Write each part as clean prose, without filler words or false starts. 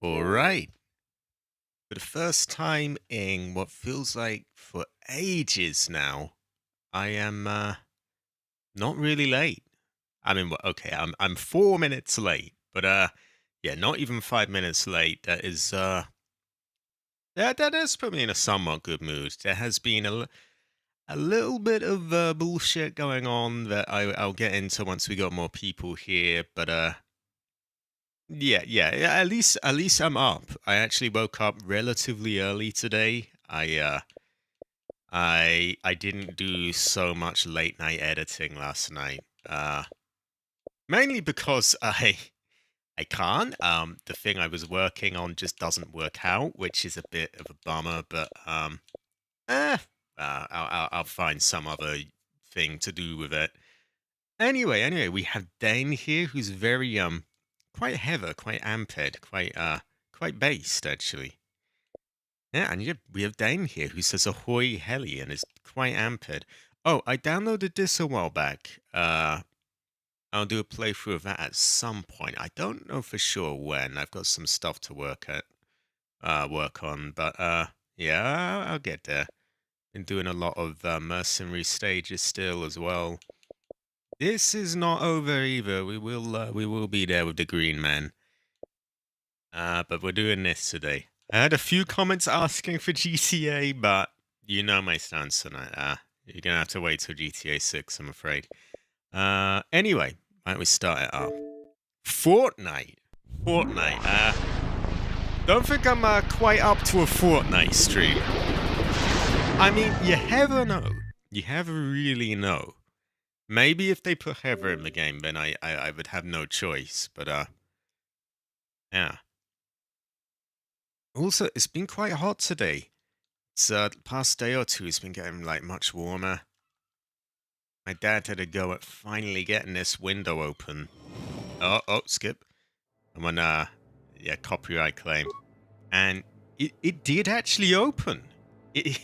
All right. For the first time in what feels like for ages now, I am not really late. I mean, okay, I'm 4 minutes late, but yeah, not even 5 minutes late. That has put me in a somewhat good mood. There has been a little bit of bullshit going on that I'll get into once we got more people here, but yeah. At least I'm up. I actually woke up relatively early today. I didn't do so much late night editing last night. Mainly because I can't. The thing I was working on just doesn't work out, which is a bit of a bummer. But eh, I'll find some other thing to do with it. Anyway, we have Dane here, who's very quite heavy, quite amped, quite based actually. Yeah, and we have Dane here who says ahoy heli and is quite amped. Oh, I downloaded this a while back. I'll do a playthrough of that at some point. I don't know for sure when. I've got some stuff to work on, but yeah, I'll get there. Been doing a lot of mercenary stages still as well. This is not over either. We will be there with the Green Man. But we're doing this today. I had a few comments asking for GTA, but you know my stance on it. You're gonna have to wait till GTA 6, I'm afraid. Anyway, why don't we start it up? Fortnite. Don't think I'm quite up to a Fortnite stream. I mean, you never know. You never really know. Maybe if they put Heather in the game, then I would have no choice. But yeah. Also, it's been quite hot today. It's the past day or two, it's been getting like much warmer. My dad had a go at finally getting this window open. Oh, skip. I'm on yeah, copyright claim. And it did actually open. It,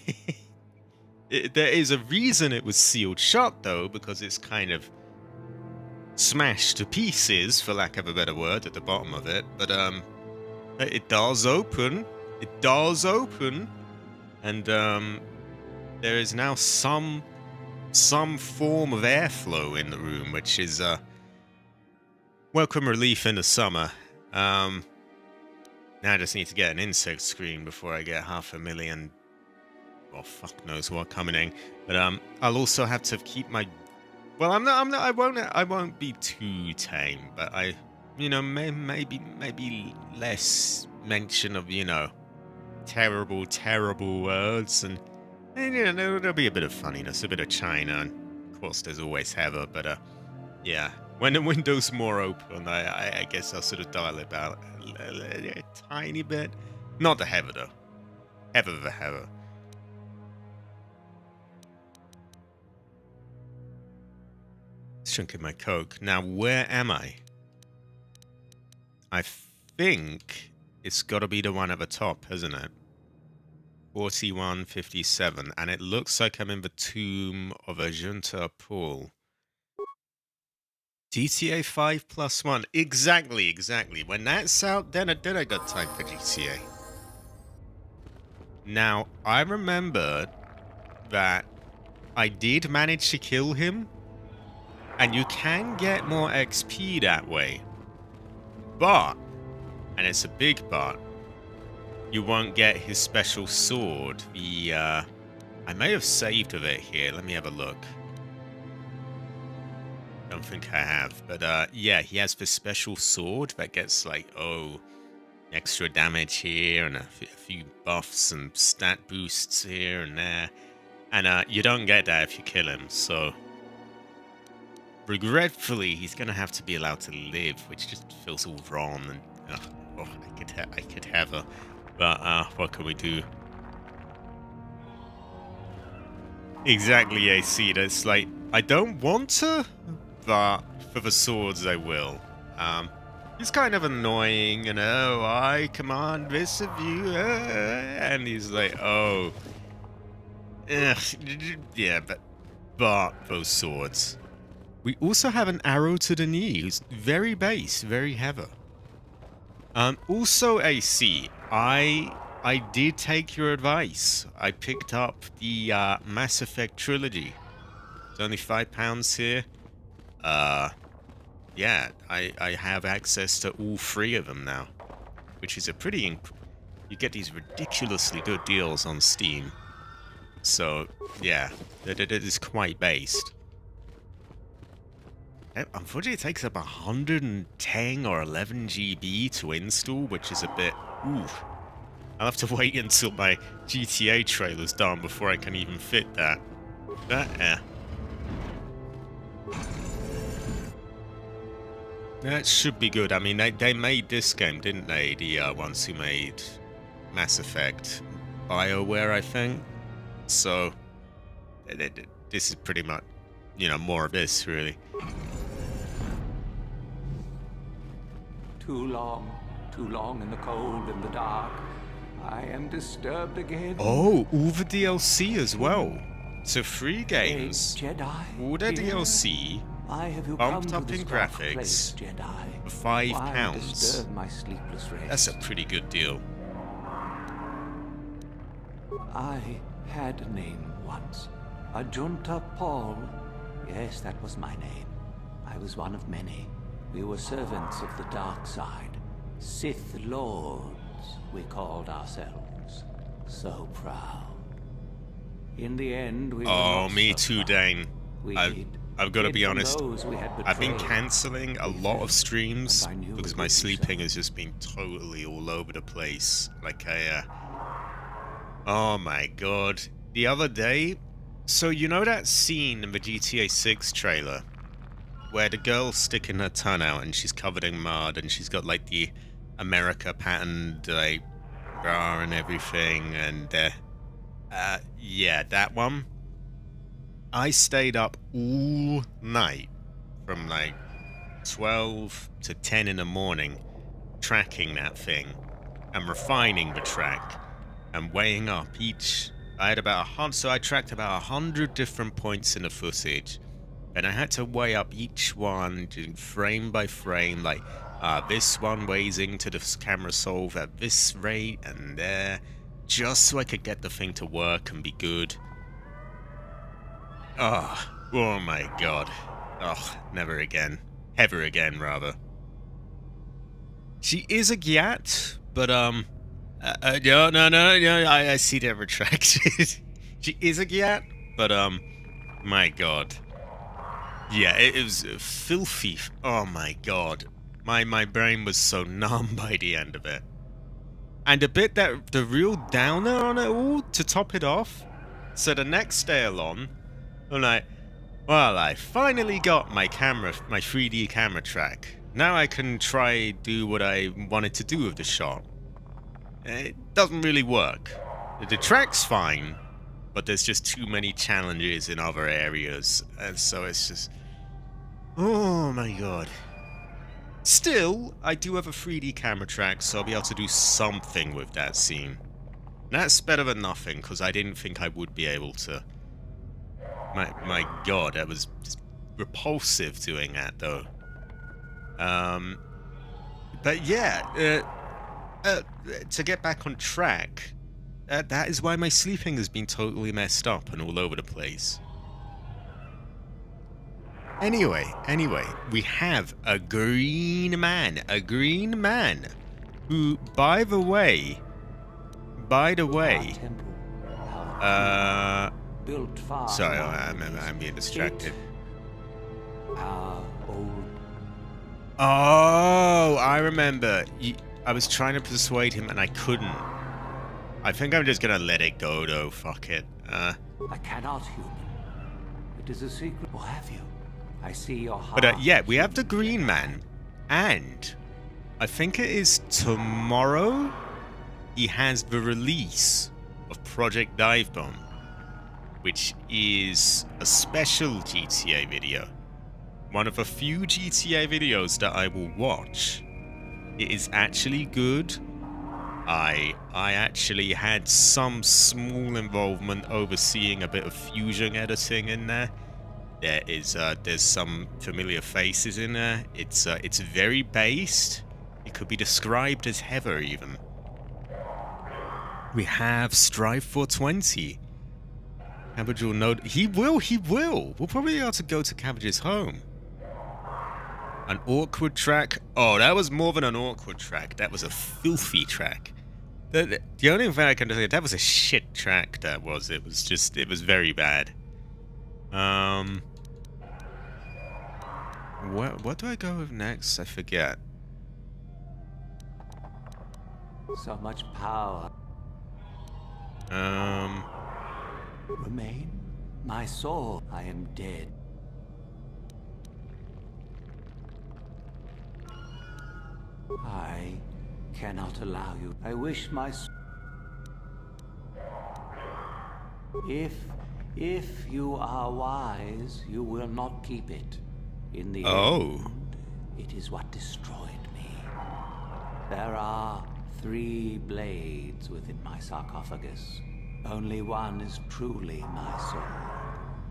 there is a reason it was sealed shut though, because it's kind of smashed to pieces, for lack of a better word, at the bottom of it. But it does open. It does open. And there is now some form of airflow in the room, which is welcome relief in the summer. Now I just need to get an insect screen before I get 500,000. Well, fuck knows what coming in. But I'll also have to keep my. Well, I'm not. I won't be too tame. But maybe less mention of terrible words, and there'll be a bit of funniness, a bit of China, and of course there's always Heather. But yeah. When the window's more open, I guess I'll sort of dial it out a tiny bit. Not the Heather, though. Heather. Chunking my Coke. Now, where am I? I think it's got to be the one at the top, hasn't it? 4157. And it looks like I'm in the tomb of a Junta Pool. GTA 5 plus 1. Exactly. When that's out, then I got time for GTA. Now, I remember that I did manage to kill him, and you can get more XP that way. But, and it's a big but, you won't get his special sword. I may have saved of it here. Let me have a look. Don't think I have, but yeah, he has this special sword that gets like extra damage here and a few buffs and stat boosts here and there, and you don't get that if you kill him. So regretfully, he's gonna have to be allowed to live, which just feels all wrong. And I could have a, but what can we do? Exactly, AC. That's like I don't want to. But for the swords, I will. He's kind of annoying, and I command this of you, and he's like, yeah, but those swords. We also have an arrow to the knee, who's very base, very heavy. Also, AC, I did take your advice. I picked up the Mass Effect trilogy. It's only £5 here. Yeah, I have access to all 3 of them now, which is a pretty. You get these ridiculously good deals on Steam. So yeah, it is quite based. Unfortunately, it takes up 110 or 11 GB to install, which is a bit. Oof. I'll have to wait until my GTA trailer's done before I can even fit that. That should be good. I mean, they made this game, didn't they? The ones who made Mass Effect, BioWare, I think. So this is pretty much, more of this, really. Too long in the cold and the dark. I am disturbed again. Oh, all the DLC as well. So 3 games, Jedi, all the DLC, bumped up in graphics, for £5. My sleepless rest. That's a pretty good deal. I had a name once. Ajunta Paul. Yes, that was my name. I was one of many. We were servants of the dark side. Sith Lords, we called ourselves. So proud. In the end, we Oh, me too, Dane. I've got to be honest. I've been cancelling a lot of streams because my sleeping has just been totally all over the place. Like oh my god. The other day, so you know that scene in the GTA 6 trailer where the girl's sticking her tongue out and she's covered in mud and she's got like the America patterned like bra and everything, and yeah, that one. I stayed up all night from like 12 to 10 in the morning tracking that thing and refining the track and weighing up each. I had about 100, so I tracked about 100 different points in the footage, and I had to weigh up each one frame by frame, like this one weighs into the camera solve at this rate and there, just so I could get the thing to work and be good. Oh my god. Oh, never again. Ever again, rather. She is a gyat, but no, I see that retracted. She is a gyat, but my god. Yeah, it was filthy. Oh my god. My brain was so numb by the end of it. And a bit that the real downer on it all to top it off. So the next day along, I'm like, well, I finally got my camera, my 3D camera track. Now I can try do what I wanted to do with the shot. It doesn't really work. The track's fine, but there's just too many challenges in other areas, and so it's just, oh my god. Still, I do have a 3D camera track, so I'll be able to do something with that scene. And that's better than nothing, because I didn't think I would be able to. My god, that was just repulsive doing that, though. But yeah, to get back on track, that is why my sleeping has been totally messed up and all over the place. Anyway, we have a green man, who, by the way, sorry, I'm being distracted. Oh, I remember. I was trying to persuade him and I couldn't. I think I'm just gonna let it go, though. Fuck it. I cannot, human. It is a secret. Or have you? I see your heart. But yeah, we have the green man, and I think it is tomorrow he has the release of Project Dive Bomb, which is a special GTA video. One of a few GTA videos that I will watch. It is actually good. I actually had some small involvement overseeing a bit of fusion editing in there. There's some familiar faces in there. It's very based. could be described as heather even. We have Strive 420. Cabbage will know. He will. We'll probably be able to go to Cabbage's home. An awkward track. Oh, that was more than an awkward track. That was a filthy track. The only thing I can say, that was a shit track, that was. It was very bad. What do I go with next? I forget. So much power. Remain my soul. I am dead. I cannot allow you. I wish my If you are wise, you will not keep it. In the end, it is what destroyed me. There are 3 blades within my sarcophagus. Only one is truly my soul.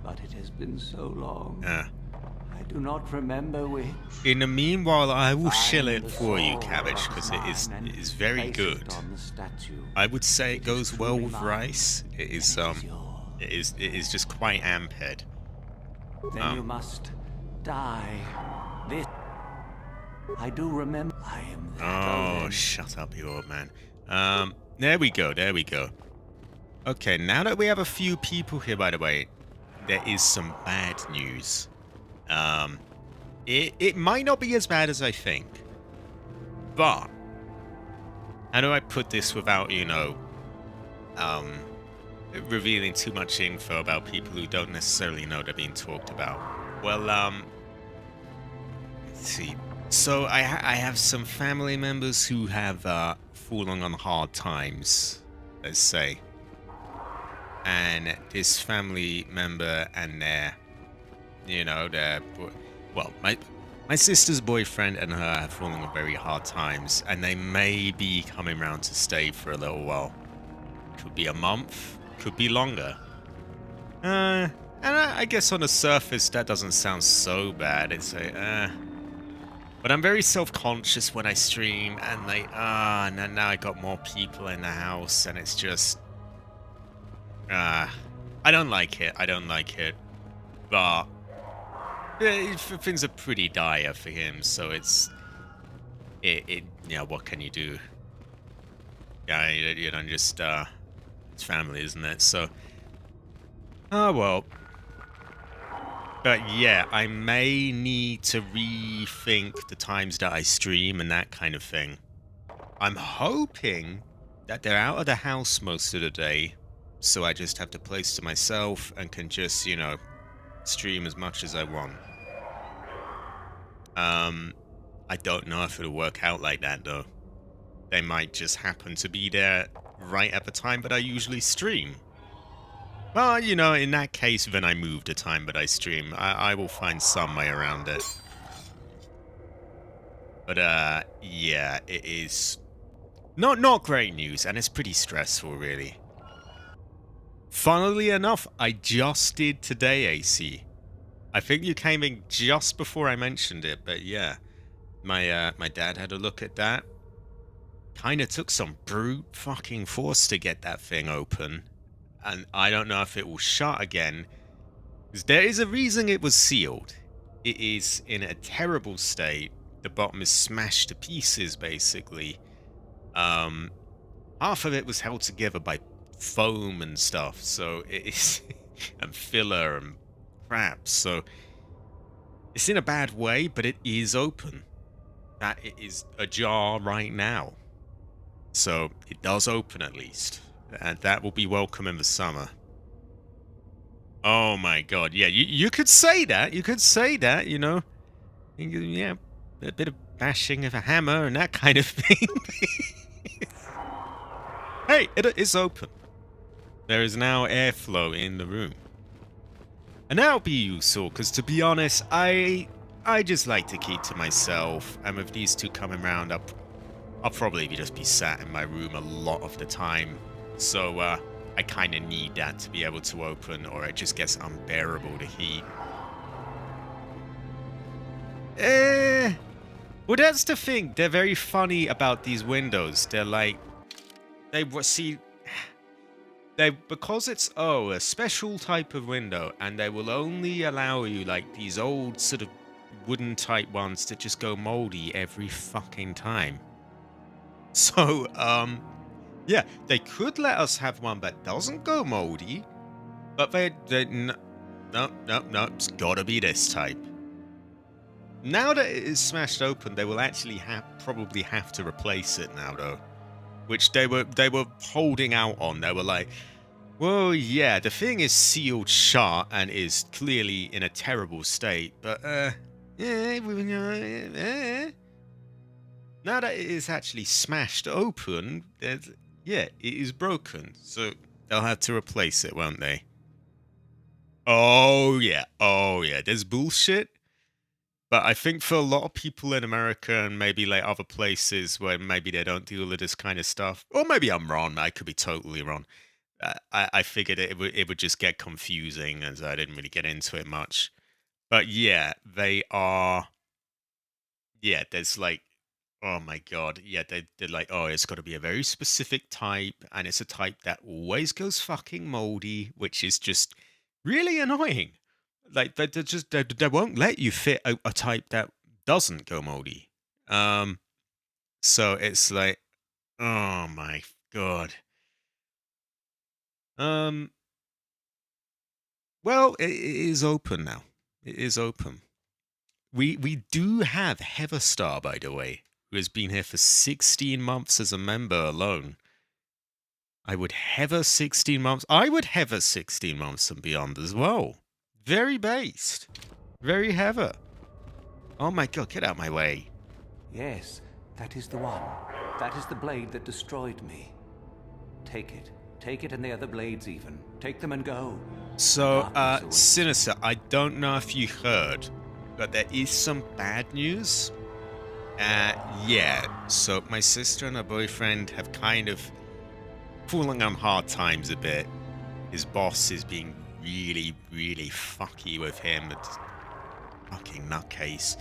But it has been so long. I do not remember which. In the meanwhile, I will shill it for you, Cabbage, because it is very good. I would say it goes well with rice. It is just quite amped. Then you must die. This I do remember. I am that old. Shut up, you old man. There we go. Okay, now that we have a few people here, by the way, there is some bad news. It might not be as bad as I think, but how do I put this without, revealing too much info about people who don't necessarily know they're being talked about? Well, let's see. So I have some family members who have fallen on hard times, let's say. And this family member and my sister's boyfriend and her have fallen on very hard times, and they may be coming round to stay for a little while. Could be a month, could be longer. And I guess on the surface that doesn't sound so bad. It's but I'm very self-conscious when I stream, and now I got more people in the house, and it's just I don't like it. But things are pretty dire for him, so what can you do? Yeah, just it's family, isn't it? So well. But yeah, I may need to rethink the times that I stream and that kind of thing. I'm hoping that they're out of the house most of the day, so I just have the place to myself and can just, stream as much as I want. I don't know if it'll work out like that, though. They might just happen to be there right at the time that I usually stream. Well, in that case, then I move the time that I stream. I will find some way around it. But, yeah, it is not great news, and it's pretty stressful, really. Funnily enough, I just did today, AC. I think you came in just before I mentioned it, but yeah. My dad had a look at that. Kinda took some brute fucking force to get that thing open. And I don't know if it will shut again. Because there is a reason it was sealed. It is in a terrible state. The bottom is smashed to pieces, basically. Half of it was held together by foam and stuff, so it is and filler and crap, so it's in a bad way, but it is open. That it is ajar right now, so it does open at least, and that will be welcome in the summer. Oh my god, yeah, you could say that, yeah, a bit of bashing of a hammer and that kind of thing. Hey, it's open. There is now airflow in the room. And that'll be useful, because to be honest, I just like to keep to myself. And with these two coming round, I'll probably just be sat in my room a lot of the time. So I kind of need that to be able to open, or it just gets unbearable to heat. Well, that's the thing. They're very funny about these windows. They're like, see, they because it's a special type of window, and they will only allow you like these old sort of wooden type ones that just go moldy every fucking time. So, yeah, they could let us have one that doesn't go moldy, but no, it's gotta be this type. Now that it is smashed open, they will actually probably have to replace it now, though, which they were holding out on. They were like, well, yeah, the thing is sealed shut and is clearly in a terrible state, but now that it is actually smashed open, yeah, it is broken, so they'll have to replace it, won't they? Oh yeah, there's bullshit. But I think for a lot of people in America and maybe like other places where maybe they don't deal with this kind of stuff, or maybe I'm wrong, I could be totally wrong. I figured it would just get confusing as I didn't really get into it much. But yeah, they are. Yeah, there's like, oh my god, yeah, they're like, oh, it's got to be a very specific type, and it's a type that always goes fucking moldy, which is just really annoying. Like they won't let you fit a type that doesn't go moldy. So it's like, oh my god. Um, well, it is open now. It is open. We do have Heather Star, by the way, who has been here for 16 months as a member alone. I would Heather 16 months. I would Heather 16 months and beyond as well. Very based. Very Heather. Oh my god, get out of my way. Yes, that is the one. That is the blade that destroyed me. Take it. Take it and the other blades even. Take them and go. So, Sinister, I don't know if you heard, but there is some bad news. Yeah, so my sister and her boyfriend have kind of fallen on hard times a bit. His boss is being really, really fucky with him. It's fucking nutcase.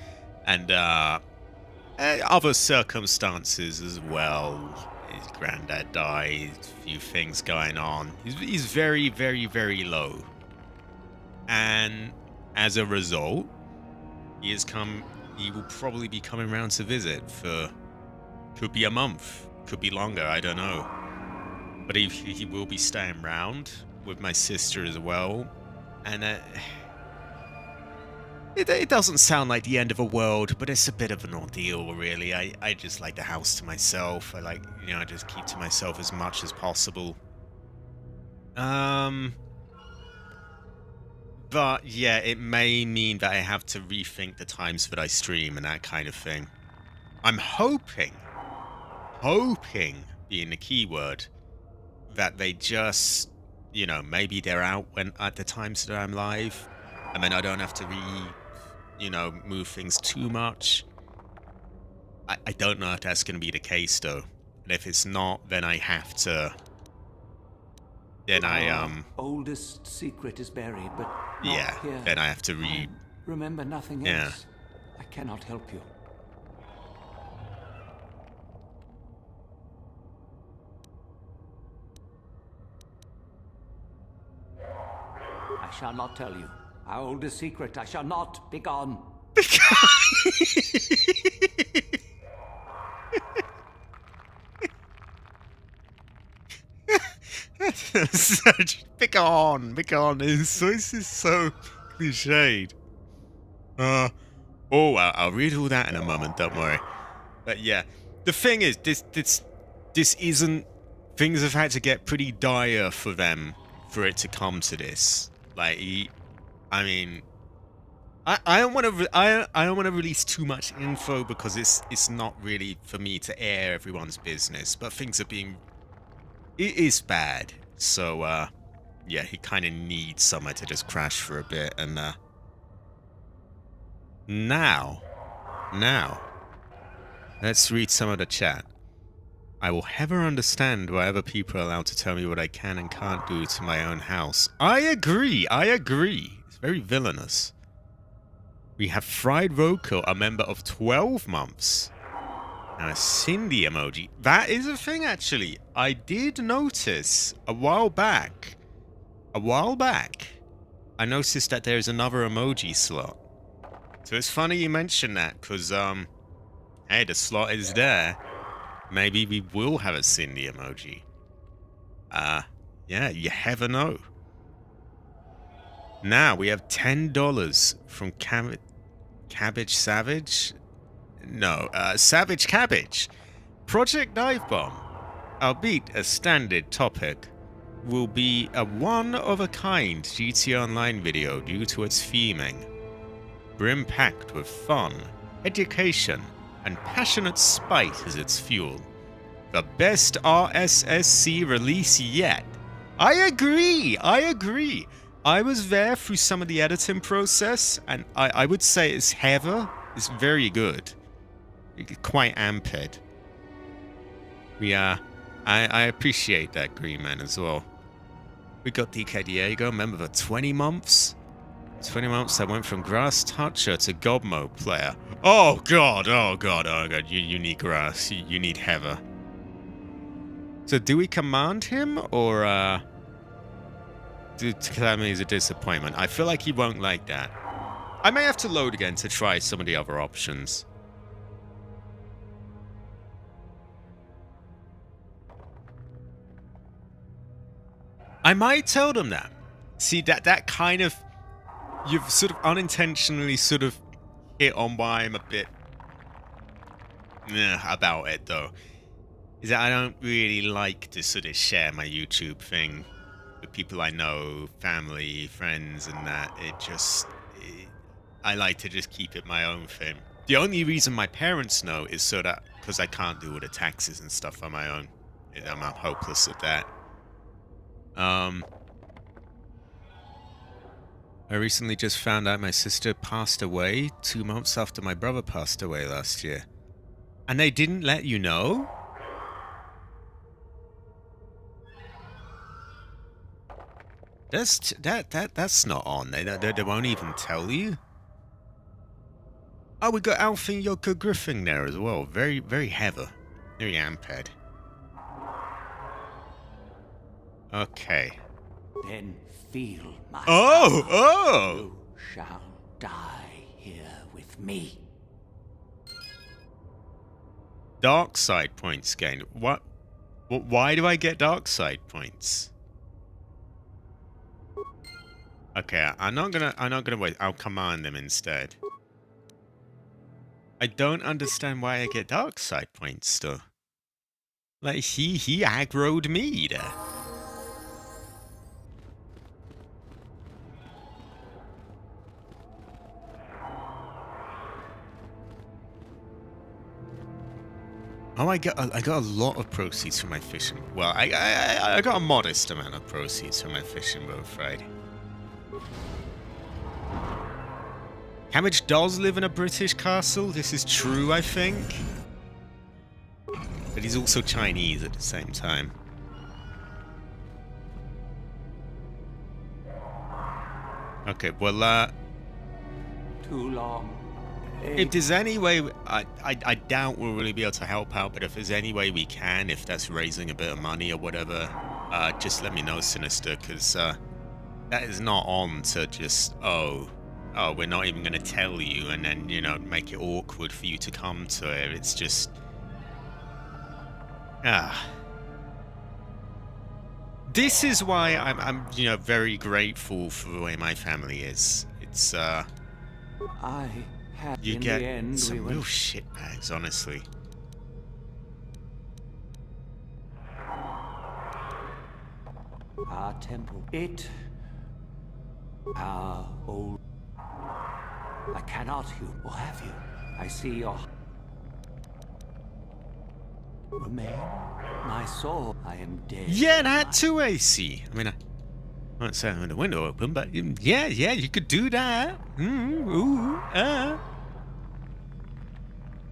And, other circumstances as well. His granddad died, a few things going on. He's very, very, very low. And as a result, he will probably be coming around to visit for, could be a month, could be longer, I don't know. But he will be staying around with my sister as well. And it doesn't sound like the end of a world, but it's a bit of an ordeal, really. I just like the house to myself. I like, I just keep to myself as much as possible. But yeah, it may mean that I have to rethink the times that I stream and that kind of thing. I'm hoping being the key word, that they just, maybe they're out at the times that I'm live. I mean, I don't have to move things too much. I don't know if that's going to be the case, though. And if it's not, then I have to... Then oldest secret is buried, but not yeah, here. then I have to Remember nothing else. I cannot help you. I shall not tell you. Our oldest secret, I shall not. Be gone. Pick on. His voice is so cliched. I'll read all that in a moment. Don't worry. But yeah, the thing is, this isn't. Things have had to get pretty dire for them for it to come to this. Like, I mean, I don't want to. I don't want to release too much info because it's not really for me to air everyone's business. But things are being. It is bad. So yeah, he kind of needs somewhere to just crash for a bit. And now, let's read some of the chat. I will ever understand why other people are allowed to tell me what I can and can't do to my own house. I agree. It's very villainous. We have Fried Roko, a member of 12 months. And a Cindy emoji. That is a thing, actually. I did notice a while back. I noticed that there's another emoji slot. So it's funny you mention that, because, hey, the slot is there. Maybe we will have a Cindy emoji. Yeah, you never know. Now, we have $10 from Cabbage Savage? No, Savage Cabbage. Project Dive Bomb, albeit a standard topic, will be a one-of-a-kind GTA Online video due to its theming. Brim-packed with fun, education, and passionate spite as its fuel. The best RSSC release yet. I agree! I was there through some of the editing process, and I would say it's heather. It's very good. Quite amped. I appreciate that, Green Man, as well. We got DK Diego, member for 20 months. 20 months I went from grass toucher to Gobmo player. Oh god. You need grass. You need heather. So do we command him, or tell me he's a disappointment? I feel like he won't like that. I may have to load again to try some of the other options. I might tell them that. See, that kind of... You've sort of unintentionally sort of hit on why I'm a bit... about it, though. Is that I don't really like to sort of share my YouTube thing with people I know, family, friends, and that. I like to just keep it my own thing. The only reason my parents know is so that... Because I can't do all the taxes and stuff on my own. I'm hopeless at that. I recently just found out my sister passed away 2 months after my brother passed away last year. And they didn't let you know? That's not on. They won't even tell you. Oh, we got Alfie Yoko Griffin there as well. Very, very heather. Very amped. Okay. Then feel my Oh! You shall die here with me. Dark side points gained. What? Why do I get dark side points? Okay, I'm not gonna wait. I'll command them instead. I don't understand why I get dark side points though. Like he aggroed me there. Oh, I got a lot of proceeds from my fishing. Well, I got a modest amount of proceeds from my fishing boat Friday. Cabbage does live in a British castle. This is true, I think. But he's also Chinese at the same time. Okay, well, Too long. if there's any way, I doubt we'll really be able to help out, but if there's any way we can, if that's raising a bit of money or whatever, just let me know, Sinister, because that is not on to just, oh, we're not even going to tell you and then, you know, make it awkward for you to come to it. It's just, This is why I'm you know, very grateful for the way my family is. It's, I had you in get the end some we real were shitbags, honestly. our temple. Our old. I cannot, Hugh, or have you? I see your. Remain. My soul. I am dead. Yeah, that too, AC. I mean, I won't say I'm in the window open, but yeah, you could do that.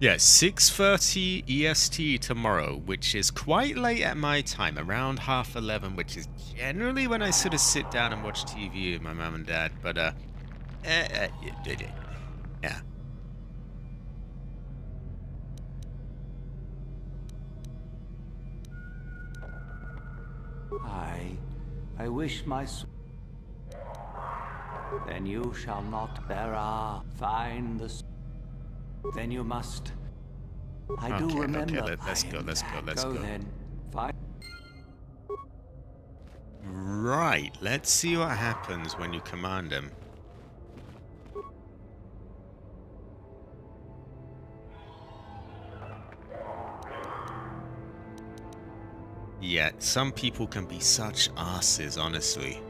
Yeah, 6:30 EST tomorrow, which is quite late at my time, around 11:30, which is generally when I sort of sit down and watch TV with my mum and dad. But Yeah. I wish my then you shall not. There are. Find the then you must. I do Okay, okay, remember. let's go, let's go, let's Go go. then. Find. Right, let's see what happens when you command him. Yeah, some people can be such asses, honestly.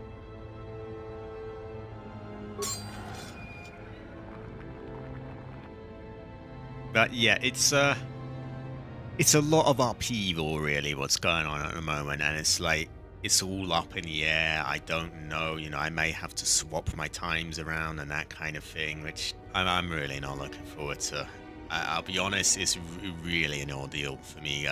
But yeah, it's a lot of upheaval, really, what's going on at the moment, and it's like, it's all up in the air. I don't know, you know, I may have to swap my times around and that kind of thing, which I'm really not looking forward to. I'll be honest, it's really an ordeal for me.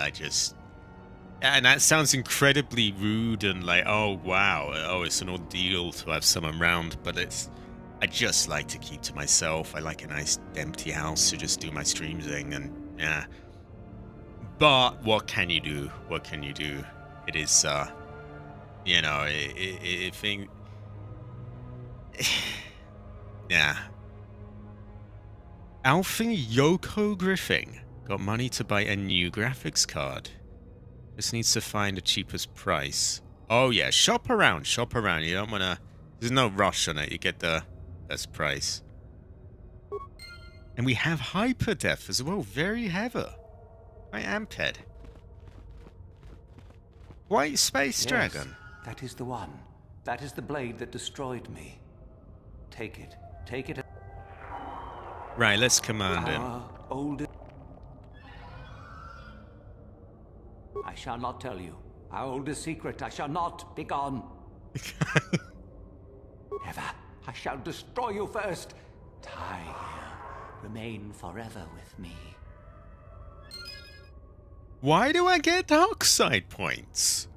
And that sounds incredibly rude and like, oh wow, oh it's an ordeal to have someone around, but I just like to keep to myself. I like a nice empty house to just do my streams in, and yeah. But what can you do? What can you do? It is, you know, I think, yeah. Alfie Yoko Griffin got money to buy a new graphics card. Just needs to find the cheapest price. Oh yeah, shop around, shop around. You don't wanna, there's no rush on it. You get the best price. And we have Hyperdef as well. Very heavy. I am Ped. White Space Dragon. That is the one. That is the blade that destroyed me. Take it. Take it. Right, let's command him. Our old. I shall not tell you. Our oldest secret. I shall not. Be gone. Never. I shall destroy you first. Die here. Remain forever with me. Why do I get dark side points?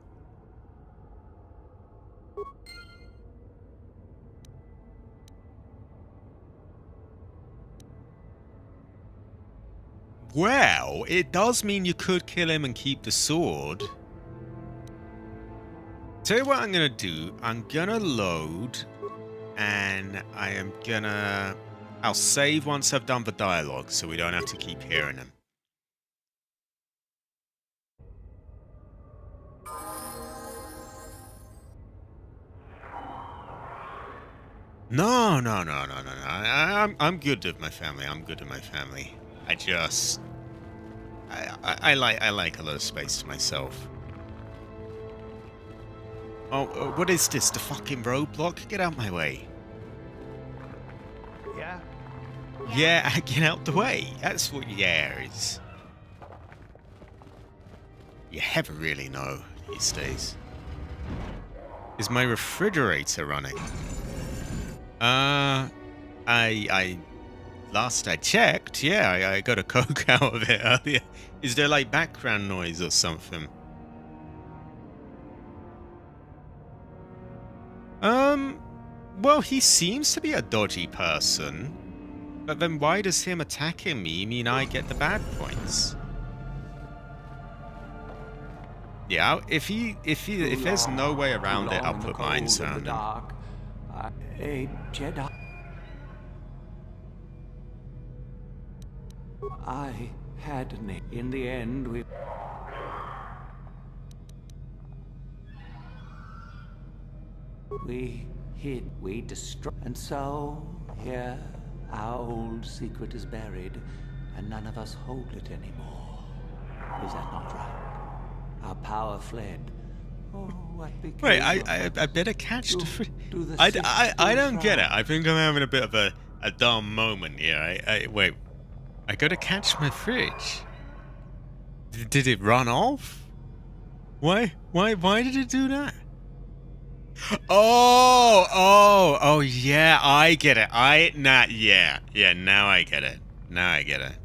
Well, it does mean you could kill him and keep the sword. Tell you what I'm gonna do. I'm gonna load, and I'll save once I've done the dialogue, so we don't have to keep hearing them. No. I'm good with my family. I'm good with my family. I like a little space to myself. Oh, what is this? The fucking roadblock? Get out my way. Yeah? Yeah, get out the way. That's what yeah is. You never really know these days. Is my refrigerator running? Last I checked, yeah, I got a Coke out of it earlier. Is there like background noise or something? Well, he seems to be a dodgy person. But then why does him attacking me mean I get the bad points? Yeah, if there's no way around it, I'll put mines around him. A Jedi. I had a name. In the end, we hid, we destroyed, and so here our old secret is buried, and none of us hold it anymore. Is that not right? Our power fled. Oh, what became Wait, I better catch the fridge. I I don't get it. I think I'm having a bit of a dumb moment here. Wait, I gotta catch my fridge. Did it run off? Why did it do that? Oh, yeah, I get it. Yeah, now I get it. Now I get it.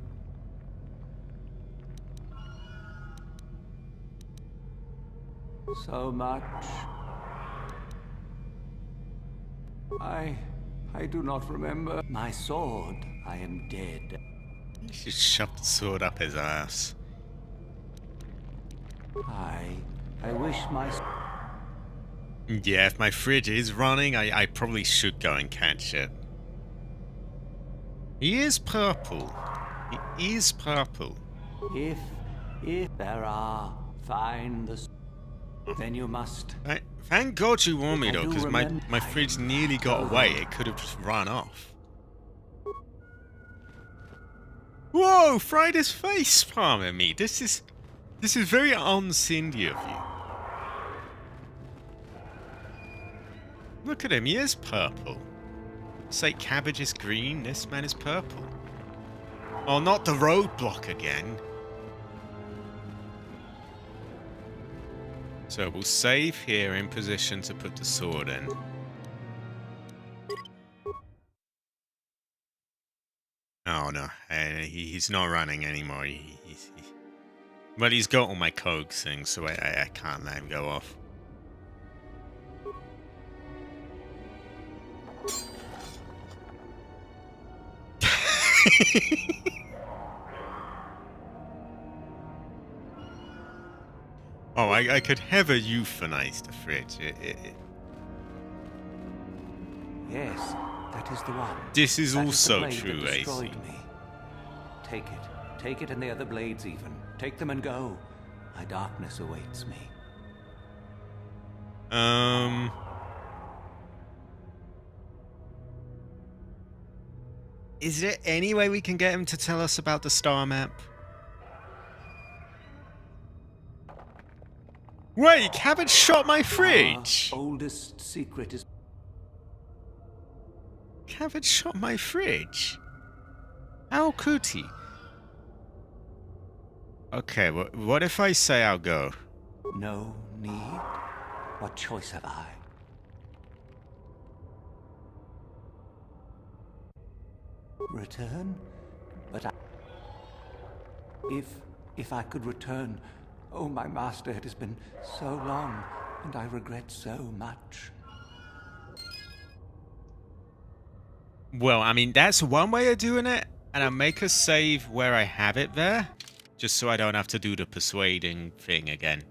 So much. I I do not remember. My sword, I am dead. He should shove the sword up his ass. I wish my... Yeah, if my fridge is running, I probably should go and catch it. He is purple. He is purple. If there are, find the... Then you must... Thank God you warned me, I though, do because remember. my fridge nearly got away. It could have just run off. Whoa! Fried his face palming me. This is very un-Cindy of you. Look at him. He is purple. It's like cabbage is green. This man is purple. Oh, not the roadblock again. So we'll save here in position to put the sword in. Oh no, he's not running anymore. Well, he's got all my cogs things, so I can't let him go off. Oh, I could never euthanize the fridge. Yes, that is the one. This is That also the blade true, that AC. destroyed me. Take it and the other blades even. Take them and go. My darkness awaits me. Is there any way we can get him to tell us about the star map? Wait, Cabbage shot my fridge! Our oldest secret is... Cabbage shot my fridge? How could he? Okay, what if I say I'll go? No need? What choice have I? Return? But I... If I could return... Oh, my master, it has been so long, and I regret so much. Well, I mean, that's one way of doing it, and I'll make a save where I have it there, just so I don't have to do the persuading thing again.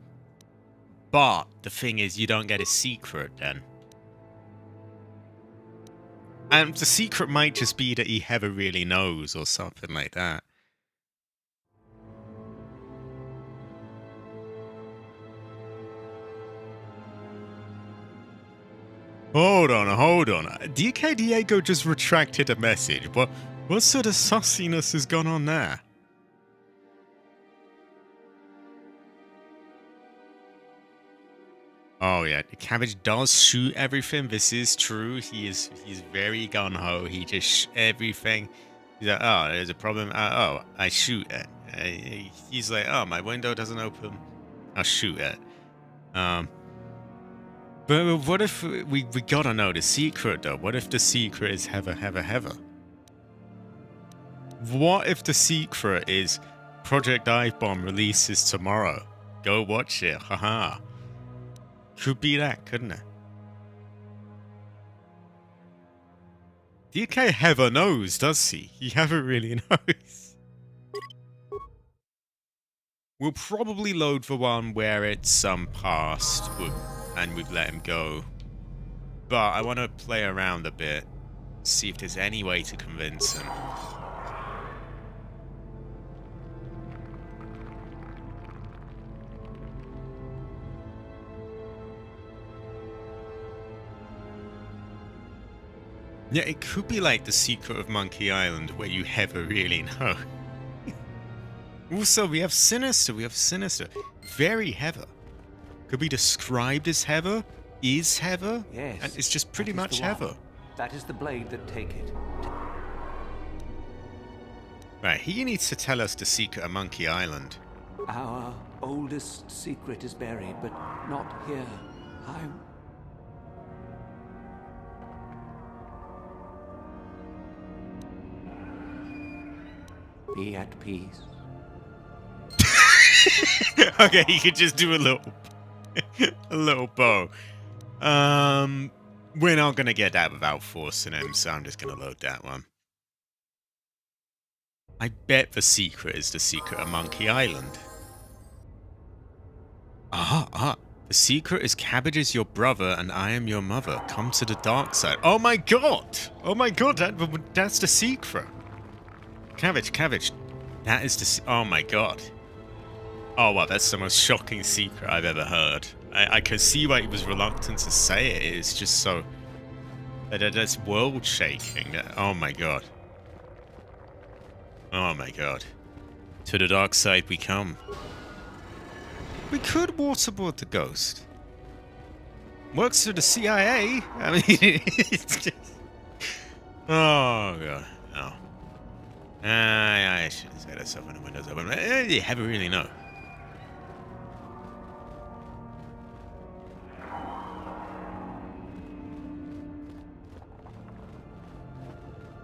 But the thing is, you don't get a secret then. And the secret might just be that he never really knows or something like that. Hold on. DK Diego just retracted a message. What sort of sussiness has gone on there? Oh yeah, the Cabbage does shoot everything. This is true. He's very gun-ho. He just everything. He's like, oh, there's a problem. Oh, I shoot it. He's like, oh, my window doesn't open. I'll shoot it. But what if we gotta know the secret though? What if the secret is Heather? What if the secret is Project Dive Bomb releases tomorrow? Go watch it, haha. Could be that, couldn't it? DK Heather knows, does he? He never really knows. We'll probably load the one where it's past and we've let him go. But I want to play around a bit, see if there's any way to convince him. Yeah, it could be like the secret of Monkey Island where you never really know. Also, we have Sinister. Very Heather. Could be described as Heather. Is Heather. Yes. And it's just pretty much Heather. That is the blade that take it. Right, he needs to tell us the secret of Monkey Island. Our oldest secret is buried, but not here. Be at peace. Okay, he could just do a little bow. We're not gonna get that without forcing him, so I'm just gonna load that one. I bet the secret is the secret of Monkey Island. The secret is Cabbage is your brother and I am your mother. Come to the dark side. Oh my god! Oh my god, that's the secret. Cabbage. That is the... Oh my god. Oh wow, that's the most shocking secret I've ever heard. I can see why he was reluctant to say it. It's just so... That's world shaking. Oh my god. Oh my god. To the dark side we come. We could waterboard the ghost. Works for the CIA. I mean, it's just... Oh god. Oh. I shouldn't say that stuff when the window's open. You never really know.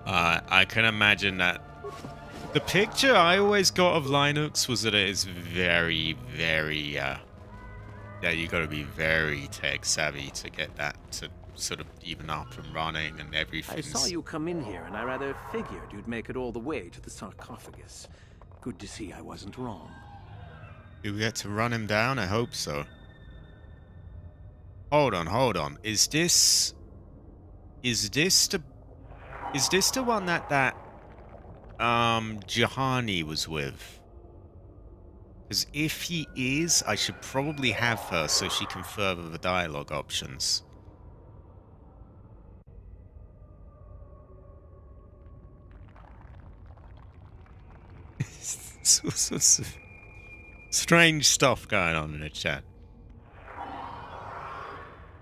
I can imagine that. The picture I always got of Linux was that it is very, very, yeah, you gotta be very tech savvy to get that to sort of even up and running and everything. I saw you come in here, and I rather figured you'd make it all the way to the sarcophagus. Good to see I wasn't wrong. Do we get to run him down? I hope so. Hold on. Is this the one that Jahani was with? Because if he is, I should probably have her so she can further the dialogue options. Strange stuff going on in the chat.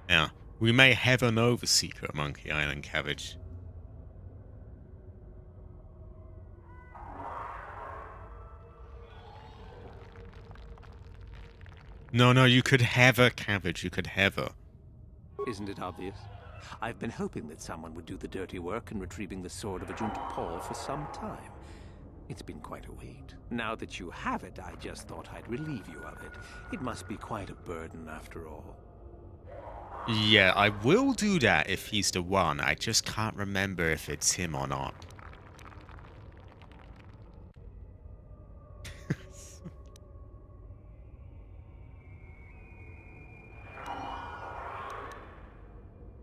Yeah, we may heaven know the secret of Monkey Island, Cabbage. No, you could have her, Cabbage. You could have her. Isn't it obvious? I've been hoping that someone would do the dirty work in retrieving the sword of Ajunta Paul for some time. It's been quite a wait. Now that you have it, I just thought I'd relieve you of it. It must be quite a burden after all. Yeah, I will do that if he's the one. I just can't remember if it's him or not.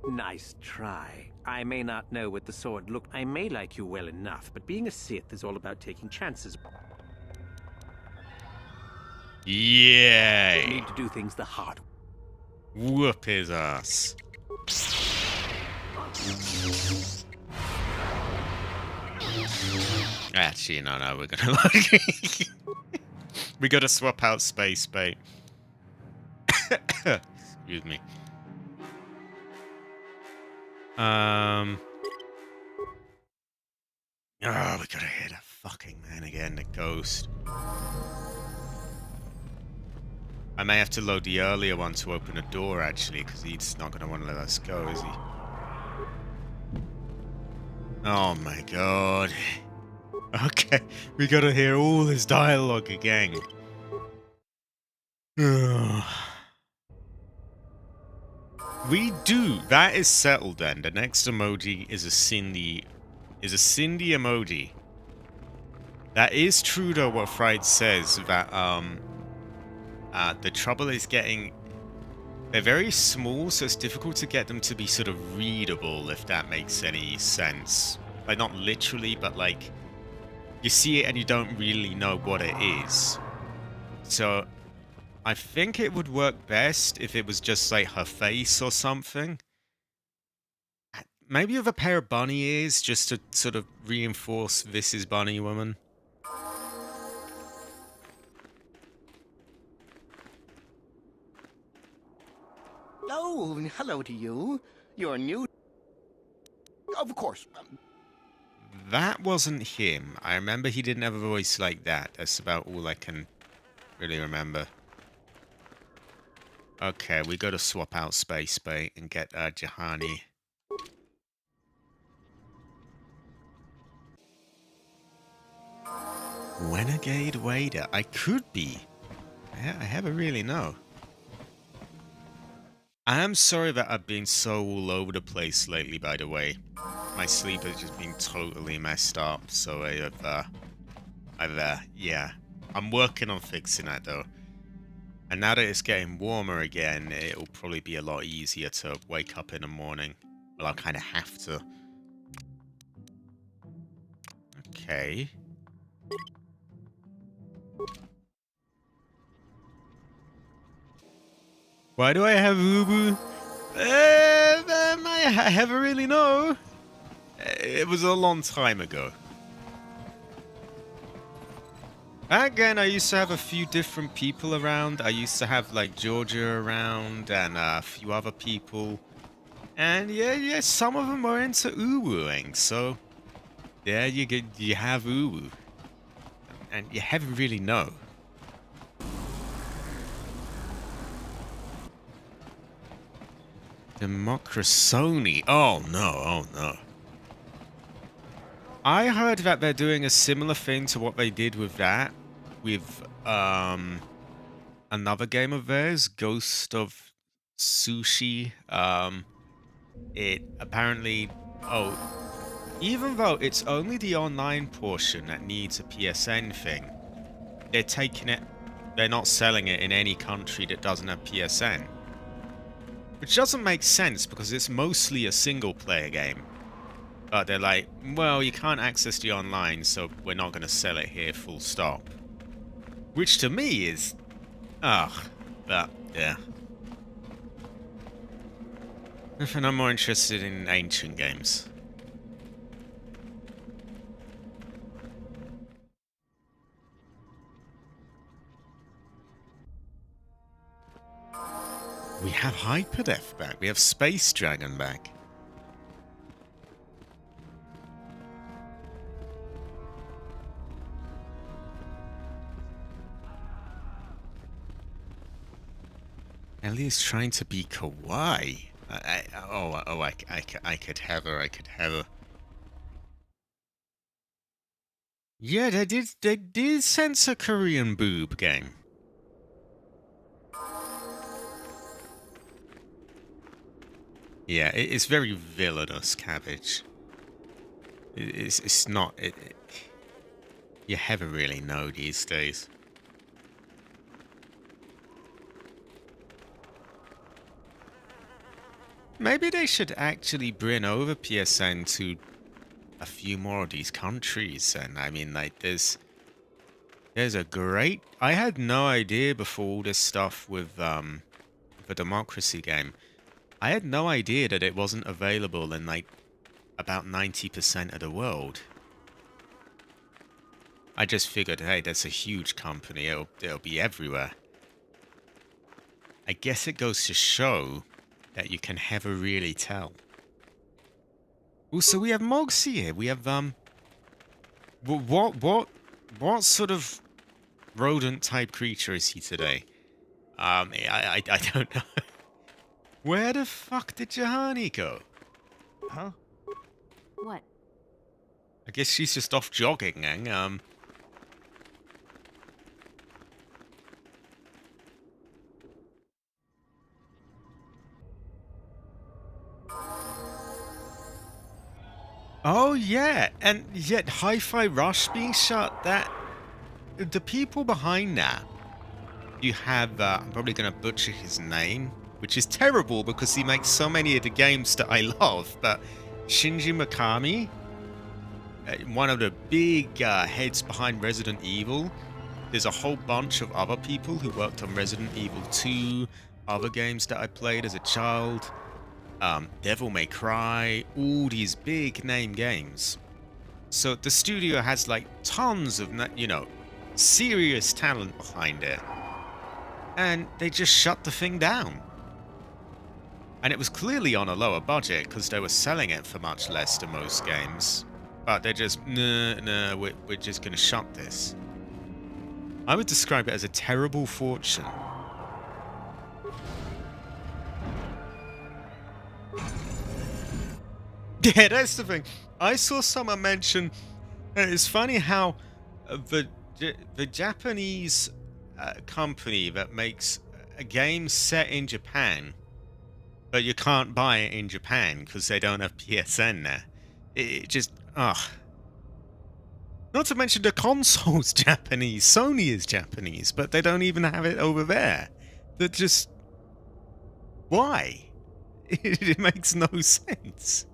Nice try. I may not know what the sword looked. I may like you well enough, but being a Sith is all about taking chances. Yay! You need to do things the hard way. Whoop his ass. Actually, no, we're gonna like... we gotta swap out space bait. Excuse me. Oh, we gotta hear that fucking man again, the ghost. I may have to load the earlier one to open the door, actually, because he's not gonna want to let us go, is he? Oh my god. Okay, we gotta hear all his dialogue again. We do. That is settled then. The next emoji is a Cindy emoji. That is true though what Fried says, that the trouble is getting... They're very small, so it's difficult to get them to be sort of readable, if that makes any sense. Like, not literally, but like... You see it and you don't really know what it is. So... I think it would work best if it was just like her face or something. Maybe with a pair of bunny ears, just to sort of reinforce this is Bunny Woman. Oh, hello to you. You're new. Of course. That wasn't him. I remember he didn't have a voice like that. That's about all I can really remember. Okay, we gotta swap out Space Bait and get Jahani. Renegade Wader. I could be. I never really know. I am sorry that I've been so all over the place lately, by the way. My sleep has just been totally messed up, so yeah. I'm working on fixing that, though. And now that it's getting warmer again, it'll probably be a lot easier to wake up in the morning. Well, I'll kind of have to. Okay. Why do I have Ubu? I never really know. It was a long time ago. Again, I used to have a few different people around. I used to have like Georgia around and a few other people. And yeah, some of them were into uwooing. So there you have uwoo. And you haven't really know. Democrasoni. Oh no. I heard that they're doing a similar thing to what they did with that. With another game of theirs, Ghost of Sushi. It apparently, even though it's only the online portion that needs a PSN thing, they're not selling it in any country that doesn't have PSN. Which doesn't make sense because it's mostly a single player game. But they're like, well, you can't access the online, so we're not going to sell it here, full stop. Which to me is, but yeah. And I'm more interested in ancient games. We have Hyperdeath back. We have Space Dragon back. Ellie's trying to be kawaii. I could have her. Yeah, they did sense a Korean boob game. Yeah, it's very villainous, Cabbage. It's not. You never really know these days. Maybe they should actually bring over PSN to a few more of these countries. And I mean, like, there's a great. I had no idea before all this stuff with the democracy game. I had no idea that it wasn't available in like about 90% of the world. I just figured, hey, that's a huge company. It'll be everywhere. I guess it goes to show that you can never really tell. Also, we have Mogsy here. We have what sort of rodent type creature is he today? I don't know. Where the fuck did Jahani go? Huh? What? I guess she's just off jogging, Oh yeah, and yet Hi-Fi Rush being shut, that the people behind that, you have I'm probably gonna butcher his name, which is terrible because he makes so many of the games that I love, but Shinji Mikami, one of the big heads behind Resident Evil. There's a whole bunch of other people who worked on Resident Evil 2, other games that I played as a child, Devil May Cry, all these big name games. So the studio has like tons of, serious talent behind it. And they just shut the thing down. And it was clearly on a lower budget because they were selling it for much less than most games. But they're just, no, we're just going to shut this. I would describe it as a terrible fortune. Yeah, that's the thing. I saw someone mention, it's funny how the Japanese company that makes a game set in Japan but you can't buy it in Japan because they don't have PSN there. It just, ugh. Not to mention the console's Japanese, Sony is Japanese, but they don't even have it over there. That just, why? It makes no sense.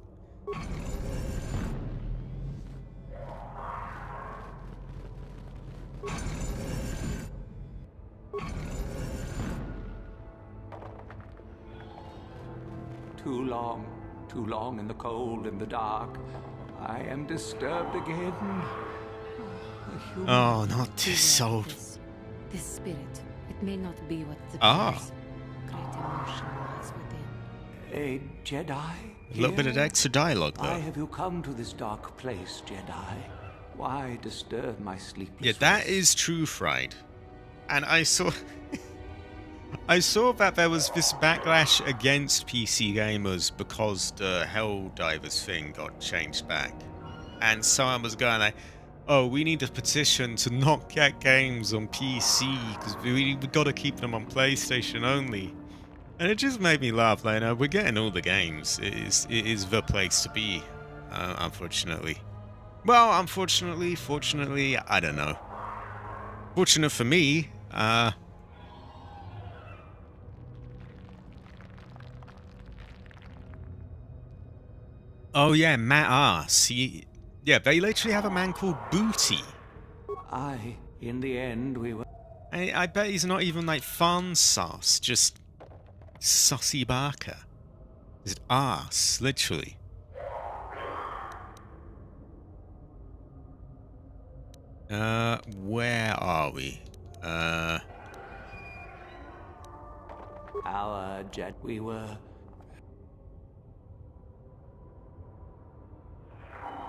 Too long in the cold and the dark. I am disturbed again. A human Oh, not this soul. This spirit, it may not be what the Ah. great emotion was within. A Jedi? A little bit of here? extra dialogue, Why though. have you come to this dark place, Jedi? Why disturb my sleepless Yeah, that rest? is true, Fried. And I saw... I saw that there was this backlash against PC gamers because the Helldivers thing got changed back. And someone was going like, oh, we need a petition to not get games on PC because we got to keep them on PlayStation only. And it just made me laugh. Like, no, we're getting all the games. It is the place to be, unfortunately. Well, unfortunately, fortunately, I don't know. Fortunate for me, oh yeah, Matt Arse. Yeah, they literally have a man called Booty. In the end, we were... I bet he's not even like fun sauce, just Sussy Barker. Just arse, literally. Where are we? Our Jedi... We were...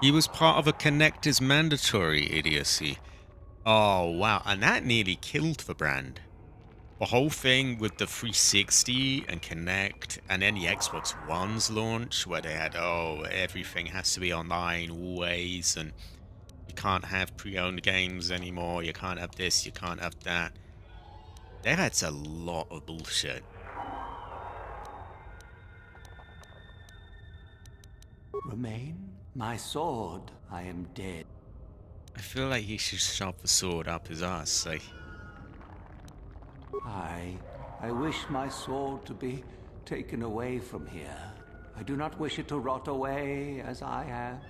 He was part of a Connectors mandatory idiocy. Oh, wow. And that nearly killed the brand. The whole thing with the 360 and Connect, and then the Xbox One's launch, where they had, oh, everything has to be online always, and you can't have pre-owned games anymore, you can't have this, you can't have that. They've had a lot of bullshit. Remain? My sword. I am dead. I feel like he should shove the sword up his ass, like... I wish my sword to be taken away from here. I do not wish it to rot away as I have.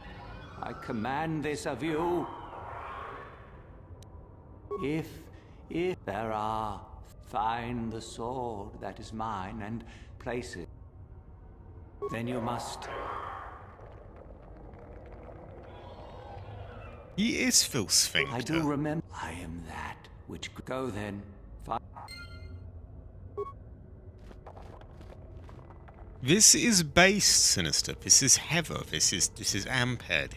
I command this of you. If there are, find the sword that is mine and place it. Then you must. He is Phil Sphincter. I do remember. I am that which go then. This is base Sinister. This is Heather. This is Amped.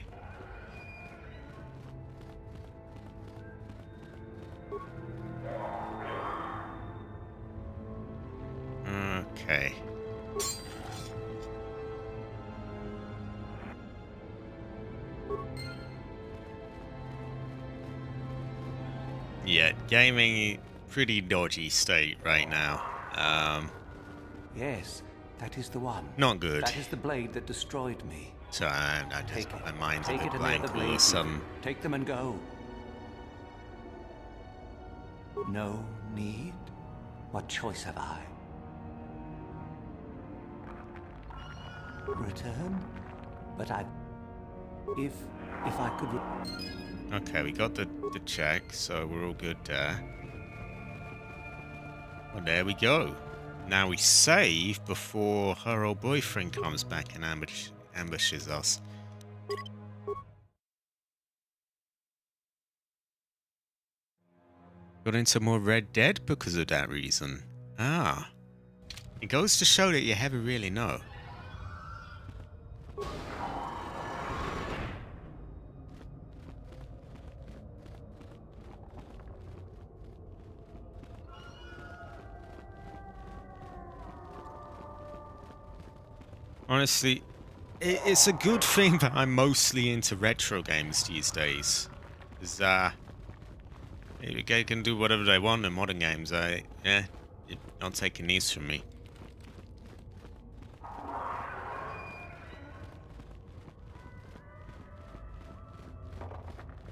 Okay. Yeah, gaming pretty dodgy state right now. Yes, that is the one. Not good. That is the blade that destroyed me. So I just, Take it. my mind's a Take bit it and the blank other all of a blades. sudden. Take them and go. No need? What choice have I? Return? But if I could... Okay, we got the check, so we're all good there. Well, there we go. Now we save before her old boyfriend comes back and ambushes us. Got into more Red Dead because of that reason. Ah. It goes to show that you never really know. Honestly, it's a good thing that I'm mostly into retro games these days. Because, they can do whatever they want in modern games. Yeah, you're not taking these from me.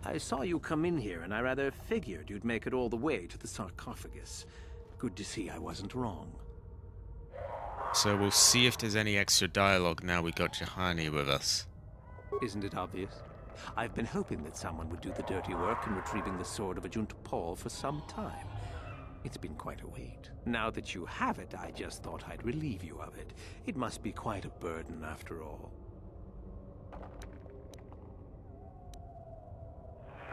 I saw you come in here, and I rather figured you'd make it all the way to the sarcophagus. Good to see I wasn't wrong. So we'll see if there's any extra dialogue now we got Juhani with us. Isn't it obvious? I've been hoping that someone would do the dirty work in retrieving the sword of Ajunt Paul for some time. It's been quite a wait. Now that you have it, I just thought I'd relieve you of it. It must be quite a burden after all.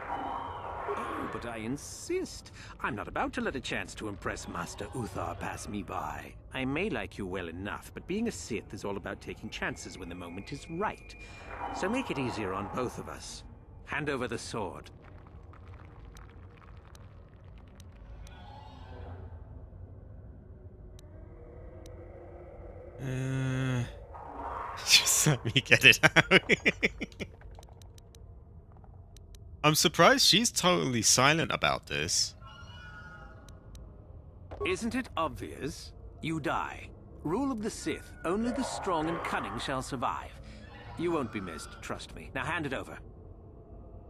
Oh, but I insist. I'm not about to let a chance to impress Master Uthar pass me by. I may like you well enough, but being a Sith is all about taking chances when the moment is right. So make it easier on both of us. Hand over the sword. Just let me get it out. I'm surprised she's totally silent about this. Isn't it obvious? You die. Rule of the Sith. Only the strong and cunning shall survive. You won't be missed, trust me. Now hand it over.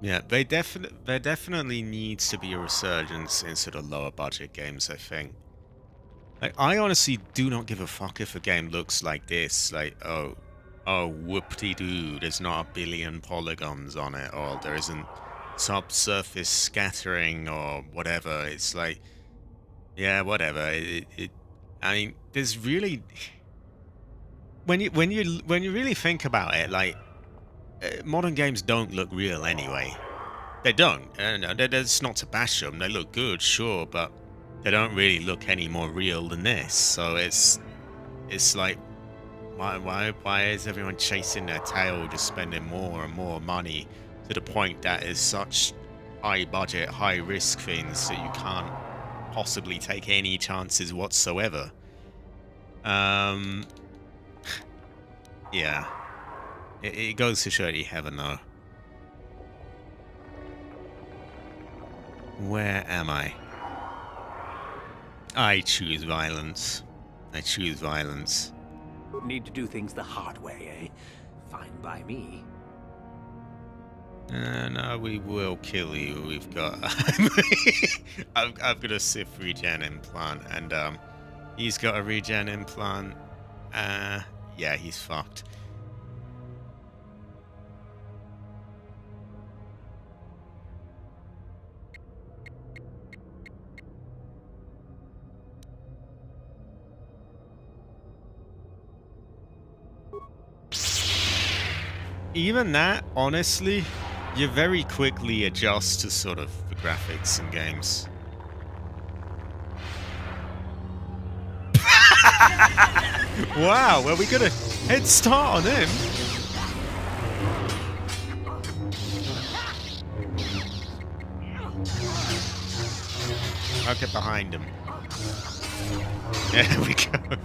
Yeah, there definitely needs to be a resurgence in sort of lower budget games, I think. Like, I honestly do not give a fuck if a game looks like this. Like, oh, whoop-de-doo, there's not a billion polygons on it, or there isn't subsurface scattering, or whatever. It's like, yeah, whatever. I mean, there's really, when you really think about it, like, modern games don't look real anyway. They don't. That's not to bash them. They look good, sure, but they don't really look any more real than this. So it's like, why is everyone chasing their tail, just spending more and more money to the point that is such high budget, high risk things that you can't possibly take any chances whatsoever? Yeah. It goes to show you never know. Where am I? I choose violence. I choose violence. Need to do things the hard way, eh? Fine by me. No, we will kill you. We've got... I've got a Sith regen implant, and he's got a regen implant. Yeah, he's fucked. Even that, honestly, you very quickly adjust to sort of the graphics in games. Wow, well, we got a head start on him. I'll get behind him. There we go.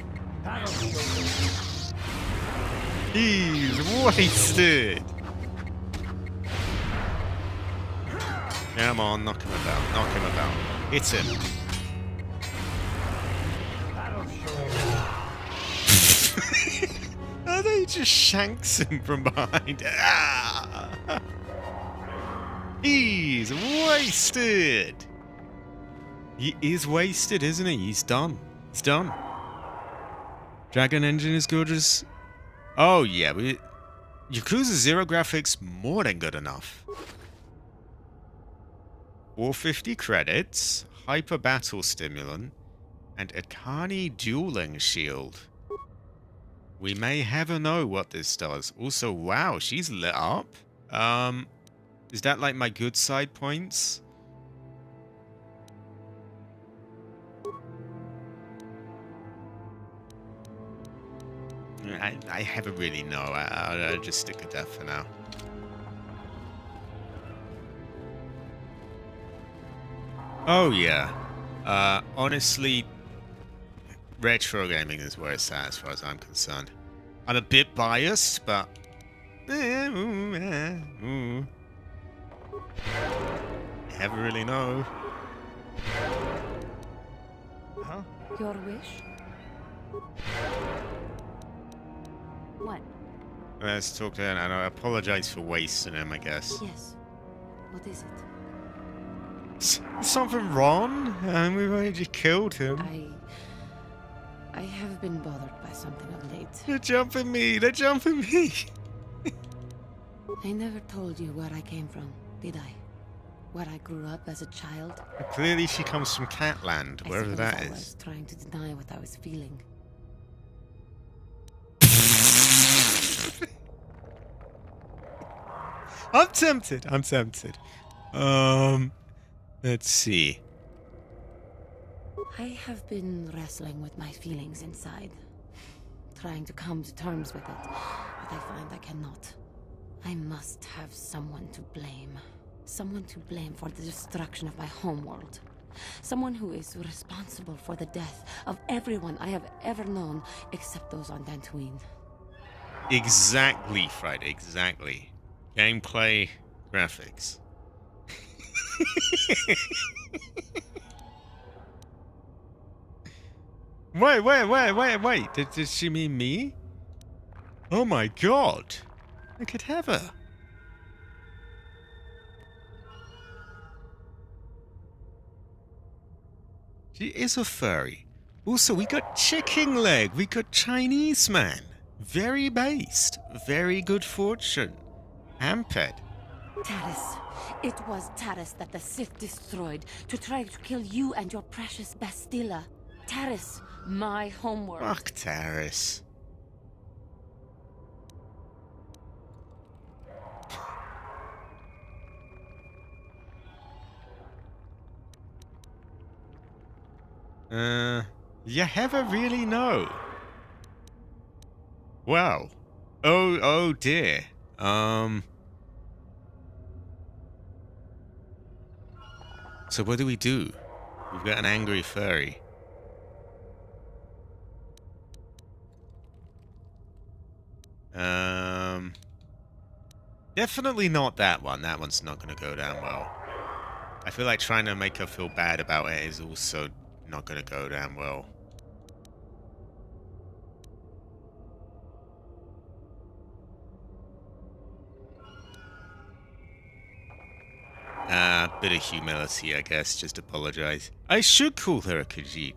He's wasted. Come on, knock him about. Knock him about. Hit him. I think he just shanks him from behind. Ah! He's wasted. He is wasted, isn't he? He's done. He's done. Dragon engine is gorgeous. Oh yeah, Yakuza 0 graphics more than good enough. 450 credits, hyper battle stimulant, and Akani dueling shield. We may ever know what this does. Also, wow, she's lit up. Is that like my good side points? I haven't really know. I'll just stick with that for now. Oh yeah. Honestly, retro gaming is where it's at as far as I'm concerned. I'm a bit biased, but never really know. Huh? Your wish? What? Let's talk to him, and I apologize for wasting him, I guess. Yes. What is it? Is something wrong? And we've already killed him. I have been bothered by something of late. They're jumping me. They're jumping me. I never told you where I came from, did I? Where I grew up as a child. Clearly she comes from Catland, I wherever that suppose I is. was trying to deny what I was feeling. I'm tempted. I'm tempted. Let's see. I have been wrestling with my feelings inside. Trying to come to terms with it, but I find I cannot. I must have someone to blame. Someone to blame for the destruction of my homeworld. Someone who is responsible for the death of everyone I have ever known, except those on Dantooine. Exactly, Friday. Exactly. Gameplay, graphics. Wait. Did she mean me? Oh my god. I could have her. She is a furry. Also, we got chicken leg. We got Chinese man. Very based. Very good fortune. Amped. Taris. It was Taris that the Sith destroyed to try to kill you and your precious Bastilla. Taris, my homeworld. Fuck Taris. You ever really know? Wow. Oh dear. So what do we do? We've got an angry furry. Definitely not that one. That one's not gonna go down well. I feel like trying to make her feel bad about it is also not gonna go down well. Bit of humility, I guess. Just apologize. I should call her a Khajiit.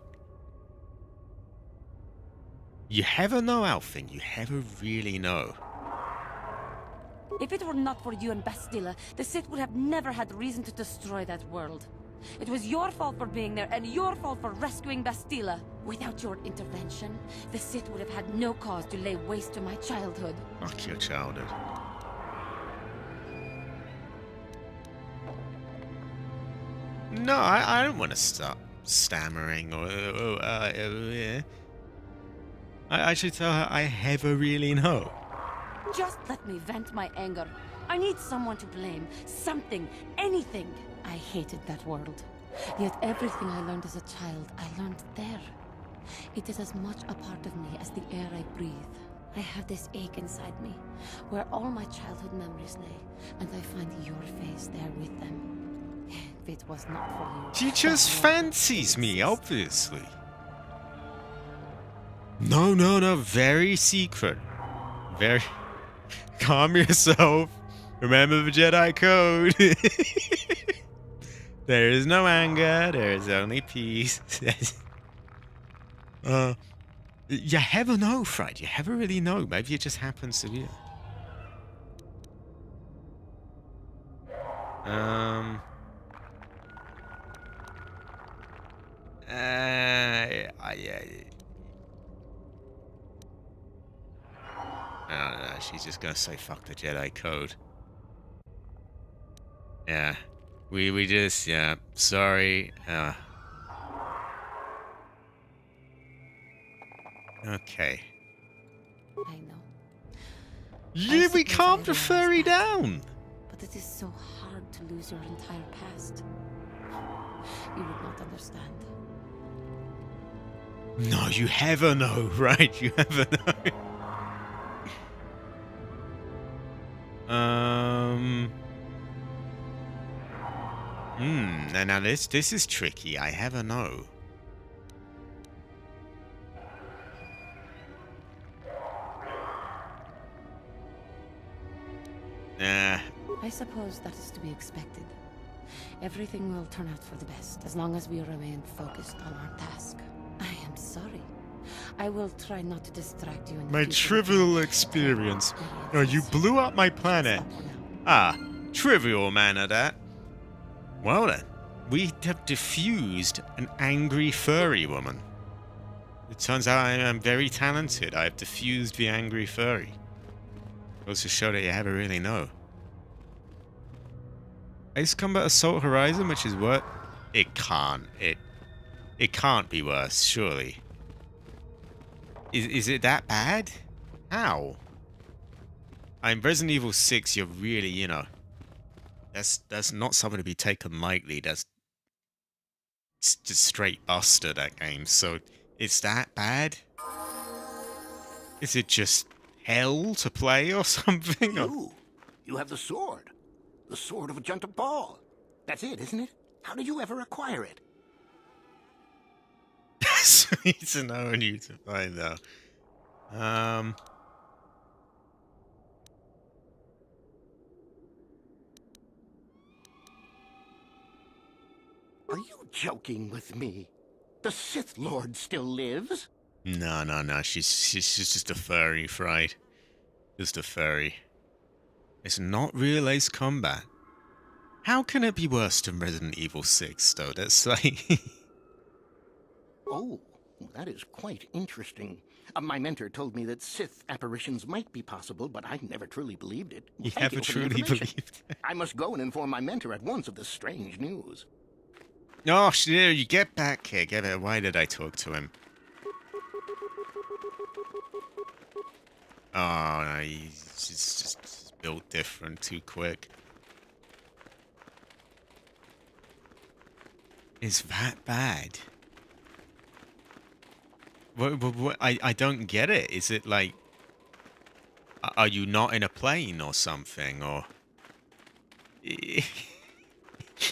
You ever know, Alfin? You ever really know? If it were not for you and Bastilla, the Sith would have never had reason to destroy that world. It was your fault for being there, and your fault for rescuing Bastilla. Without your intervention, the Sith would have had no cause to lay waste to my childhood. Fuck your childhood. No, I don't want to stop stammering or... I should tell her I never really know. Just let me vent my anger. I need someone to blame. Something. Anything. I hated that world. Yet everything I learned as a child, I learned there. It is as much a part of me as the air I breathe. I have this ache inside me, where all my childhood memories lay, and I find your face there with them. If it was not for you... She just fancies me, obviously. No, very secret. Very... Calm yourself. Remember the Jedi Code. There is no anger, there is only peace. You never know, Fred. You never really know. Maybe it just happens to be. No, she's just gonna say fuck the Jedi Code. Yeah. We just, yeah, sorry. Okay. I know. Yeah, we suppose I calmed the realize furry that. down. But it is so hard to lose your entire past. You would not understand. No, you ever know, right? You ever know. Now this is tricky. I ever know. I suppose that is to be expected. Everything will turn out for the best, as long as we remain focused on our task. I am sorry. I will try not to distract you in the My future. trivial experience. Oh, you blew up my planet. Stop for now. Ah, trivial manner that. Well then, we have diffused an angry furry woman. It turns out I am very talented. I have diffused the angry furry. Goes to show that you never really know. Ace Combat Assault Horizon, which is what? It can't. It can't be worse, surely. Is it that bad? How? I'm Resident Evil 6, you're really, you know. That's not something to be taken lightly. That's just straight buster, that game. So it's that bad? Is it just hell to play or something? You have the sword. The sword of Ajunta Paul. That's it, isn't it? How did you ever acquire it? Sweet to know and you to find out. Are you joking with me? The Sith Lord still lives? No. She's just a furry, fried. Just a furry. It's not real Ace Combat. How can it be worse than Resident Evil 6, though? That's like... Oh, that is quite interesting. My mentor told me that Sith apparitions might be possible, but I never truly believed it. You Thank never for the truly information. believed it. I must go and inform my mentor at once of this strange news. Oh, you get back here. Get it. Why did I talk to him? Oh, no, he's just built different too quick. Is that bad? What, I don't get it. Is it like... Are you not in a plane or something? Or...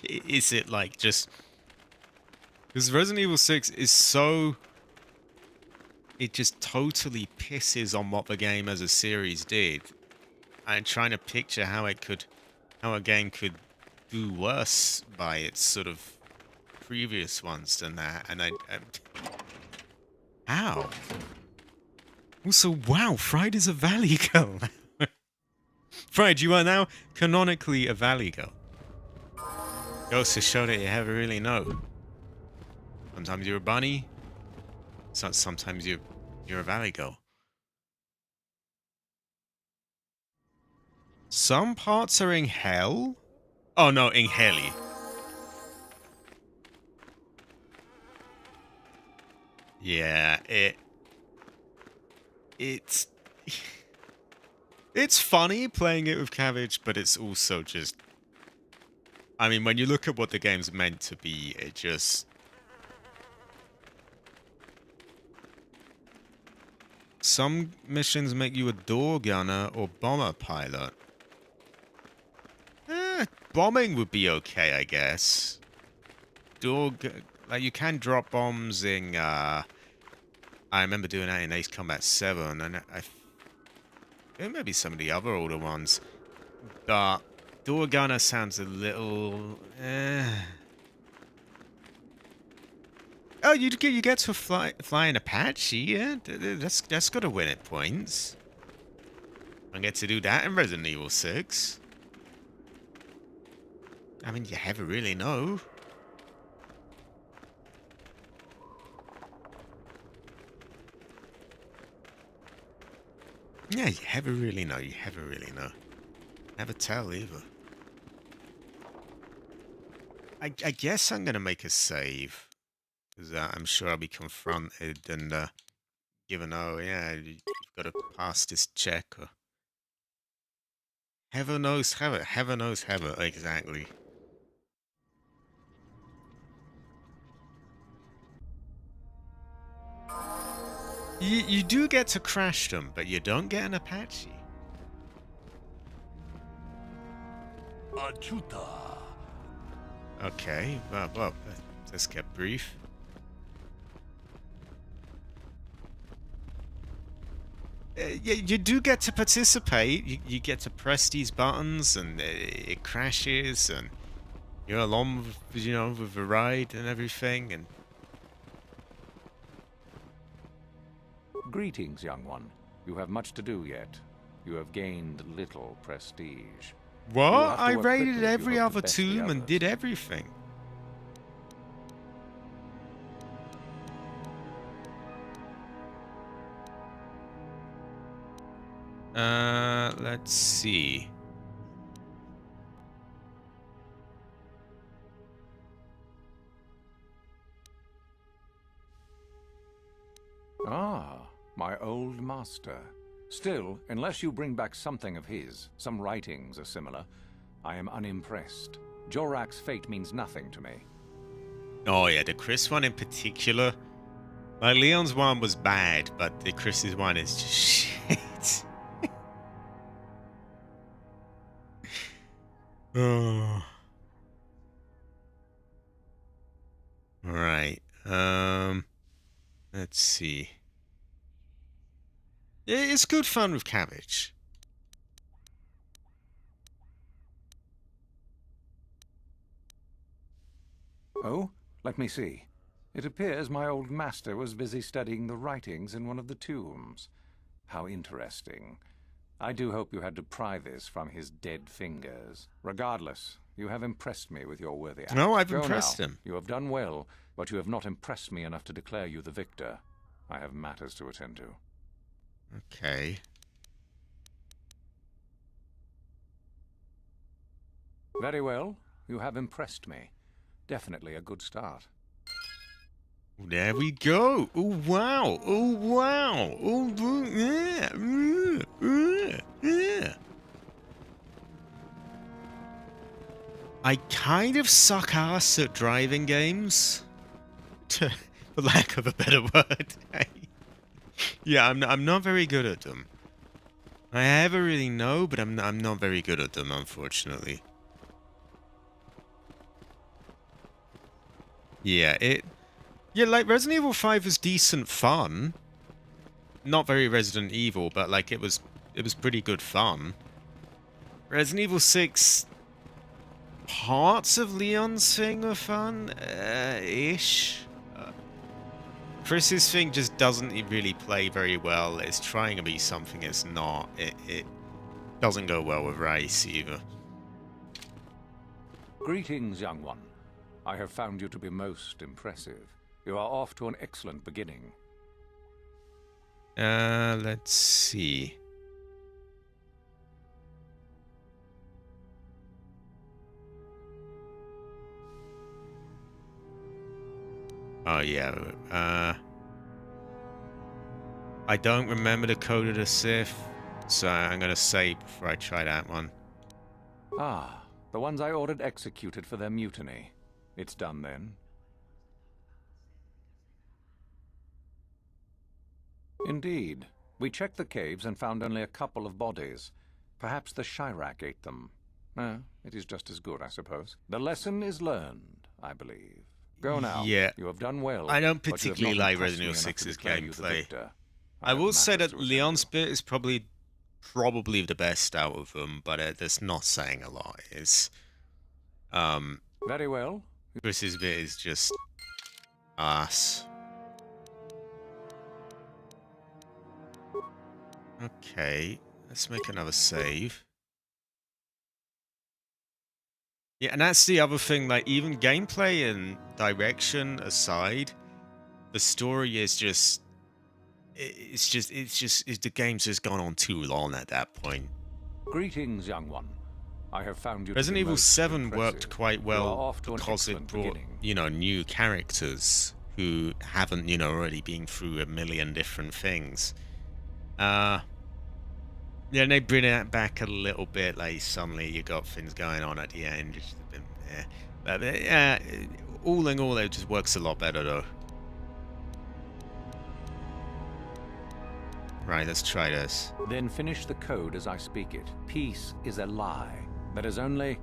Is it like just... Because Resident Evil 6 is so... It just totally pisses on what the game as a series did. I'm trying to picture how a game could do worse by its sort of previous ones than that. And how? Also, wow, Fried is a Valley Girl. Fried, you are now canonically a Valley Girl. Goes to show that you never really know. Sometimes you're a bunny. Sometimes you're a Valley Girl. Some parts are in hell? Oh no, in Heli. Yeah, it's it's funny playing it with Cabbage, but it's also just... I mean, when you look at what the game's meant to be, it just... Some missions make you a door gunner or bomber pilot. Bombing would be okay, I guess. Like, you can drop bombs in... I remember doing that in Ace Combat 7, and maybe some of the other older ones. But door gunner sounds a little... Oh, you get to fly an Apache, yeah? That's got to win at points. I get to do that in Resident Evil 6. I mean, you never really know. Yeah, you never really know. You never really know. Never tell either. I guess I'm going to make a save. Because I'm sure I'll be confronted and given, oh yeah, you've got to pass this check. Or... Heaven knows heaven. Heaven knows heaven. Exactly. You do get to crash them, but you don't get an Apache. Ajuta. Okay, well, let's get brief. you do get to participate. You get to press these buttons, and it crashes, and you're along with, with the ride and everything. And Greetings, young one. You have much to do yet. You have gained little prestige. You will what? have to I work raided quickly if you every hope to other best the tomb and others. did everything. Let's see. Ah, my old master. Still, unless you bring back something of his, some writings are similar, I am unimpressed. Jorak's fate means nothing to me. Oh yeah, the Chris one in particular. Like Leon's one was bad, but the Chris's one is just shit. Oh. Right. Let's see. It's good fun with cabbage. Oh, let me see. It appears my old master was busy studying the writings in one of the tombs. How interesting. I do hope you had to pry this from his dead fingers. Regardless, you have impressed me with your worthy act. No, I've Go impressed now. him. You have done well, but you have not impressed me enough to declare you the victor. I have matters to attend to. Okay. Very well. You have impressed me. Definitely a good start. There we go. Oh wow. Oh wow. Oh yeah. I kind of suck ass at driving games, for lack of a better word. Yeah, I'm not very good at them. I ever really know, but I'm not very good at them, unfortunately. Yeah, like Resident Evil 5 was decent fun. Not very Resident Evil, but like it was pretty good fun. Resident Evil 6, parts of Leon's thing were fun, ish. Chris's thing just doesn't really play very well. It's trying to be something it's not. It doesn't go well with Rice either. Greetings, young one. I have found you to be most impressive. You are off to an excellent beginning. Let's see. Oh yeah. I don't remember the code of the Sith, so I'm gonna say before I try that one. Ah, the ones I ordered executed for their mutiny. It's done then. Indeed. We checked the caves and found only a couple of bodies. Perhaps the Chirac ate them. It is just as good, I suppose. The lesson is learned, I believe. Go now. Yeah. You have done well. I don't but you have particularly not like impressed Resident me Evil enough to 6's declare you the gameplay. victor. I have will say matters that to attend Leon's to. bit is probably the best out of them, but that's not saying a lot. It's Very well. Chris's bit is just ass. Okay, let's make another save. Yeah, and that's the other thing, like, even gameplay and direction aside, the story is just... the game's just gone on too long at that point. Greetings, young one. I have found you Resident to be Evil most 7 impressive. worked quite You are well off to an because it excellent brought, beginning. new characters who haven't, already been through a million different things. Yeah, and they bring it back a little bit, like suddenly you got things going on at the end, just a bit, But all in all, it just works a lot better though. Right, let's try this. Then finish the code as I speak it. Peace is a lie. That is only...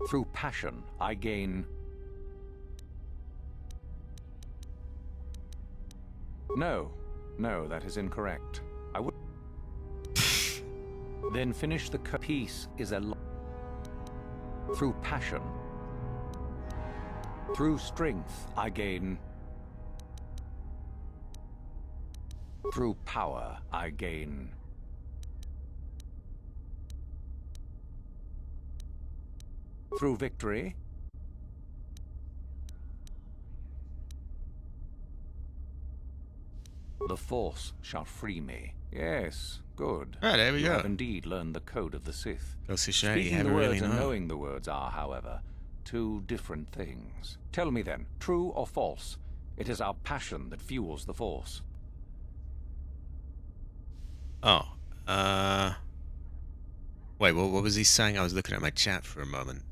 Through passion, I gain... No, that is incorrect. I would... Then finish the peace is a... Through passion. Through strength, I gain... Through power, I gain... Through victory... The Force shall free me. Yes, good. Ah, there we You go. have indeed learned the code of the Sith. Speaking Speaking the words and knowing the words are, however, two different things. Tell me then, true or false? It is our passion that fuels the Force. Oh, wait, what was he saying? I was looking at my chat for a moment.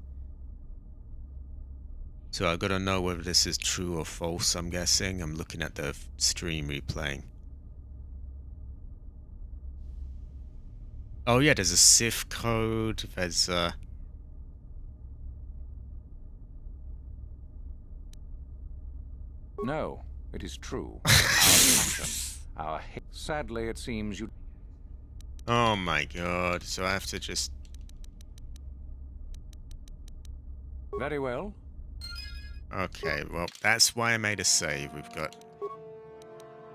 So I've got to know whether this is true or false, I'm guessing. I'm looking at the stream replaying. Oh yeah, there's a Sith code, there's No, it is true. Our passion, our hate. Sadly, it seems you... Oh my god, so I have to just... Very well. Okay, well, that's why I made a save. We've got...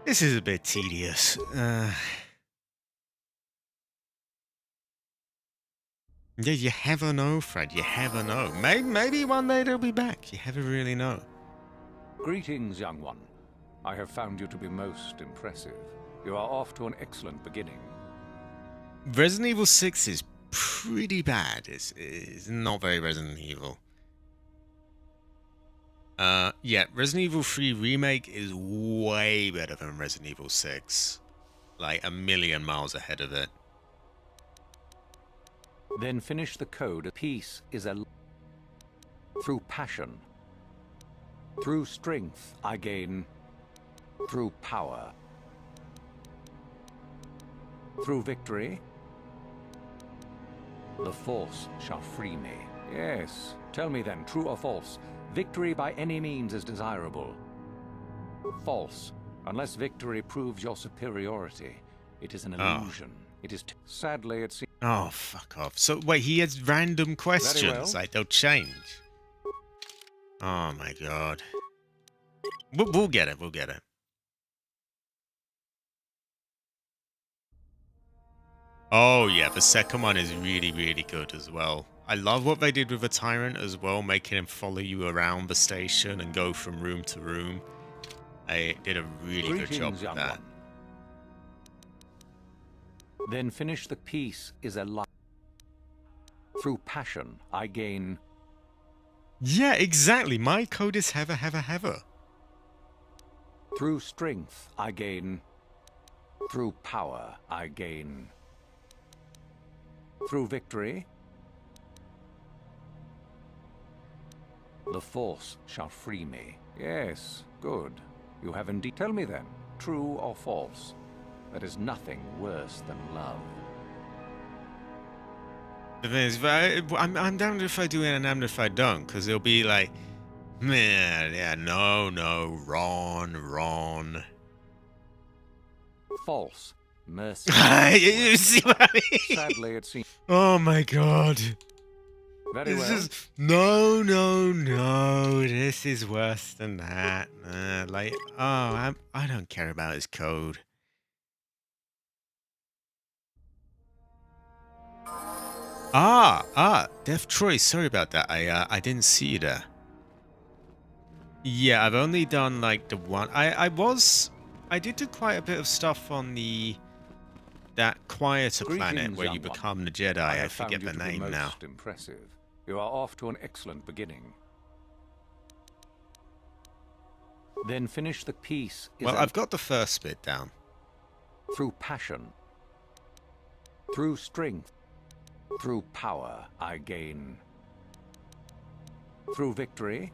This is a bit tedious. Yeah, you never know, Fred. You never know. Maybe one day they'll be back. You never really know. Greetings, young one. I have found you to be most impressive. You are off to an excellent beginning. Resident Evil 6 is pretty bad. It's not very Resident Evil. Yeah, Resident Evil 3 Remake is way better than Resident Evil 6. Like, a million miles ahead of it. Then finish the code. Peace is a... Through passion. Through strength, I gain... Through power. Through victory, the Force shall free me. Yes. Tell me then, true or false? Victory by any means is desirable. False. Unless victory proves your superiority, it is an illusion. It is... Sadly, it seems... Oh, fuck off. So, wait, he has random questions. well. Like, they'll change. Oh, my God. We'll get it. We'll get it. Oh, yeah, the second one is really, really good as well. I love what they did with the Tyrant as well, making him follow you around the station and go from room to room. They did a really good job with young that. one. Then finish the peace is a lie. Through passion, I gain... Yeah, exactly. My code is Heather, Heather, Heather. Through strength, I gain... Through power, I gain... Through victory, the Force shall free me. Yes, good. You have indeed... Tell me then, true or false? There is nothing worse than love. The thing is, I'm damned if I do it and damned if I don't, because it'll be like, man, yeah, no, Ron. False. Mercy. You see what I mean? Sadly, it seems... Oh my god. Very This well. is... No. This is worse than that. Like, oh, I don't care about his code. Deaf Troy, sorry about that. I didn't see you there. Yeah, I've only done like the one. I did do quite a bit of stuff on that quieter planet Greetings, where you young one. become the Jedi. I have found forget you the to be name most now. Impressive. You are off to an excellent beginning. Then finish the peace. Well, I've got the first bit down. Through passion, through strength, through power, I gain. Through victory,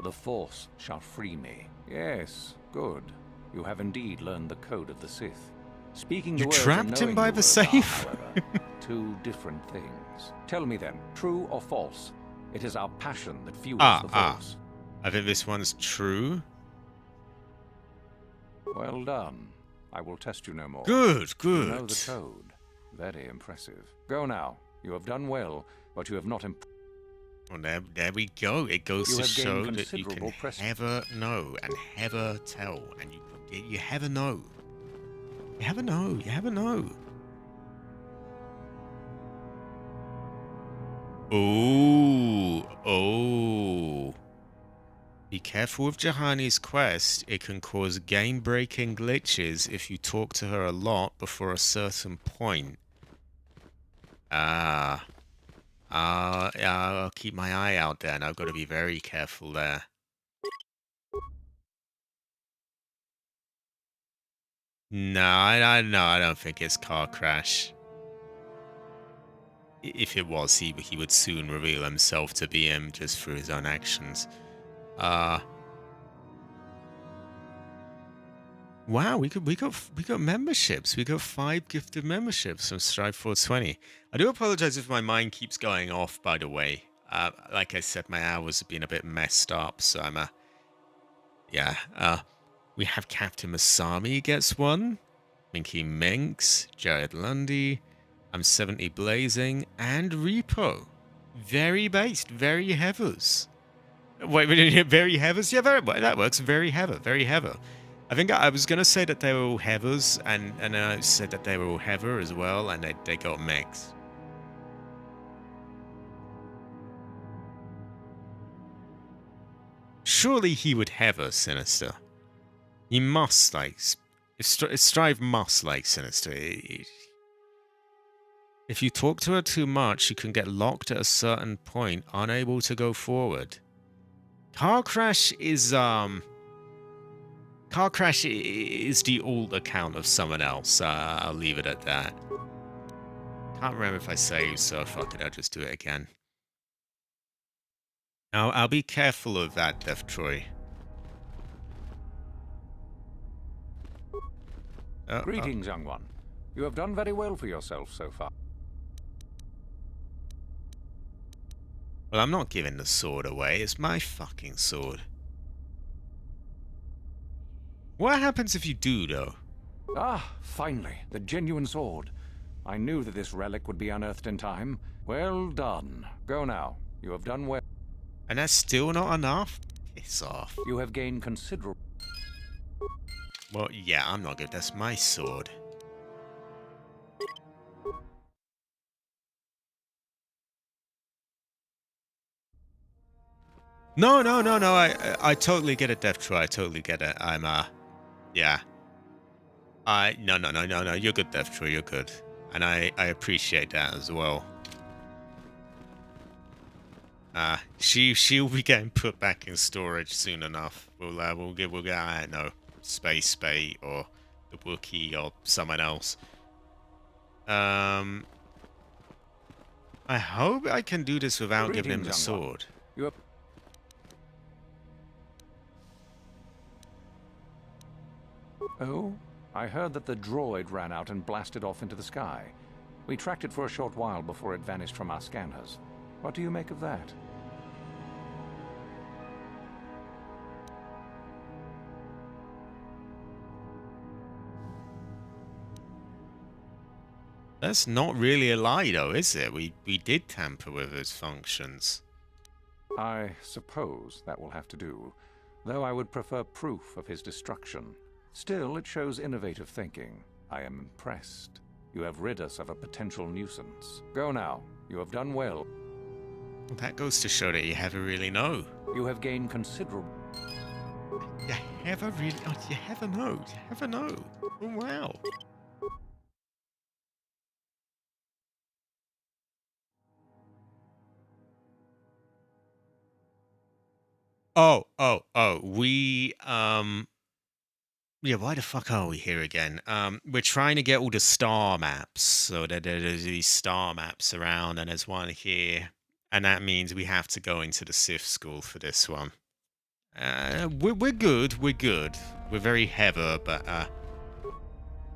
the Force shall free me. Yes, good. You have indeed learned the code of the Sith. Speaking the You words and trapped him knowing by the the words are, safe? however, two different things. Tell me then, true or false? It is our passion that fuels the force. I think this one's true. Well done. I will test you no more. Good, good. You know the code. Very impressive. Go now. You have done well, but you have not Well, there we go. It goes to show that you can never know and never tell, and you never know. You never know. You never know. Oh. Be careful with Jahani's quest. It can cause game-breaking glitches if you talk to her a lot before a certain point. Yeah, I'll keep my eye out there, and I've got to be very careful there. No, I don't think it's car crash. If it was, he would soon reveal himself to be him just through his own actions. Wow, we got memberships. We got 5 gifted memberships from Strive 420. I do apologize if my mind keeps going off, by the way. Like I said, my hours have been a bit messed up, so I'm we have Captain Masami gets one. Minky Minx, Jared Lundy, I'm 70 Blazing, and Repo. Very based, very heavers. Wait, very heavers? Yeah, that works. Very heaver, very heaver. I think I was going to say that they were all heavers, and I said that they were all heaver as well, and they got mixed. Surely he would heaver Sinister. He must, like... Strive must like Sinister. If you talk to her too much, you can get locked at a certain point, unable to go forward. Car crash is the alt account of someone else. I'll leave it at that. Can't remember if I saved, so fuck it, I'll just do it again. Now, I'll be careful of that, Death Troy. Greetings, young one. You have done very well for yourself so far. Well, I'm not giving the sword away. It's my fucking sword. What happens if you do, though? Ah, finally, the genuine sword. I knew that this relic would be unearthed in time. Well done. Go now. You have done well. And that's still not enough? Piss off. You have gained considerable... Well, yeah, I'm not good. That's my sword. No. I totally get it, Death Troy. I totally get it. Yeah. No. You're good, Death Troy. You're good. And I appreciate that as well. She'll be getting put back in storage soon enough. We'll get, I don't know, Space Bait or the Wookiee or someone else. I hope I can do this without giving him the sword. Oh, I heard that the droid ran out and blasted off into the sky. We tracked it for a short while before it vanished from our scanners. What do you make of that? That's not really a lie, though, is it? We did tamper with his functions. I suppose that will have to do, though I would prefer proof of his destruction. Still, it shows innovative thinking. I am impressed. You have rid us of a potential nuisance. Go now. You have done well. That goes to show that you never really know. You have gained considerable... You never really... Oh, you never know. You never know. Oh, wow. Oh, we, yeah, why the fuck are we here again? We're trying to get all the star maps, so that there's these star maps around, and there's one here, and that means we have to go into the Sith school for this one. We're good, We're very heavy, but,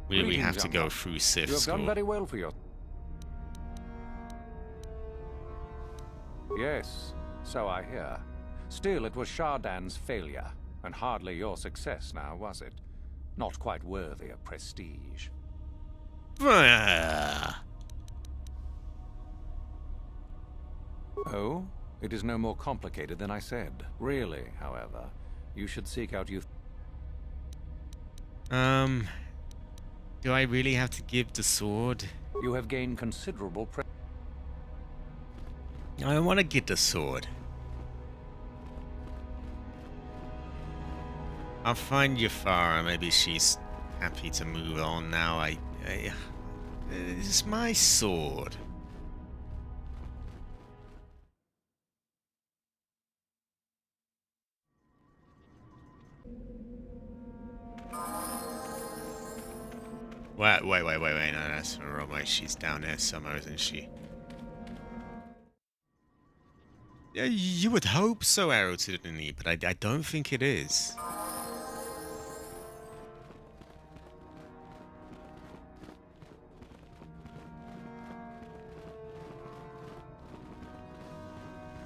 we have to go through Sith school. You have done very well for your... Yes, so I hear. Still, it was Shardan's failure, and hardly your success now, was it? Not quite worthy of prestige. Oh? It is no more complicated than I said. Really, however, you should seek out youth. Do I really have to give the sword? You have gained considerable I want to get the sword. I'll find Yafara. Maybe she's happy to move on now. It's my sword. Wait, no, that's the wrong way. She's down there somewhere, isn't she? Yeah, you would hope so, Arrow to the knee, but I don't think it is.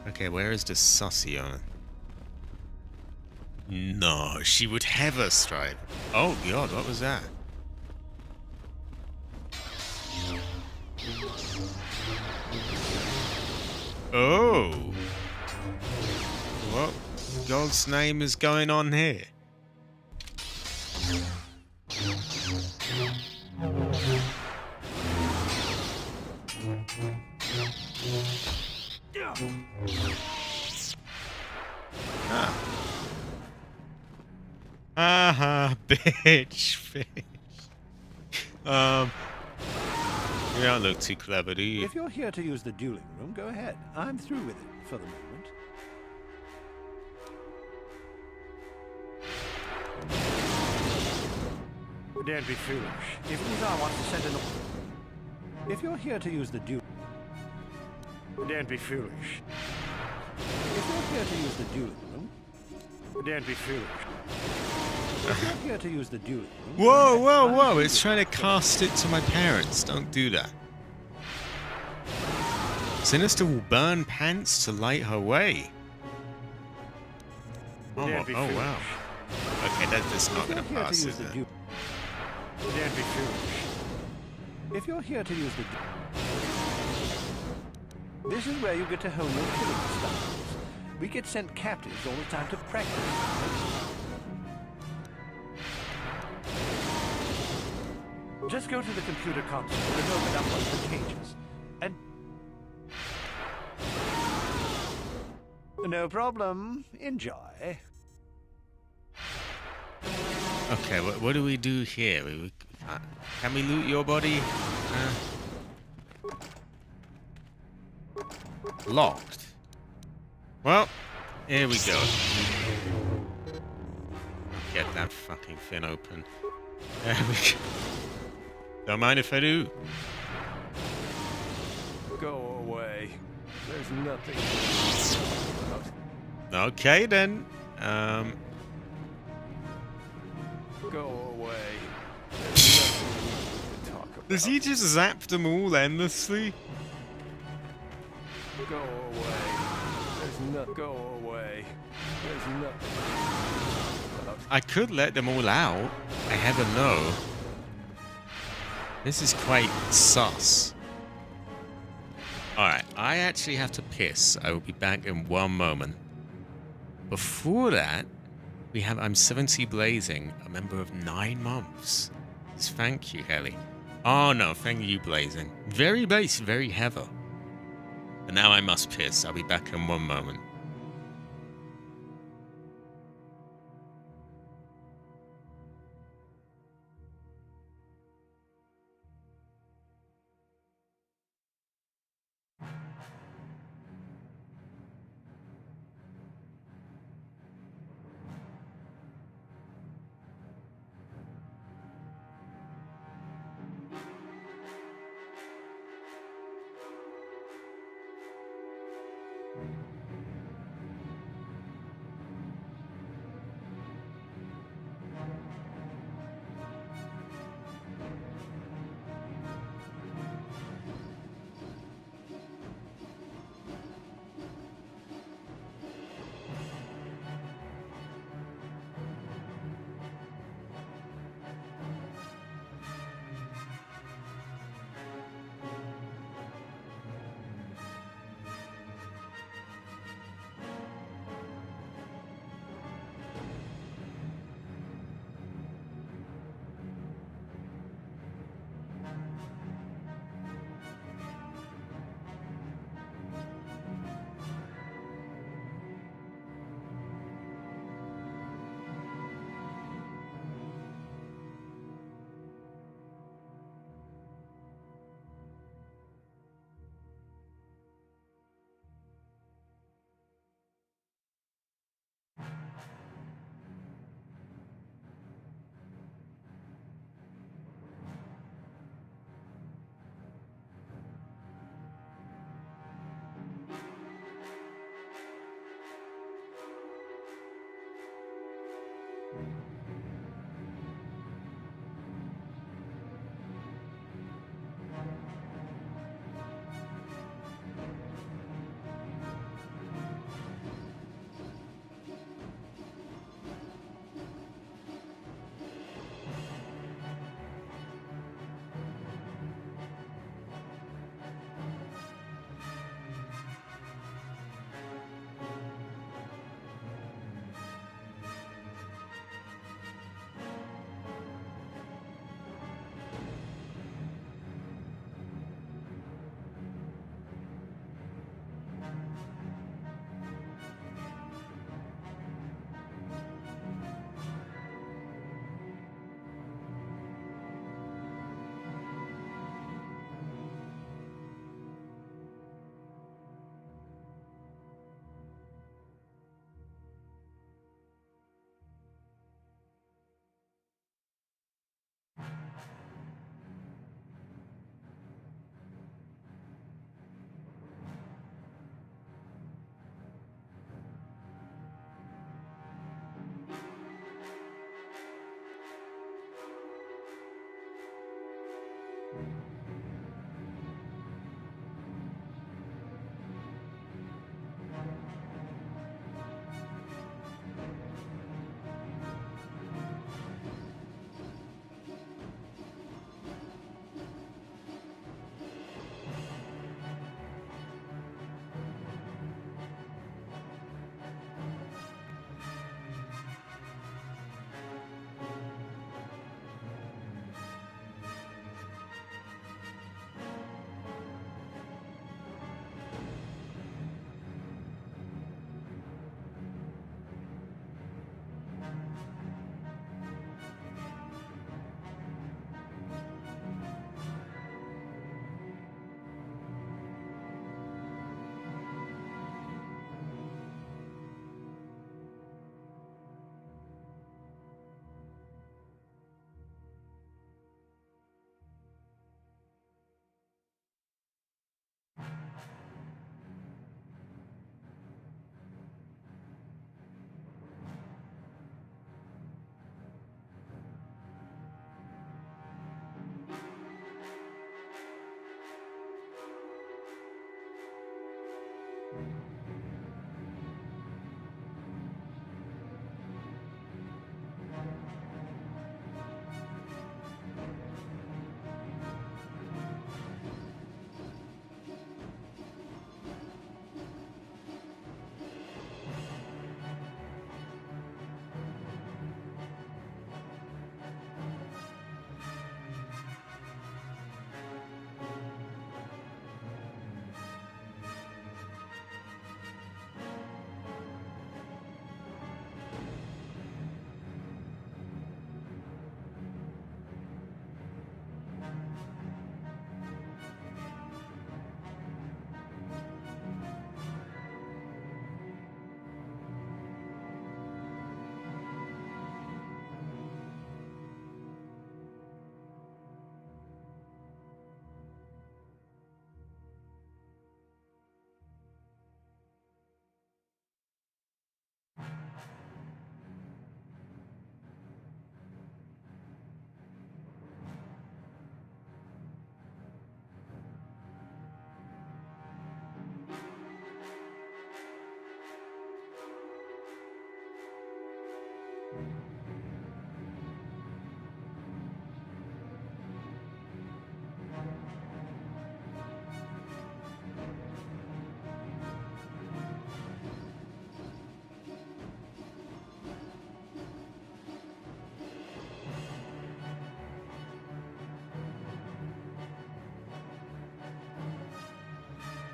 Okay, where is the Sussy? No, she would have a stripe. Oh god, what was that? Oh! What God's name is going on here? Bitch. You don't look too clever, do you? If you're here to use the dueling room, go ahead. I'm through with it for the moment. Don't be foolish. If Nizar wants to send an... If you're here to use the duel... Don't be foolish. If you're here to use the dueling room... Don't be foolish. If you're here to use the dueling room... Whoa! It's trying to cast it to my parents. Don't do that. Sinister will burn pants to light her way. Oh wow. Okay, that's not gonna pass, is it? Don't be foolish. If you're here to use the... This is where you get to hone your killing styles. We get sent captives all the time to practice. Just go to the computer console and open up one of the cages. And... No problem. Enjoy. Okay, what do we do here? Can we loot your body? Locked. Well, here we go. Get that fucking thing open. There we go. Don't mind if I do. Go away. There's nothing. Okay then. Go away. There's nothing to talk about. Does he just zap them all endlessly? Go away. There's no. Go away. There's nothing. I could let them all out. I never know. This is quite sus. Alright, I actually have to piss. I will be back in one moment. Before that, we have I'm 70 Blazing, a member of 9 months. Thank you, Heli. Oh no, thank you, Blazing. Very base, very heavy. And now I must piss. I'll be back in one moment.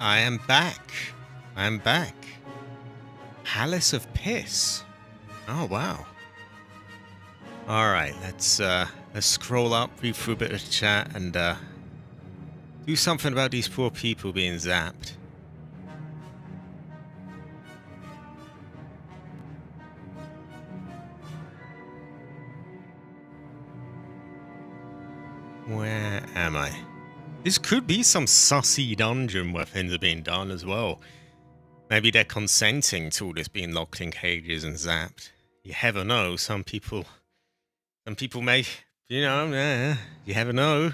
I am back. I am back. Palace of Piss. Oh wow. Alright, let's scroll up, read through a bit of chat, and do something about these poor people being zapped. Where am I? This could be some sussy dungeon where things are being done as well. Maybe they're consenting to all this being locked in cages and zapped. You never know. Some people may, you know, you never know.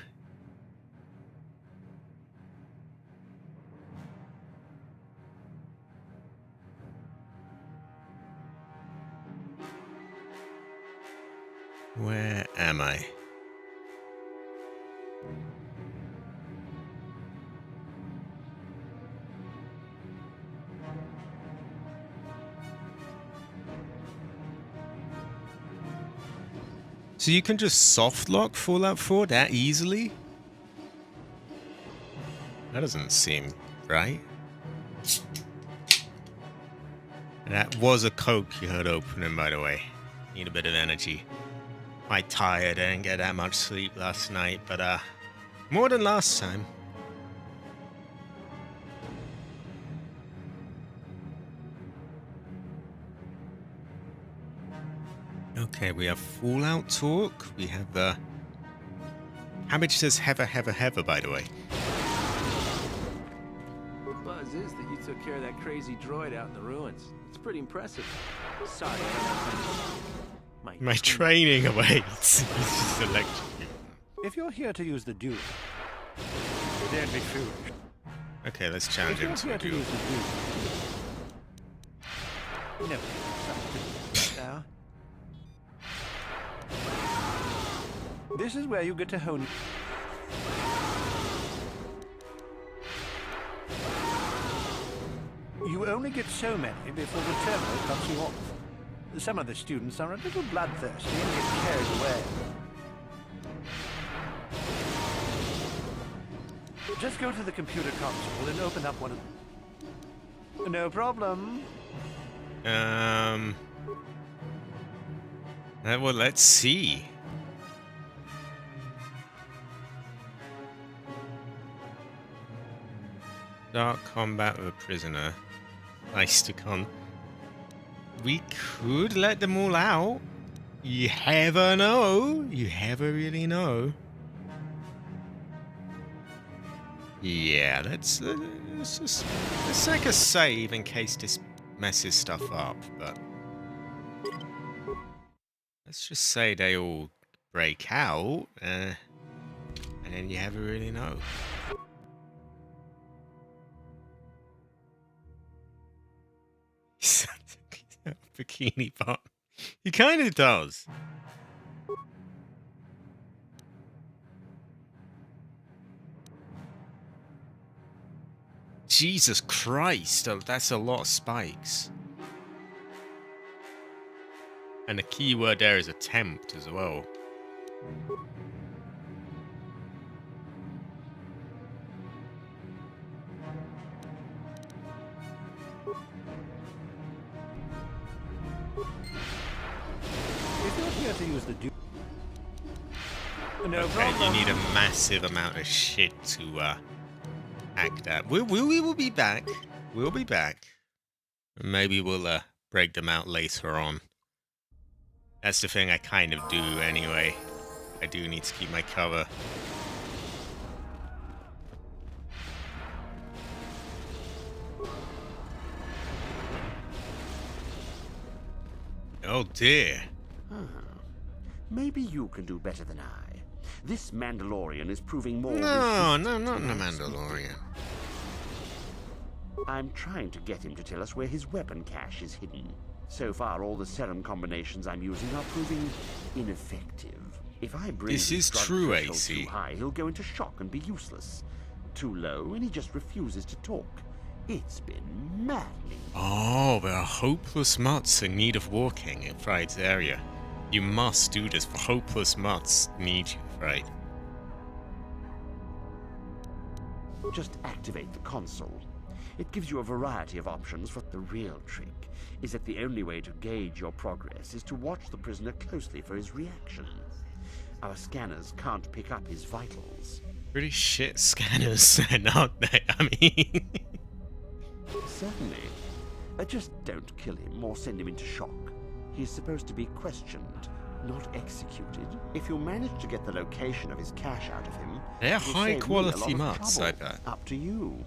Where am I? So you can just soft lock Fallout 4 that easily? That doesn't seem right. That was a Coke you heard opening, by the way. Need a bit of energy. Quite tired, I didn't get that much sleep last night, but more than last time. Okay, we have Fallout talk. We have Cabbage says heather, by the way. The buzz is that you took care of that crazy droid out in the ruins. It's pretty impressive. Sorry, I don't have time. My training awaits. He's just electrocuted. If you're here to use the duel, don't be foolish. Okay, let's challenge him to a duel. No, now. This is where you get to hone. You only get so many before the terminal cuts you off. Some of the students are a little bloodthirsty and get carried away. Just go to the computer console and open up one of... No problem. Well, let's see. Dark combat with a prisoner. Nice to con. We could let them all out. You never know. You never really know. Yeah, let's take a save in case this messes stuff up, but let's just say they all break out, and then you never really know. Bikini bot. He kind of does. Jesus Christ, that's a lot of spikes. And the key word there is attempt as well. If you're here to use the duel, no Okay, problem. you need a massive amount of shit to hack that. We will be back. We'll be back. Maybe we'll break them out later on. That's the thing I kind of do anyway. I do need to keep my cover. Oh dear. Maybe you can do better than I. This Mandalorian is proving more No, resistant not to the my Mandalorian. I'm trying to get him to tell us where his weapon cache is hidden. So far, all the serum combinations I'm using are proving ineffective. If I bring This his is drug true, threshold AC. too high, he'll go into shock and be useless. Too low, and he just refuses to talk. It's been maddening. Oh, there are hopeless mutts in need of walking in Fried's area. You must do this, for hopeless mutts need you, Fried. Just activate the console. It gives you a variety of options for the real trick is that the only way to gauge your progress is to watch the prisoner closely for his reaction. Our scanners can't pick up his vitals. Pretty shit scanners then, aren't they? I mean... Certainly. Just don't kill him or send him into shock. He's supposed to be questioned, not executed. If you manage to get the location of his cache out of him, They're it'll high save me a quality lot of mods, I trouble. bet. Up to you.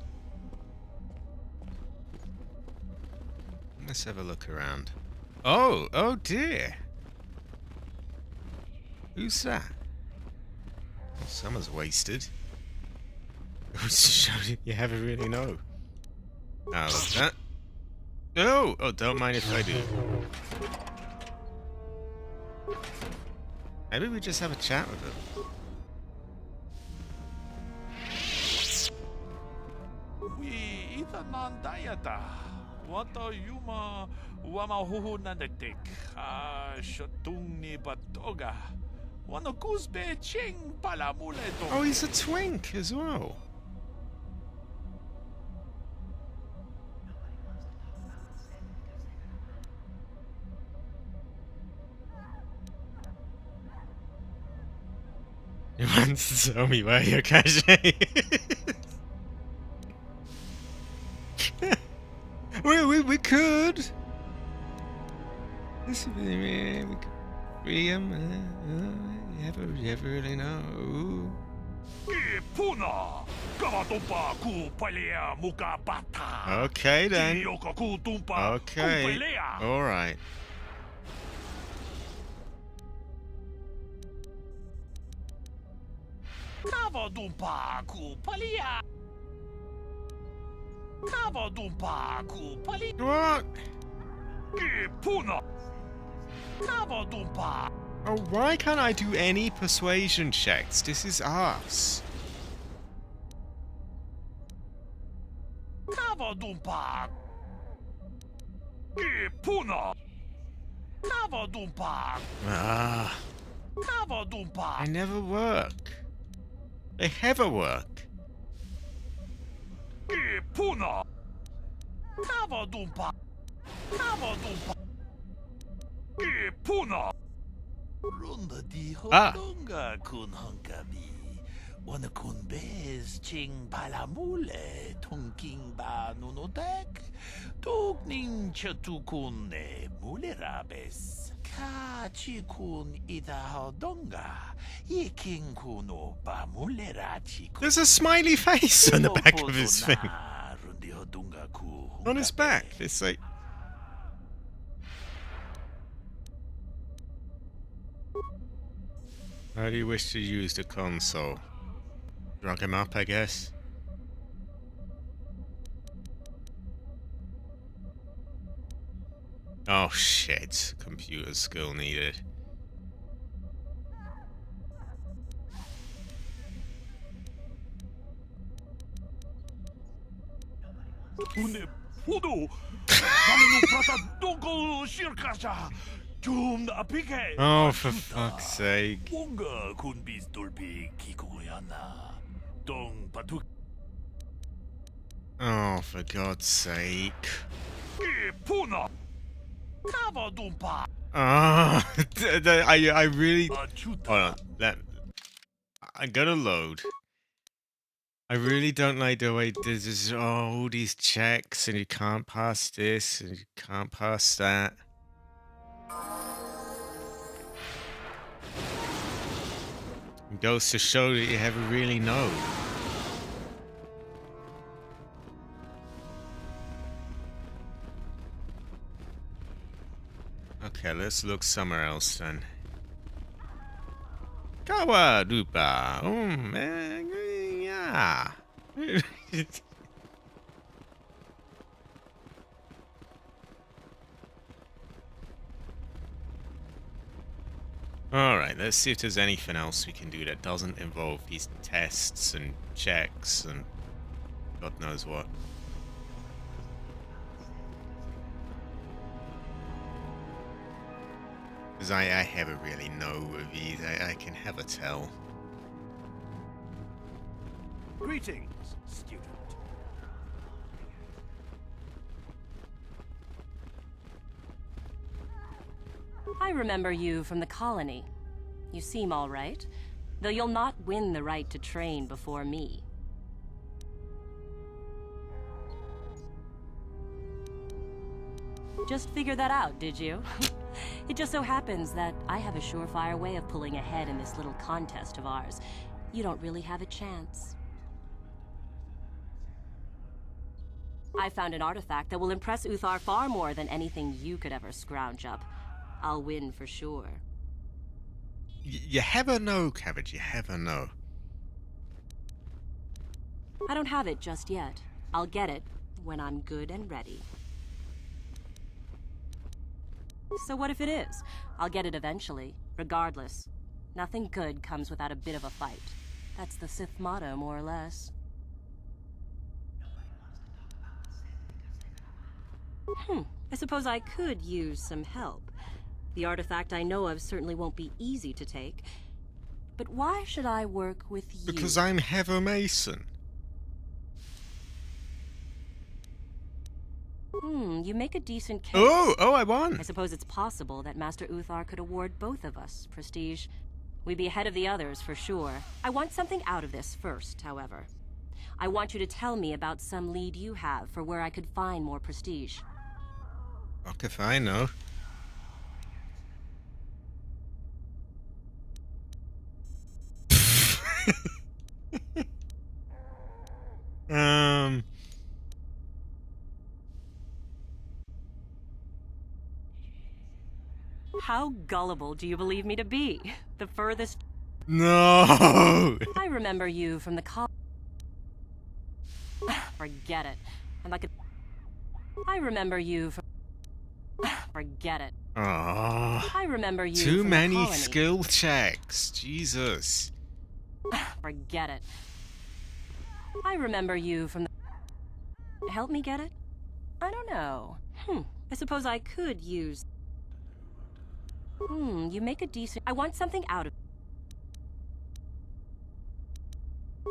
Let's have a look around. Oh, oh dear. Who's that? Well, someone's wasted. You never really know. Oh, what's that? No! Oh, don't mind if I do. Maybe we just have a chat with him. We itanan dayata. Wata yuma wama huhu nanagdik. Shatung ni batoga. Wano kuzbe ching palamule. Oh, he's a twink as well. He wants to tell me where your cache is. we could. This would be, we could free him. You ever really know? Puna. Kavatumpa ku palea muka bata. Okay then. Yoka ku tumpa. Okay. All right. Kavadumpa ku palea. Kavadumpa ku palea. What? Puna. Kavadumpa. Oh, why can't I do any persuasion checks? This is arse. Kavadumpa. Puna. Kavadumpa. Ah, Kavadumpa. I never work. They never work. Puna. Kavadumpa. Kavadumpa. Puna. Runda di hodonga kun hunkabi. Wana kun bez ching palamule tunking ba nunodek. Tugning chatukun ne mulerabes. Ka chikun ida hodonga. Iking kuno ba mulerachi. There's a smiley face on the back of his thing. On his back. It's like... How do you wish to use the console? Drag him up, I guess. Oh shit, computer skill needed. Une podo. Kaminu prata donko shirkasha. Jum apike. Oh, for fuck's sake. Wonga kun bis dolpi kikoyana. Dong patuk. Oh, for God's sake. Puna. Kavadumpa. Ah, I really... Hold on, I'm gonna load. I really don't like the way there's just all these checks and you can't pass this and you can't pass that. It goes to show that you never really know. Okay, let's look somewhere else then. Kawadupa. Yeah. Alright, let's see if there's anything else we can do that doesn't involve these tests and checks and God knows what. Because I never really know with these, I can never tell. Greetings, student. I remember you from the colony. You seem all right, though you'll not win the right to train before me. Just figured that out, did you? It just so happens that I have a surefire way of pulling ahead in this little contest of ours. You don't really have a chance. I found an artifact that will impress Uthar far more than anything you could ever scrounge up. I'll win for sure. You never know, Cabbage. You never know. I don't have it just yet. I'll get it when I'm good and ready. So what if it is? I'll get it eventually, regardless. Nothing good comes without a bit of a fight. That's the Sith motto, more or less. I suppose I could use some help. The artifact I know of certainly won't be easy to take. But why should I work with you? Because I'm Heather Mason. You make a decent case. Oh, I won. I suppose it's possible that Master Uthar could award both of us prestige. We'd be ahead of the others, for sure. I want something out of this first, however. I want you to tell me about some lead you have for where I could find more prestige. Fuck if I know. How gullible do you believe me to be? The furthest... No! I remember you from the Forget it. I'm like a... I remember you from... Forget it. Aww. I remember you Too from many the colony. skill checks. Jesus. Forget it. I remember you from the... Help me get it? I don't know. I suppose I could use... You make a decent... I want something out of...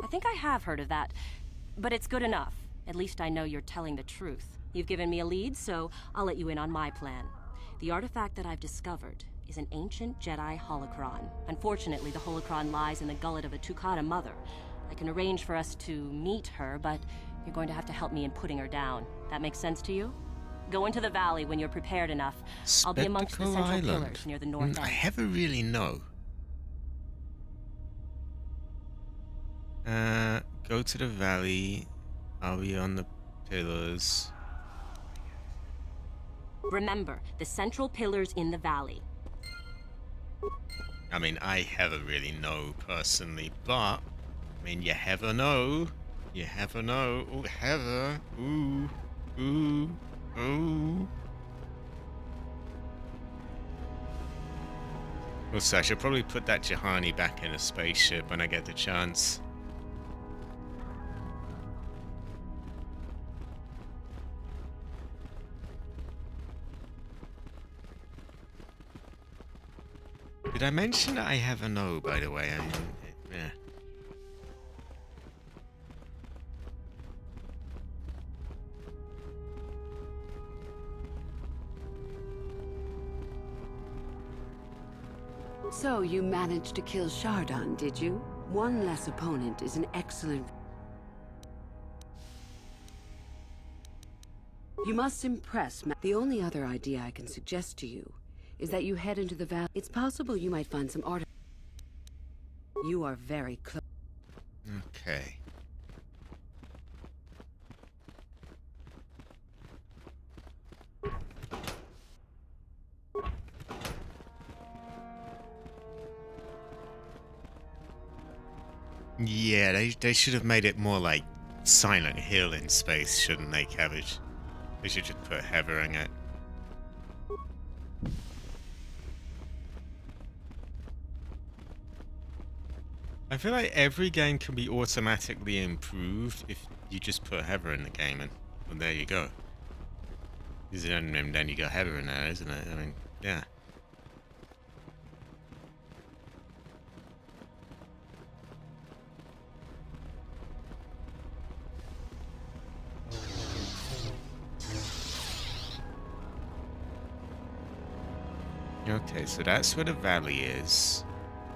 I think I have heard of that, but it's good enough. At least I know you're telling the truth. You've given me a lead, so I'll let you in on my plan. The artifact that I've discovered is an ancient Jedi holocron. Unfortunately, the holocron lies in the gullet of a Tukata mother. I can arrange for us to meet her, but you're going to have to help me in putting her down. That makes sense to you? Go into the valley when you're prepared enough. I'll be amongst the Spectacle central Island. pillars near the north I end. never really know. Go to the valley. I'll be on the pillars. Remember, the central pillars in the valley. I mean, I never really know personally, but I mean, you never know. You never know. Oh, Heather. Ooh. Ooh. Ooh. Also, I should probably put that Jahani back in a spaceship when I get the chance. Did I mention that I have a no, by the way? I mean, yeah. So you managed to kill Shardan, did you? One less opponent is an excellent... You must impress The only other idea I can suggest to you is that you head into the valley. It's possible you might find some art. You are very close. Okay. Yeah, they should have made it more like Silent Hill in space, shouldn't they, Cabbage? They should just put Heather in it. I feel like every game can be automatically improved if you just put Heather in the game, and well, there you go. Then you got Heather in there, isn't it? I mean, yeah. Okay, so that's where the valley is.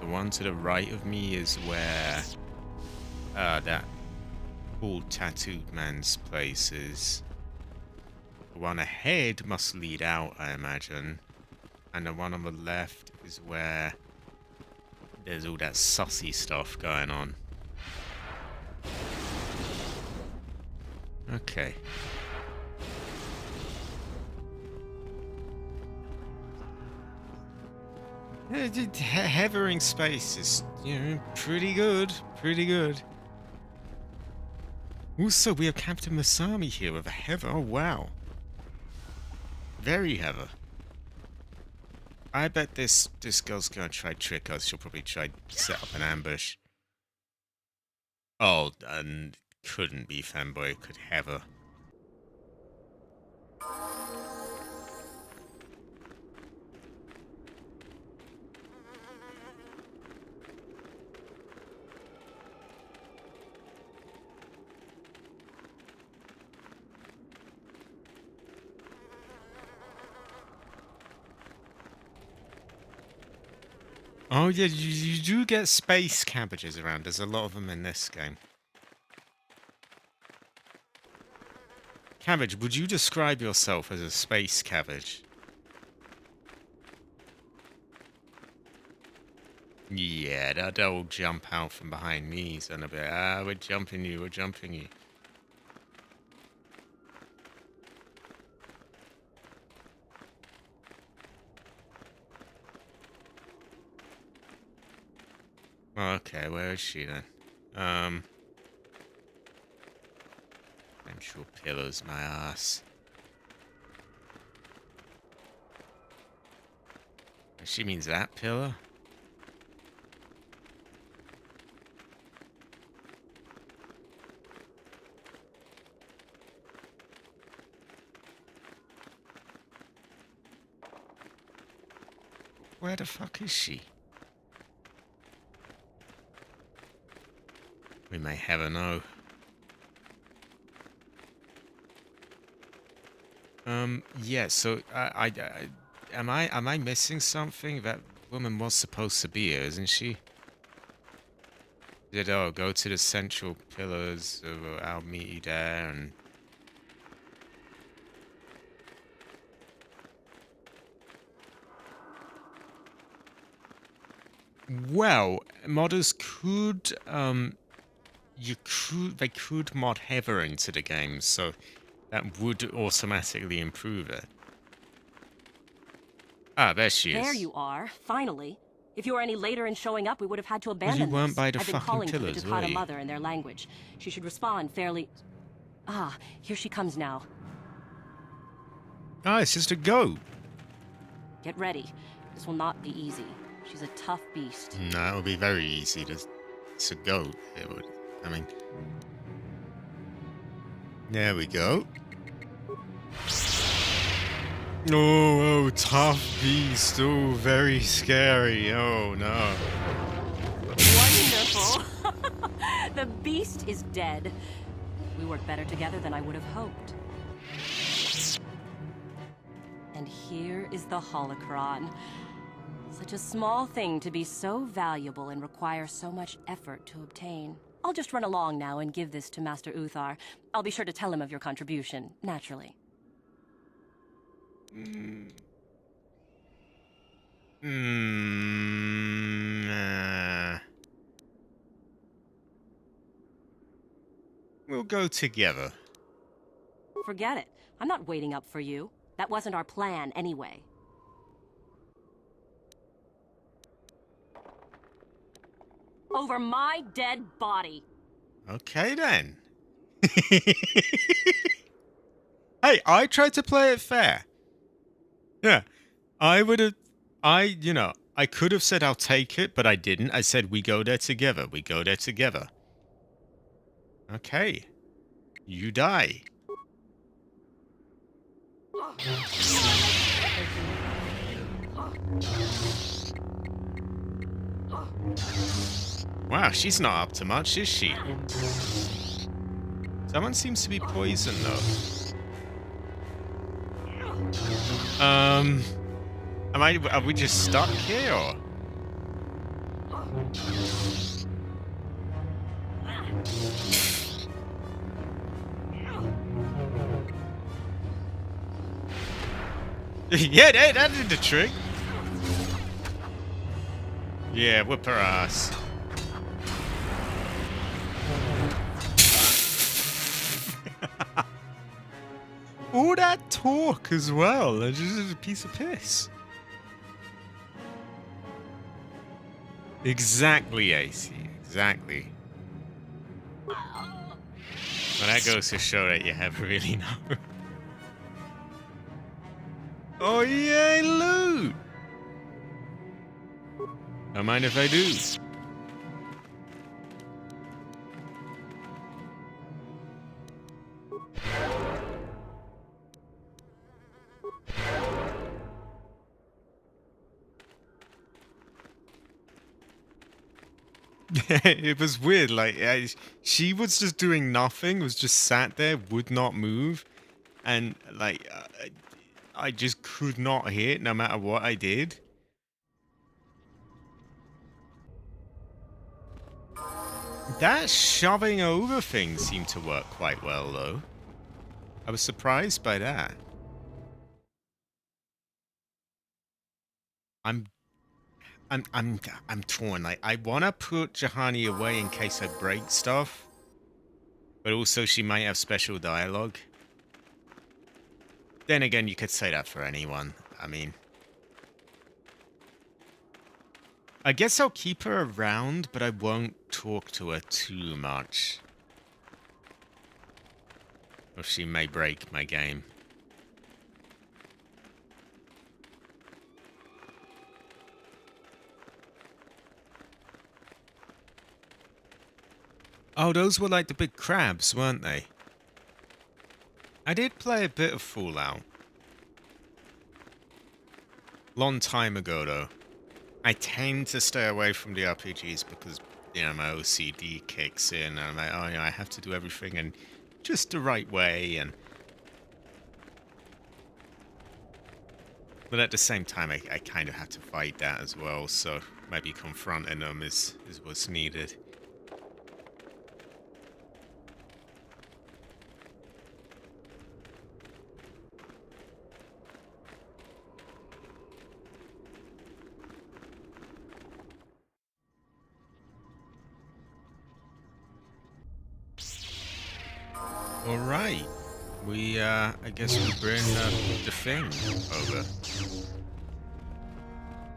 The one to the right of me is where that cool tattooed man's place is. The one ahead must lead out, I imagine. And the one on the left is where there's all that sussy stuff going on. Okay. Hovering space is, you know, pretty good. Pretty good. Also, we have Captain Masami here with a hover. Oh, wow. Very hover. I bet this girl's gonna try trick us. She'll probably try set up an ambush. Oh, and couldn't be fanboy. Could hover. Oh yeah, you do get space cabbages around. There's a lot of them in this game. Cabbage, would you describe yourself as a space cabbage? Yeah, they'll jump out from behind me, son of a... we're jumping you, we're jumping you. Okay, where is she then? Central pillars, my ass. She means that pillar? Where the fuck is she? We may never know. Yeah, so am I missing something? That woman was supposed to be here, isn't she? Go to the central pillars, I'll meet you there, and... Well, modders could, they could mod Heather into the game, so that would automatically improve it. Ah, there she is. There you are, finally. If you were any later in showing up, we would have had to abandon you weren't this. by the I've been fucking calling pillars, to the were Takata you? mother in their language. She should respond fairly... Ah, here she comes now. Ah, it's just a goat. Get ready. This will not be easy. She's a tough beast. No, it would be very easy to go. It would. I mean, there we go. Oh, tough beast. Oh, very scary. Oh no. Wonderful. The beast is dead. We work better together than I would have hoped. And here is the holocron. Such a small thing to be so valuable and require so much effort to obtain. I'll just run along now and give this to Master Uthar. I'll be sure to tell him of your contribution, naturally. We'll go together. Forget it. I'm not waiting up for you. That wasn't our plan anyway. Over my dead body. Okay then. Hey, I tried to play it fair. Yeah, I would have, I could have said I'll take it, but I didn't. I said we go there together. We go there together. Okay. You die. Wow, she's not up to much, is she? Someone seems to be poisoned, though. Are we just stuck here, or? Yeah, that did the trick. Yeah, whip her ass. All that talk as well. It's just a piece of piss. Exactly, AC. Exactly. Well, that goes to show that you have really no. Oh, yay, loot! Don't mind if I do. It was weird, like, she was just doing nothing, was just sat there, would not move, and, like, I just could not hit no matter what I did. That shoving over thing seemed to work quite well, though. I was surprised by that. I'm torn. Like, I want to put Jahani away in case I break stuff, but also she might have special dialogue. Then again, you could say that for anyone. I mean, I guess I'll keep her around, but I won't talk to her too much, or she may break my game. Oh, those were like the big crabs, weren't they? I did play a bit of Fallout. Long time ago, though. I tend to stay away from the RPGs because, you know, my OCD kicks in, and I'm like, oh, yeah, I have to do everything in just the right way, and... But at the same time, I kind of have to fight that as well, so maybe confronting them is what's needed. All right, I guess we bring the thing over.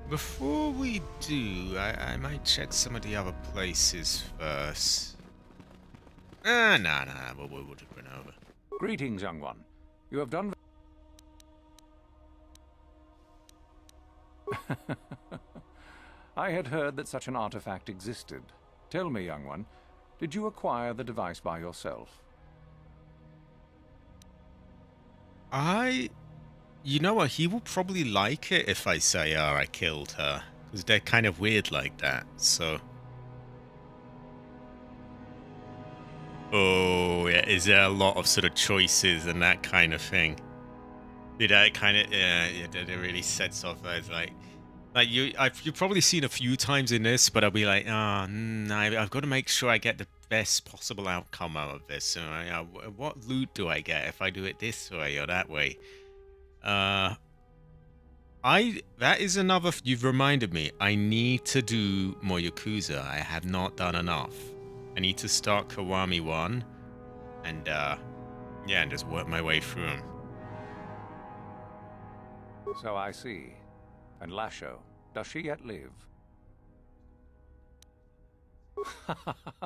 Before we do, I might check some of the other places first. Nah, we'll just bring over. Greetings, young one. You have done... I had heard that such an artifact existed. Tell me, young one, did you acquire the device by yourself? You know what, he will probably like it if I say, oh, I killed her. Because they're kind of weird like that, so... Oh, yeah, is there a lot of sort of choices and that kind of thing? Did I kind of, yeah, that it really sets off as like you've probably seen a few times in this, but I'll be like, I've got to make sure I get the best possible outcome out of this. So, what loot do I get if I do it this way or that way? That is another. You've reminded me. I need to do more Yakuza. I have not done enough. I need to start Kiwami 1, and and just work my way through them. So I see. And Lasho, does she yet live?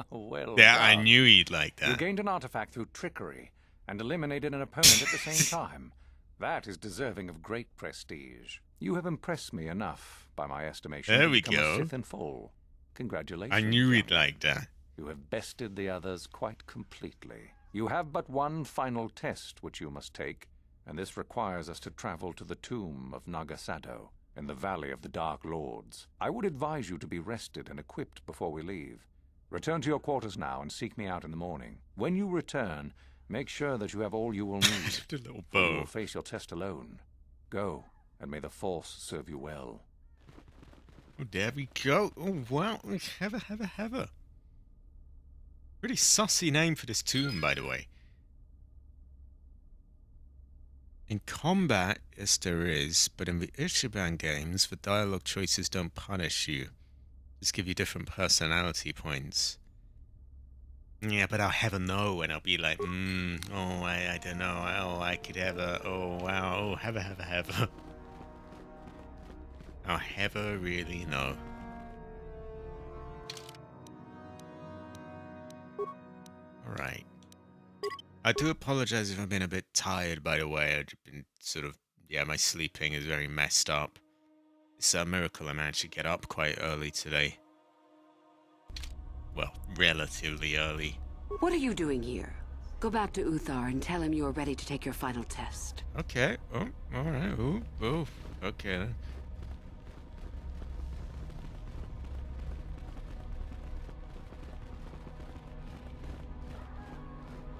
Well yeah, done. I knew he'd like that. You gained an artifact through trickery and eliminated an opponent at the same time. That is deserving of great prestige. You have impressed me enough, by my estimation. There we to become go. A Sith in full. Congratulations. I knew he'd like that. You have bested the others quite completely. You have but one final test which you must take, and this requires us to travel to the tomb of Nagasado in the Valley of the Dark Lords. I would advise you to be rested and equipped before we leave. Return to your quarters now and seek me out in the morning. When you return, make sure that you have all you will need. The little You bow. will face your test alone. Go and may the Force serve you well. Oh, there we go. Oh, wow. Heather. Pretty sussy name for this tomb, by the way. In combat, yes there is, but in the Ichiban games, the dialogue choices don't punish you. Just give you different personality points. Yeah, but I'll have a no, and I'll be like, oh, I don't know, oh, I could have a, oh, wow, oh, have a. I'll have a really no. Alright. I do apologize if I've been a bit tired, by the way. I've been sort of, yeah, my sleeping is very messed up. It's a miracle I managed to get up quite early today. Well, relatively early. What are you doing here? Go back to Uthar and tell him you are ready to take your final test. Okay. Oh, alright. Oh, okay then.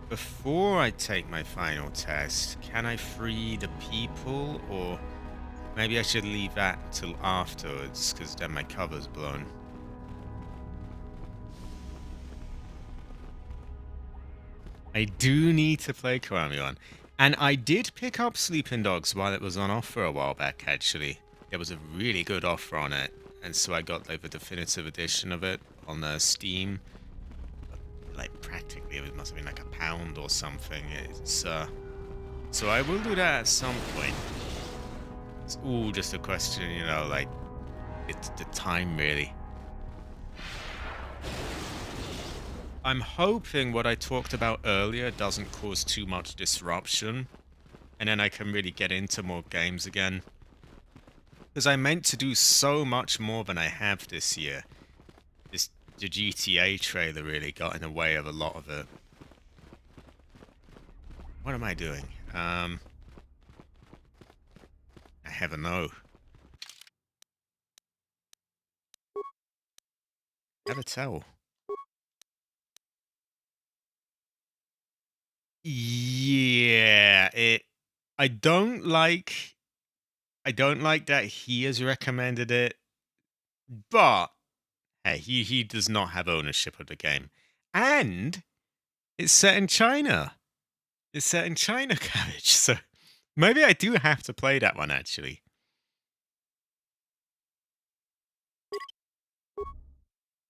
Before I take my final test, can I free the people, or maybe I should leave that till afterwards, because then my cover's blown. I do need to play Kiwami-1. And I did pick up Sleeping Dogs while it was on offer a while back, actually. There was a really good offer on it, and so I got like the definitive edition of it on Steam. Like practically, it must have been like £1 or something. It's so I will do that at some point. It's all just a question, you know, like it's the time really. I'm hoping what I talked about earlier doesn't cause too much disruption, and then I can really get into more games again. Because I meant to do so much more than I have this year. The GTA trailer really got in the way of a lot of it. What am I doing? I have a no. Have a tell. Yeah, I don't like that he has recommended it, but hey, he does not have ownership of the game. And it's set in China. It's set in China, Cabbage, so maybe I do have to play that one, actually.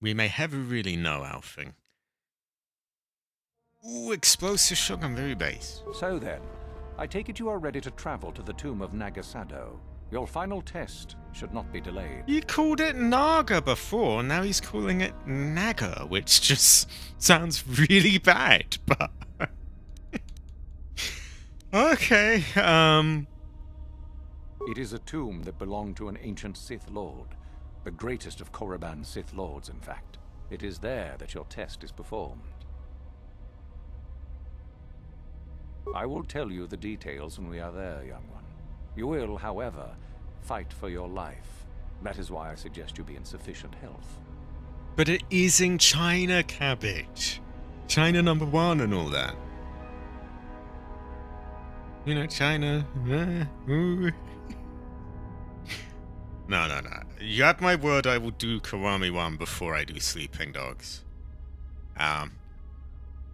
We may have a really no Alfing. Ooh, explosive shotgun, very base. So then, I take it you are ready to travel to the tomb of Nagasado. Your final test should not be delayed. You called it Naga before, now he's calling it Naga, which just sounds really bad, but... Okay, It is a tomb that belonged to an ancient Sith Lord. The greatest of Korriban's Sith Lords, in fact. It is there that your test is performed. I will tell you the details when we are there, young one. You will, however, fight for your life. That is why I suggest you be in sufficient health. But it is in China, Cabbage. China #1 and all that. You know, China. Ooh. No. You have my word I will do Kiwami-1 before I do Sleeping Dogs. Yeah,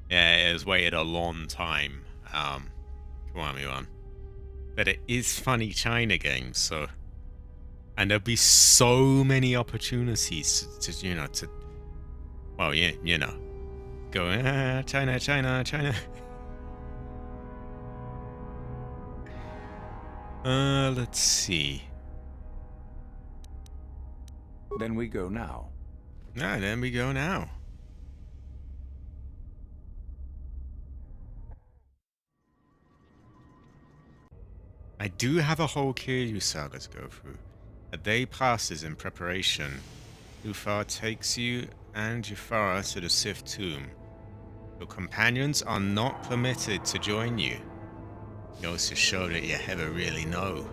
it has waited a long time. Kiwami-1. But it is funny China games, so... And there'll be so many opportunities to you know, to... Well, yeah, you know. Go, China. Let's see. Then we go now. Then we go now. I do have a whole Kiryu saga to go through. A day passes in preparation. Ufar takes you and Yufara to the Sith tomb. Your companions are not permitted to join you. Goes to show that you ever really know.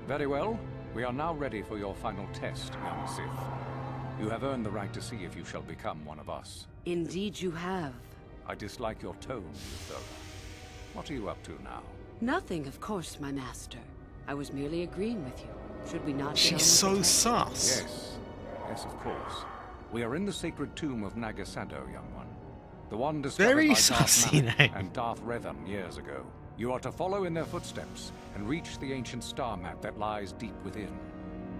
Very well. We are now ready for your final test, young Sith. You have earned the right to see if you shall become one of us. Indeed you have. I dislike your tone, Uthara. What are you up to now? Nothing, of course, my master. I was merely agreeing with you. Should we not get on She's with the so task? sus. Yes. Yes, of course. We are in the sacred tomb of Nagasado, young one. The one discovered Very by saucy Darth name. Malak and Darth Revan years ago. You are to follow in their footsteps and reach the ancient star map that lies deep within.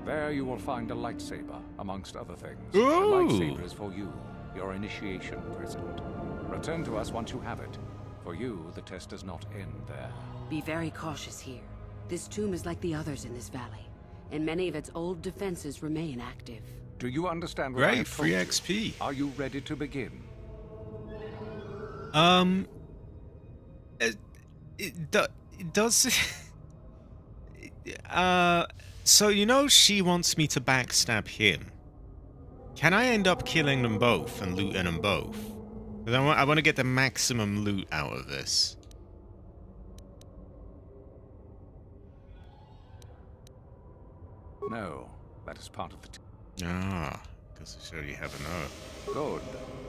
There you will find a lightsaber, amongst other things. Ooh. The lightsaber is for you, your initiation present. Return to us once you have it. For you, the test does not end there. Be very cautious here. This tomb is like the others in this valley, and many of its old defenses remain active. Do you understand what I Great, have free told you? XP. Are you ready to begin? It does. So you know she wants me to backstab him. Can I end up killing them both and looting them both? Because I want to get the maximum loot out of this. No, that is part of the Ah, because I surely have an oath. Good.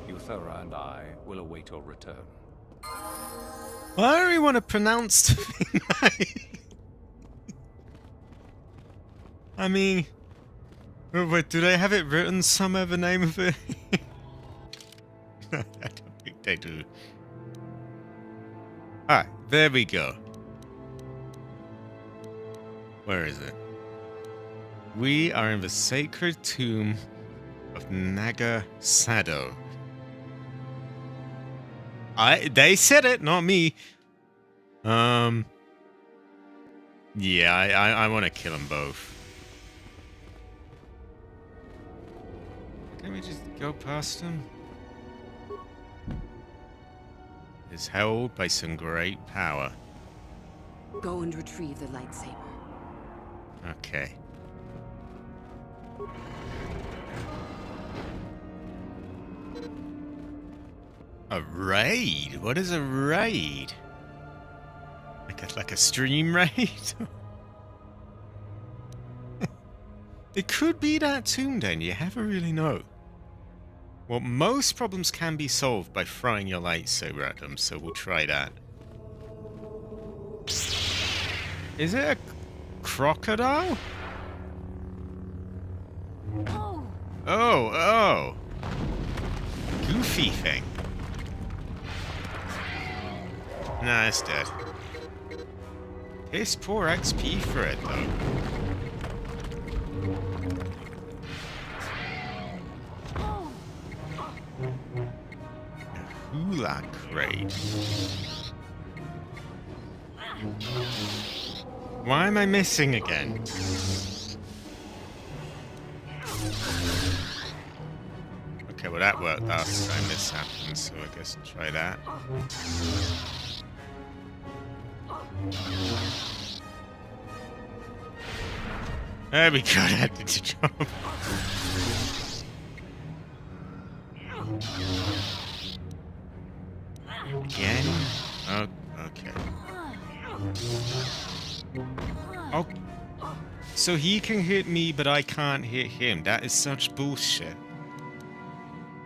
Euthera and I will await your return. Why do we want to pronounce the thing like... I mean... Wait, do they have it written somewhere, the name of it? I don't think they do. Alright, there we go. Where is it? We are in the sacred tomb of Nagasado. They said it, not me. Yeah, I want to kill them both. Can we just go past him? Is held by some great power. Go and retrieve the lightsaber. Okay. A raid? What is a raid? Like a stream raid? It could be that tomb then, you never really know. Well, most problems can be solved by throwing your lightsaber at them, so we'll try that. Is it a crocodile? Oh! Goofy thing. Nah, it's dead. Piss poor XP for it, though. A hula crate. Why am I missing again? Okay, well that worked last time this happened, so I guess try that. There we go, that did the job. Again? Oh, okay. Oh, so he can hit me, but I can't hit him. That is such bullshit.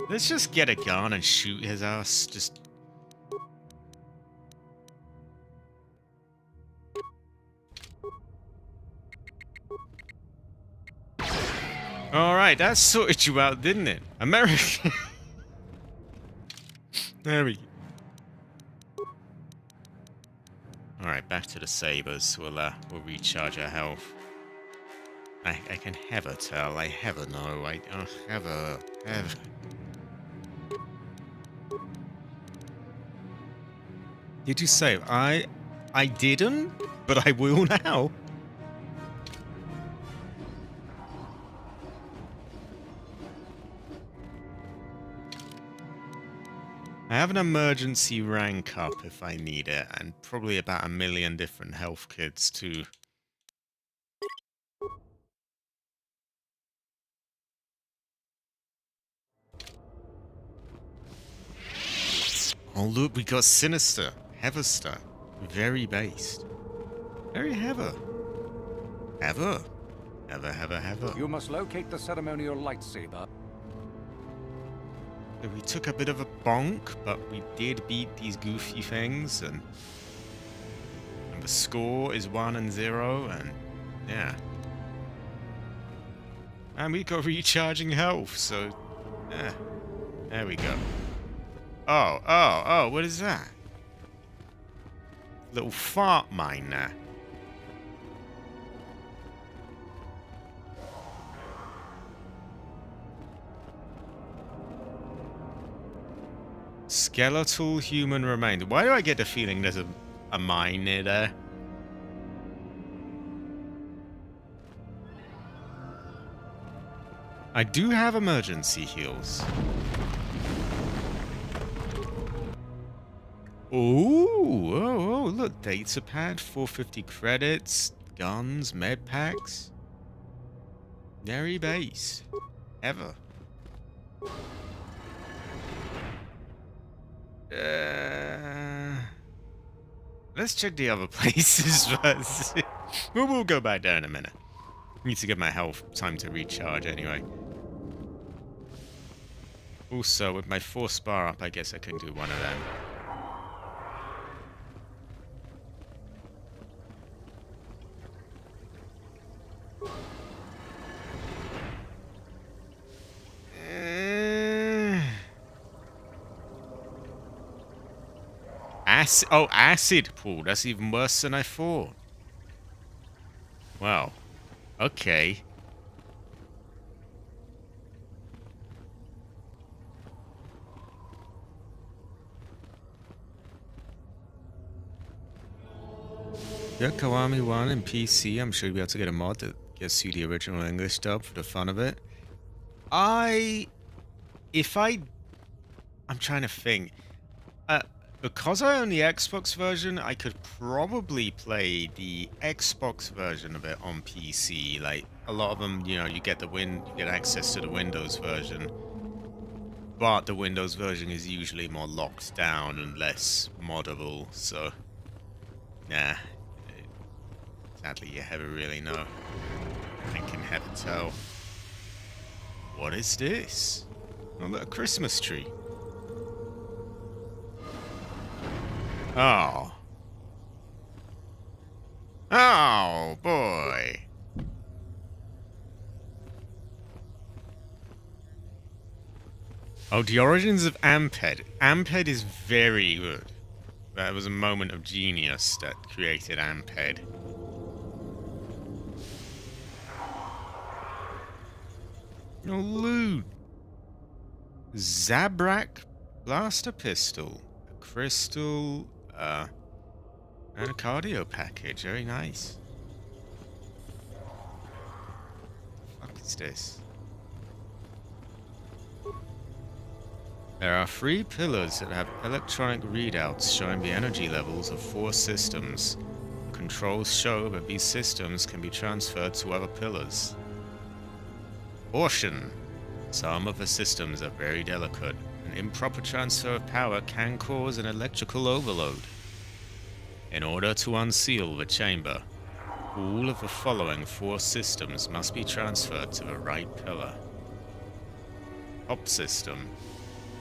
Let's just get a gun and shoot his ass. Just... Alright, that sorted you out, didn't it? American. There we go. Alright, back to the sabers. We'll recharge our health. I can never tell. I never know. I ever. Did you save? I didn't, but I will now. I have an emergency rank up if I need it, and probably about 1 million different health kits too. Oh look, we got Sinister, Heatherster, very based. Very Heather. Heather. Heather. You must locate the ceremonial lightsaber. We took a bit of a bonk, but we did beat these goofy things, and The score is 1 and 0, and yeah. And we got recharging health, so yeah. There we go. Oh, what is that? Little fart miner. Skeletal human remains. Why do I get the feeling there's a mine near there? I do have emergency heals. Oh, look, data pad, 450 credits, guns, med packs. Very base. Ever. Let's check the other places first. We'll go back there in a minute. Need to give my health time to recharge anyway. Also, with my 4 bar up, I guess I can do one of them. Acid pool. That's even worse than I thought. Wow. Okay. Yeah, Kiwami 1 and PC. I'm sure you'll be able to get a mod that gets you the original English dub for the fun of it. I'm trying to think. Because I own the Xbox version, I could probably play the Xbox version of it on PC. Like, a lot of them, you know, you get access to the Windows version. But the Windows version is usually more locked down and less moddable, so... Nah. Sadly, you never really know. I can never tell. What is this? Oh, look, a Christmas tree. Oh. Oh, boy. Oh, the origins of Amped. Amped is very good. That was a moment of genius that created Amped. No loot. Zabrak blaster pistol. A crystal, and a cardio package. Very nice. What the fuck is this? There are 3 pillars that have electronic readouts showing the energy levels of 4 systems. Controls show that these systems can be transferred to other pillars. Caution! Some of the systems are very delicate. An improper transfer of power can cause an electrical overload. In order to unseal the chamber, all of the following 4 systems must be transferred to the right pillar. Top system.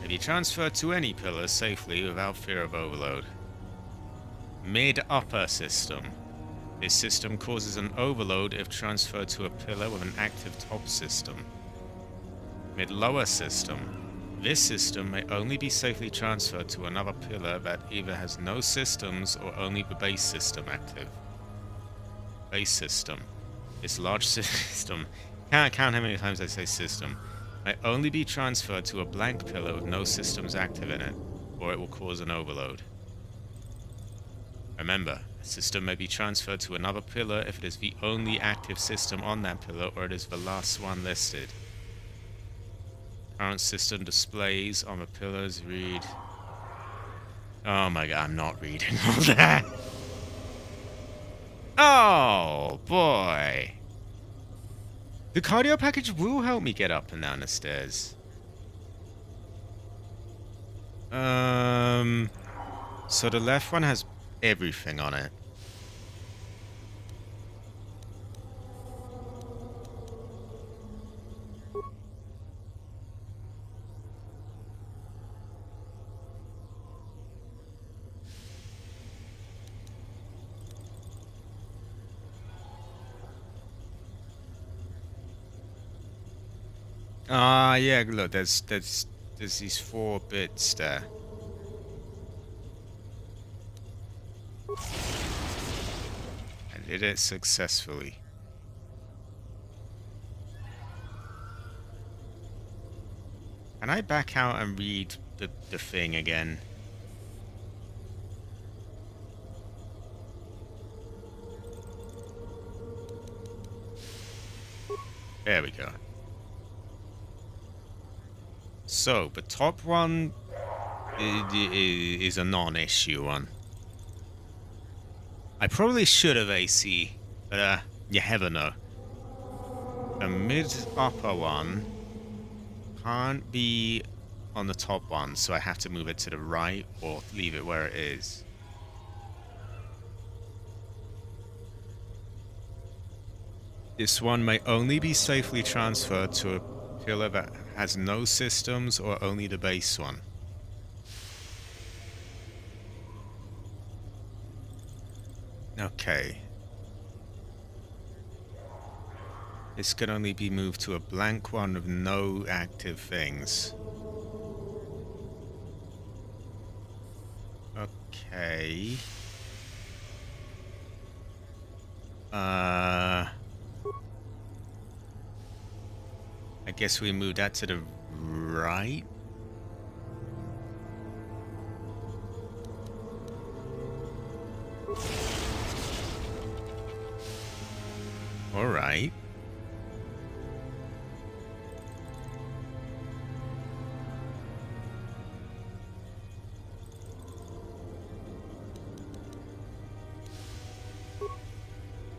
May be transferred to any pillar safely without fear of overload. Mid-upper system. This system causes an overload if transferred to a pillar with an active top system. Mid-lower system. This system may only be safely transferred to another pillar that either has no systems or only the base system active. Base system. This large system, can't count how many times I say system, may only be transferred to a blank pillar with no systems active in it, or it will cause an overload. Remember, a system may be transferred to another pillar if it is the only active system on that pillar or it is the last one listed. Current system displays on the pillars read... Oh my god, I'm not reading all that. Oh, boy. The cardio package will help me get up and down the stairs. So the left one has everything on it. Ah, yeah, look, there's these 4 bits there. I did it successfully. Can I back out and read the thing again? There we go. So, the top one is a non-issue one. I probably should have AC, but you never know. The mid-upper one can't be on the top one, so I have to move it to the right or leave it where it is. This one may only be safely transferred to a pillar that has no systems or only the base one. Okay. This can only be moved to a blank one with no active things. Okay. I guess we move that to the right. All right.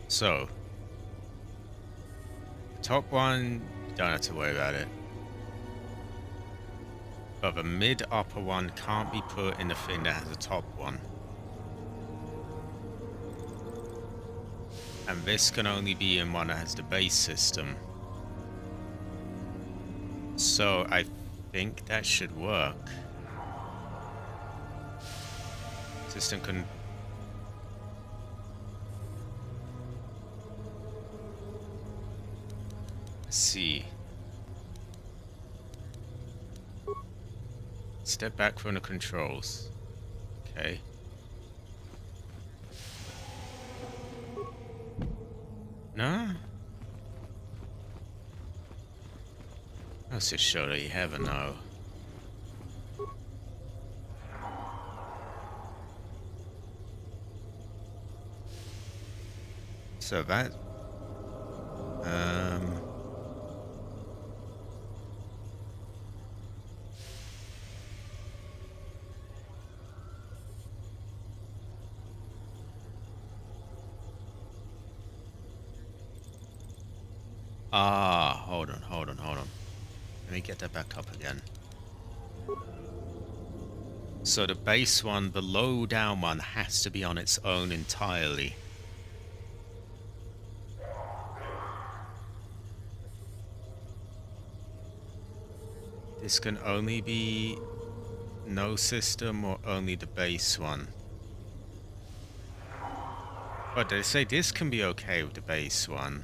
So, top one, don't have to worry about it. But the mid-upper one can't be put in the thing that has a top one. And this can only be in one that has the base system. So I think that should work. System can... Let's see. Step back from the controls. Okay. No? Let's just show that you have a no. So that... hold on. Let me get that back up again. So the base one, the low down one, has to be on its own entirely. This can only be no system or only the base one. But they say this can be okay with the base one.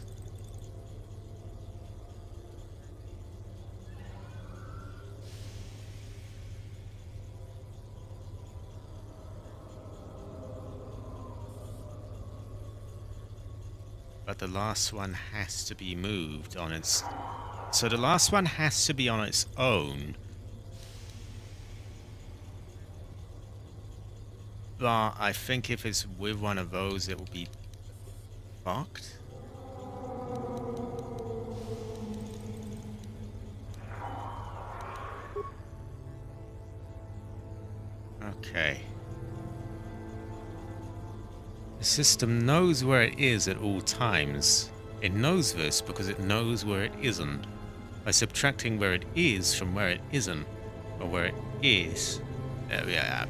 But the last one has to be moved on its... So the last one has to be on its own. But I think if it's with one of those, it will be fucked. Okay. The system knows where it is at all times. It knows this because it knows where it isn't. By subtracting where it is from where it isn't, or where it is. There we are.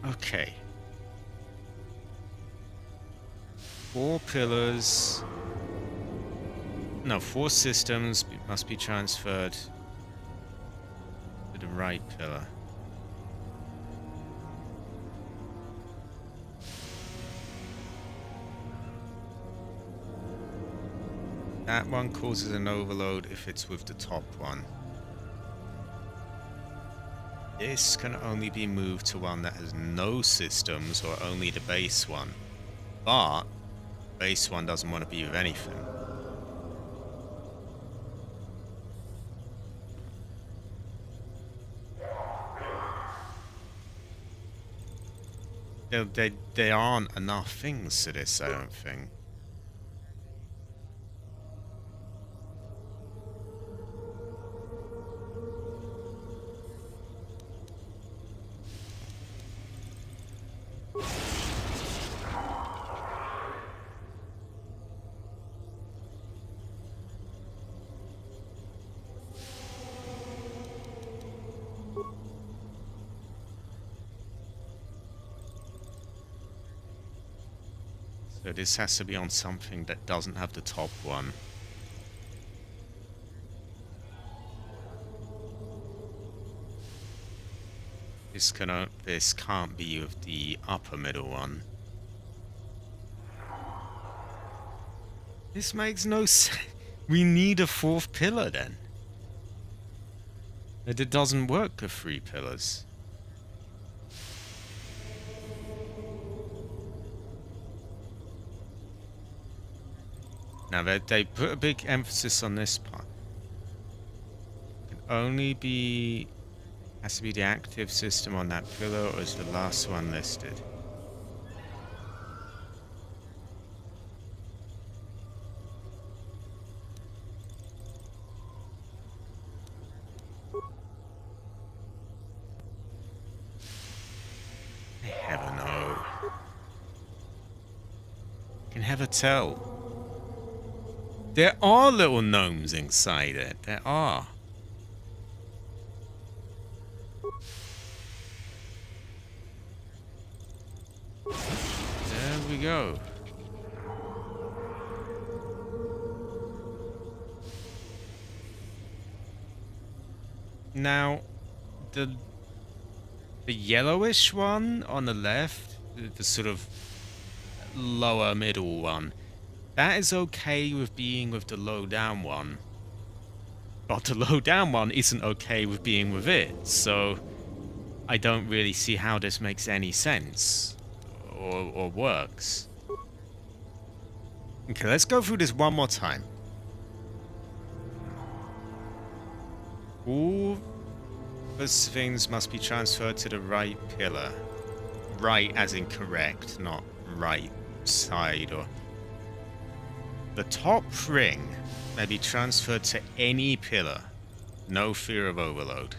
Okay. 4 pillars. No, 4 systems must be transferred to the right pillar. That one causes an overload if it's with the top one. This can only be moved to one that has no systems or only the base one. But base one doesn't want to be with anything. There aren't enough things to this, I don't think. So this has to be on something that doesn't have the top one. This can't be with the upper middle one. This makes no sense. We need a fourth pillar then. It doesn't work with 3 pillars. Now they put a big emphasis on this part. It can only be... has to be the active system on that pillar, or is the last one listed? I never know. Can never tell. There are little gnomes inside it. There are. There we go. Now, the yellowish one on the left, the sort of lower middle one, that is okay with being with the low down one. But the low down one isn't okay with being with it, so I don't really see how this makes any sense or works. Okay, let's go through this one more time. All those things must be transferred to the right pillar. Right as in correct, not right side or... The top ring may be transferred to any pillar. No fear of overload.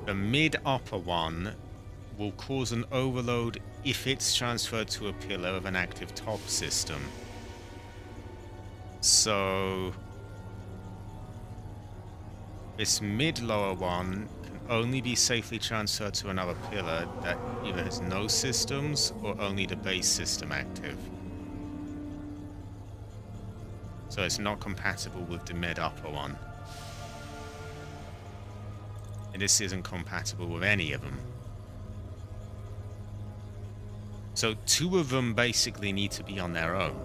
The mid-upper one will cause an overload if it's transferred to a pillar of an active top system. So... this mid-lower one can only be safely transferred to another pillar that either has no systems or only the base system active. So it's not compatible with the mid-upper one. And this isn't compatible with any of them. So 2 of them basically need to be on their own.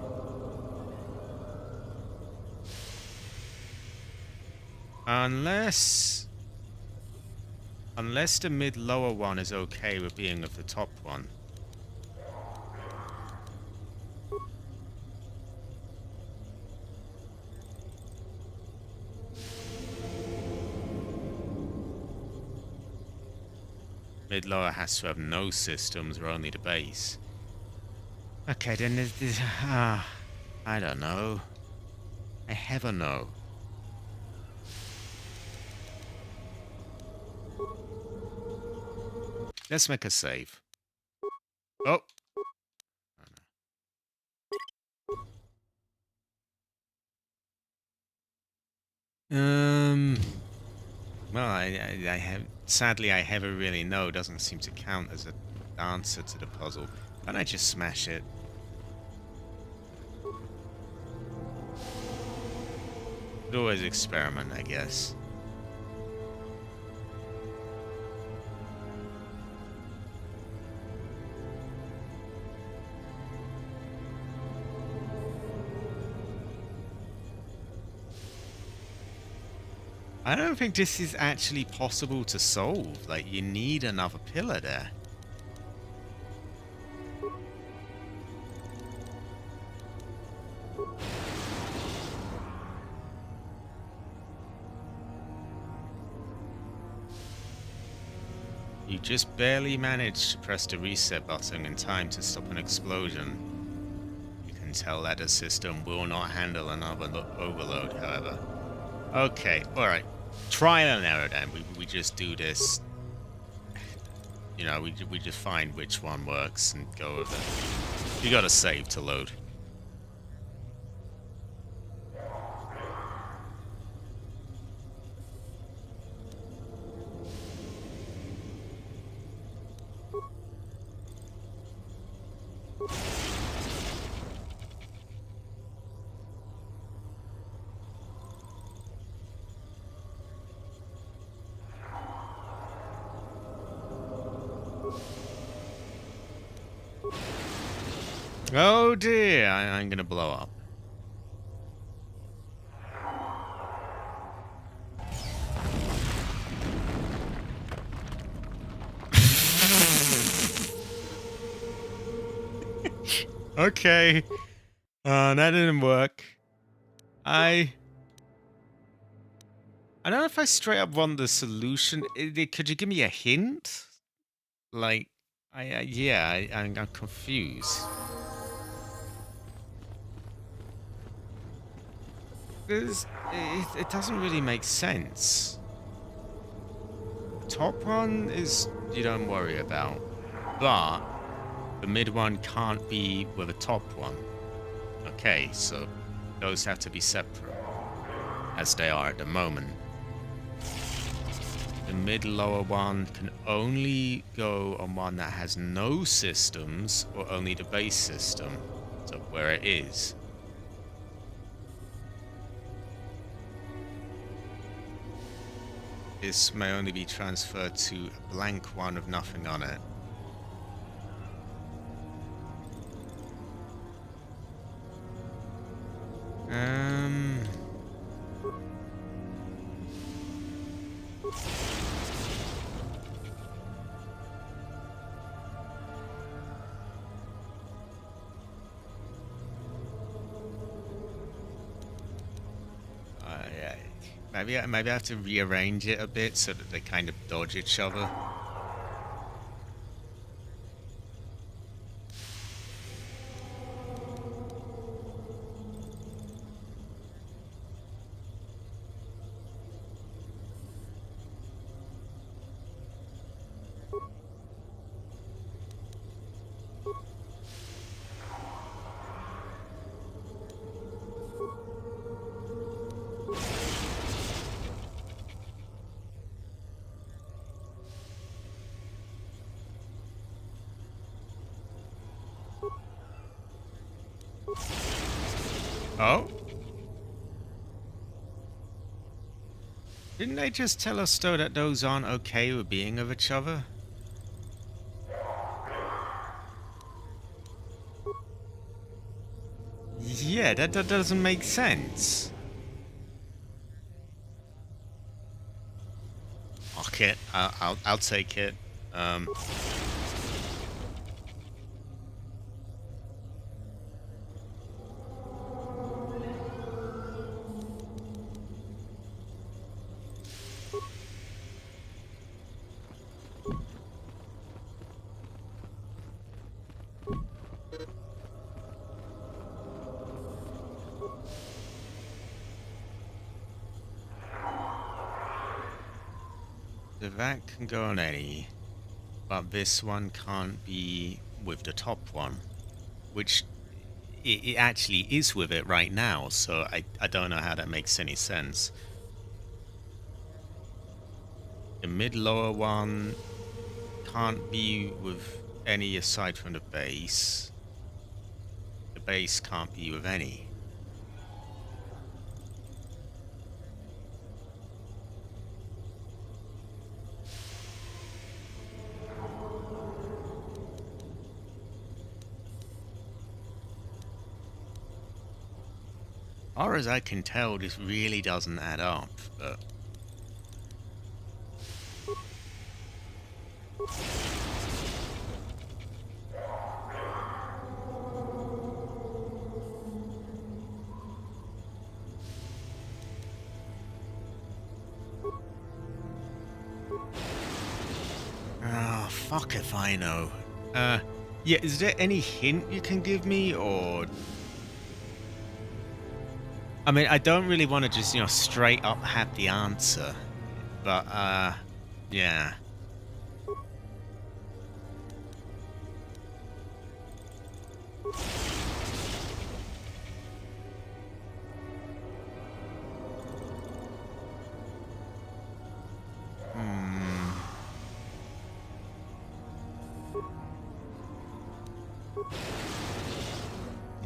Unless the mid-lower one is okay with being with the top one. Mid-lower has to have no systems or only the base. Okay, then there's I don't know. I have a no. Let's make a save. Oh. Well, I have... sadly, I have a really no doesn't seem to count as an answer to the puzzle. Can't I just smash it? Could always experiment, I guess. I don't think this is actually possible to solve. Like, you need another pillar there. You just barely managed to press the reset button in time to stop an explosion. You can tell that the system will not handle another overload, however. Okay, alright. Trial and error then. We just do this. You know, we just find which one works and go with it. You gotta save to load. Oh dear, I'm gonna blow up. Okay. That didn't work. I don't know if I straight up want the solution. Could you give me a hint? Like, I'm confused. It doesn't really make sense. Top one is you don't worry about, but the mid one can't be with a top one. Okay, so those have to be separate, as they are at the moment. The mid-lower one can only go on one that has no systems or only the base system, so where it is. This may only be transferred to a blank one with nothing on it. Maybe I have to rearrange it a bit so that they kind of dodge each other. Oh? Didn't they just tell us, though, that those aren't okay with being of each other? Yeah, that doesn't make sense. Okay, I'll take it. That can go on any, but this one can't be with the top one, which it actually is with it right now, so I don't know how that makes any sense. The mid-lower one can't be with any aside from the base. The base can't be with any. Or as I can tell, this really doesn't add up, but Oh, fuck if I know. Yeah, is there any hint you can give me, or... I mean, I don't really want to just, straight up have the answer. But, yeah.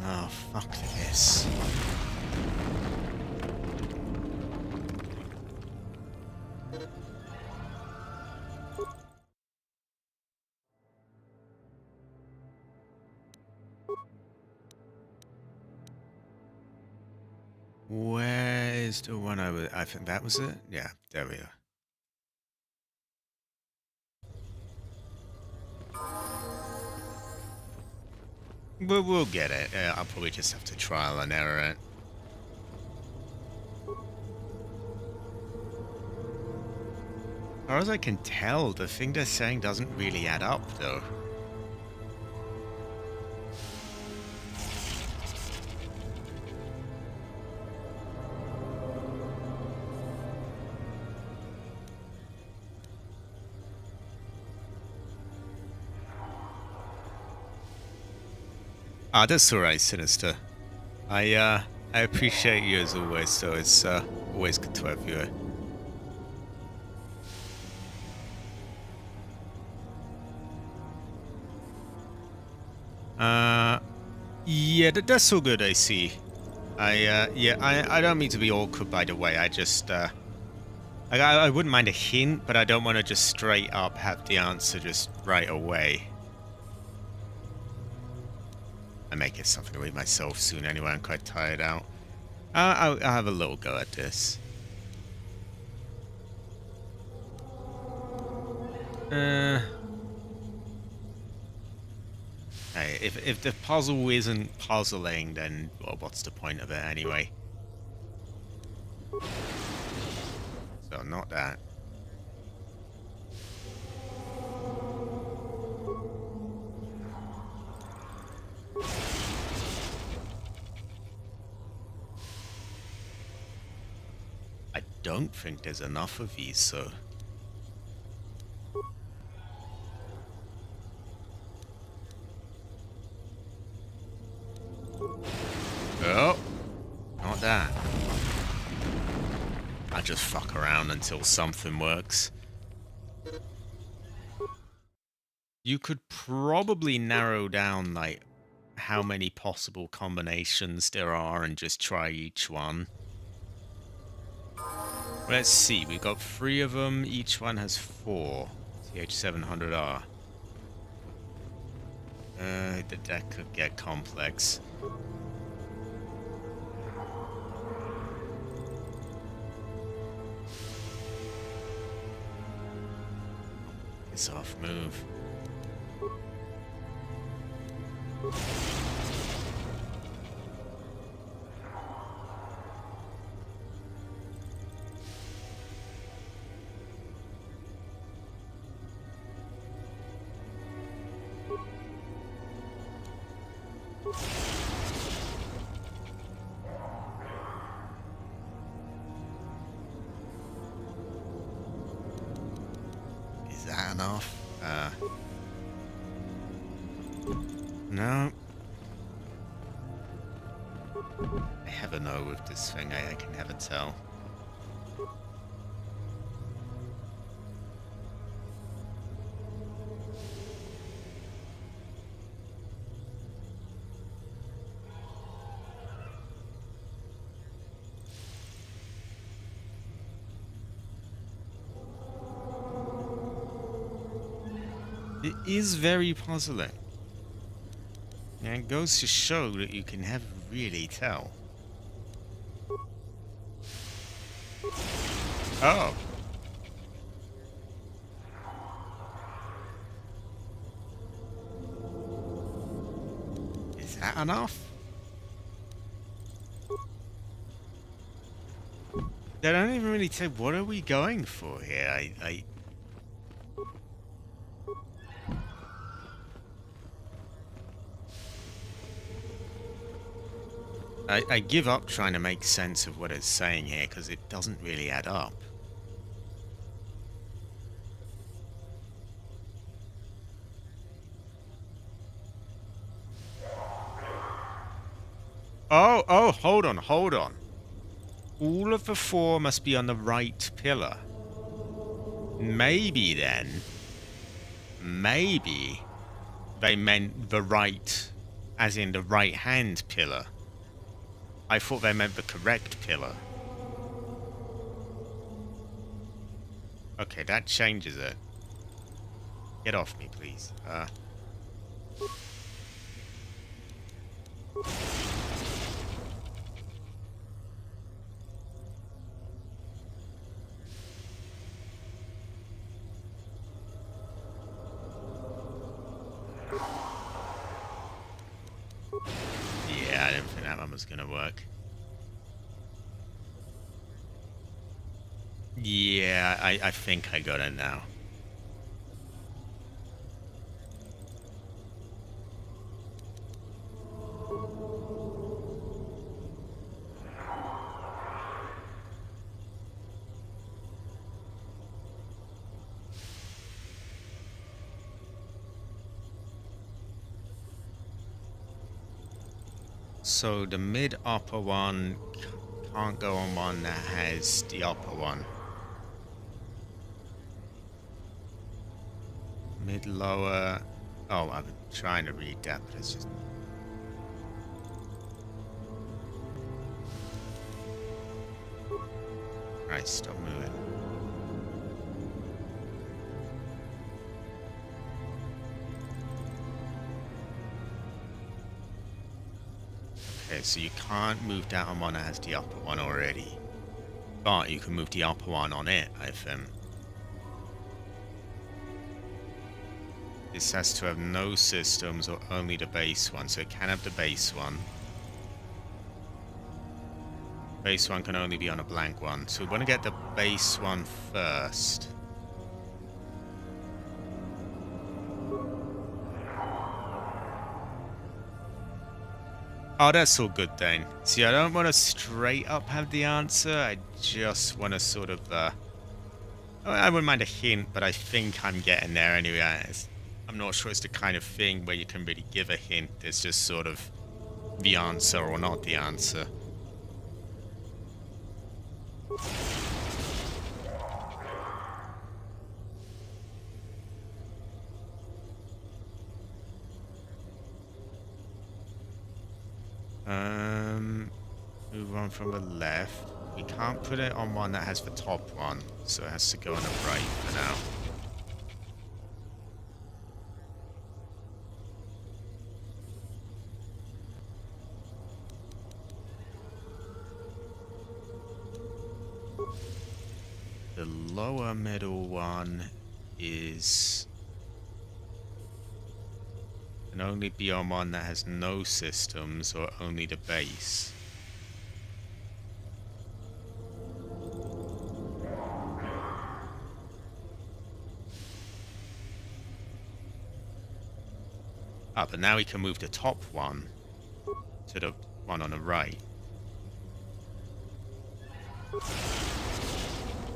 Oh, fuck this. Where is the one I think that was it? Yeah, there we are. We'll get it. I'll probably just have to trial and error it. As far as I can tell, the thing they're saying doesn't really add up, though. Ah, that's alright, Sinister. I appreciate you as always, so it's always good to have you. Yeah, that's all good, I see. I don't mean to be awkward, by the way. I just, I wouldn't mind a hint, but I don't want to just straight up have the answer just right away. I may get something to read myself soon anyway. I'm quite tired out. I'll have a little go at this. Hey, if the puzzle isn't puzzling, then well, what's the point of it anyway? So not that. I don't think there's enough of these, so... Oh! Not that. I just fuck around until something works. You could probably narrow down, like, how many possible combinations there are and just try each one. Let's see, we've got 3 of them, each one has 4. TH700R. That could get complex. It's off move. Is that enough? No. I never know with this thing, I can never tell. It is very puzzling. And it goes to show that you can never really tell. enough? They don't even really say, what are we going for here? I give up trying to make sense of what it's saying here, because it doesn't really add up. Oh, hold on. All of the 4 must be on the right pillar. Maybe then, maybe they meant the right, as in the right-hand pillar. I thought they meant the correct pillar. Okay, that changes it. Get off me, please. Yeah, I didn't think that one was gonna work. Yeah, I think I got it now. So the mid-upper one can't go on one that has the upper one. Mid-lower... Oh, I've been trying to read that, but it's just... Alright, stop moving. Okay, so you can't move that on one that has the upper one already. But you can move the upper one on it, I think. This has to have no systems or only the base one, so it can have the base one. Base one can only be on a blank one, so we want to get the base one first. Oh, that's all good then. See, I don't want to straight up have the answer. I just want to sort of, I wouldn't mind a hint, but I think I'm getting there anyway. I'm not sure it's the kind of thing where you can really give a hint. It's just sort of the answer or not the answer. Move on from the left. We can't put it on one that has the top one, so it has to go on the right for now. The lower middle one is... can only be on one that has no systems or only the base. Ah, but now we can move the top one to the one on the right.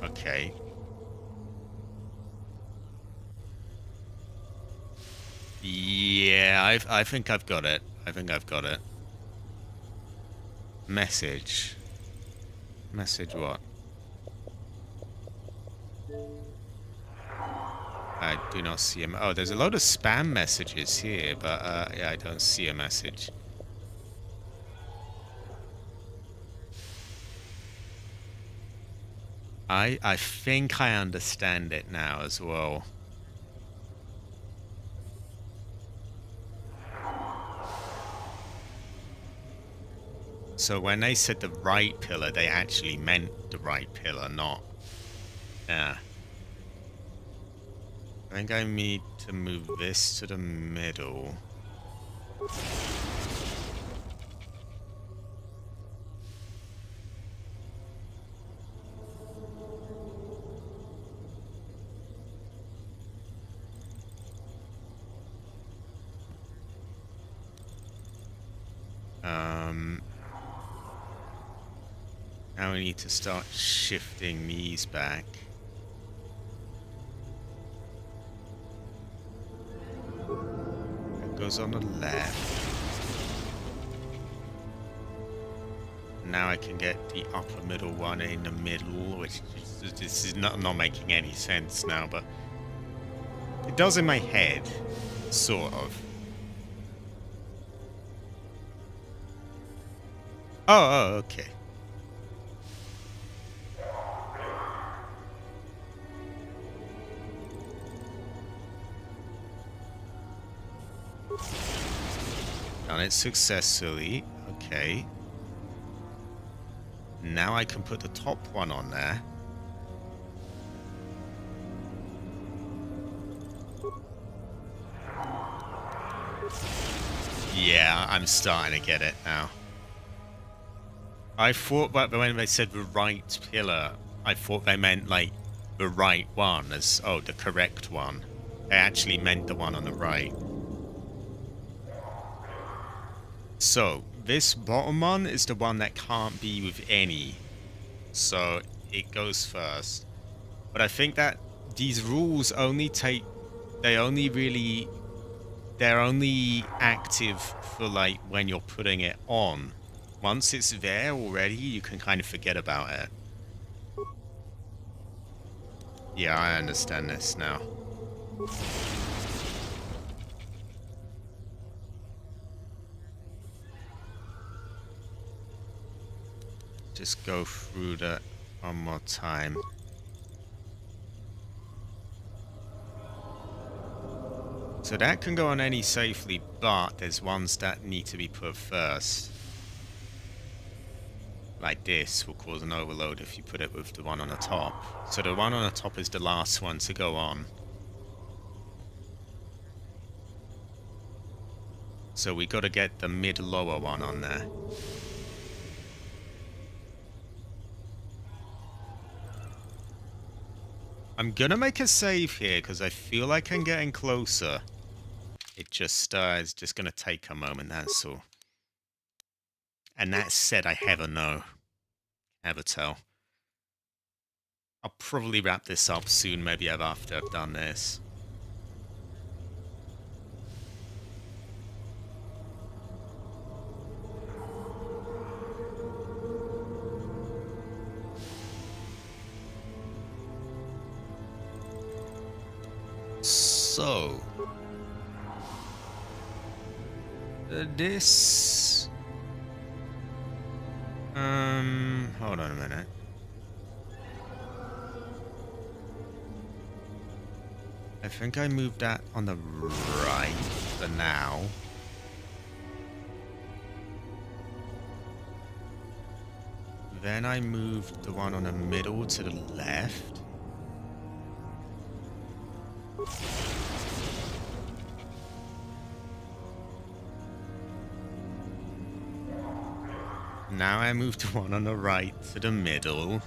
Okay. Yeah, I think I've got it. I think I've got it. Message. Message what? I do not see him. Oh, there's a load of spam messages here, but yeah, I don't see a message. I think I understand it now as well. So when they said the right pillar, they actually meant the right pillar, not... Yeah. I think I need to move this to the middle. Now we need to start shifting these back. That goes on the left. Now I can get the upper middle one in the middle, which this is not making any sense now, but it does in my head, sort of. Oh, okay. Done it successfully. Okay. Now I can put the top one on there. Yeah, I'm starting to get it now. I thought that when they said the right pillar, I thought they meant like the right one as, oh, the correct one. They actually meant the one on the right. So, this bottom one is the one that can't be with any. So, it goes first. But I think that these rules only take... They're only active for, like, when you're putting it on. Once it's there already, you can kind of forget about it. Yeah, I understand this now. Just go through that one more time. So that can go on any safely, but there's ones that need to be put first. Like this will cause an overload if you put it with the one on the top. So the one on the top is the last one to go on. So we gotta get the mid-lower one on there. I'm gonna make a save here because I feel like I'm getting closer. It just is just gonna take a moment, that's all. And that said, I never know. Never tell. I'll probably wrap this up soon, maybe after I've done this. So, this, hold on a minute. I think I moved that on the right for now. Then I moved the one on the middle to the left. Now I moved the one on the right to the middle.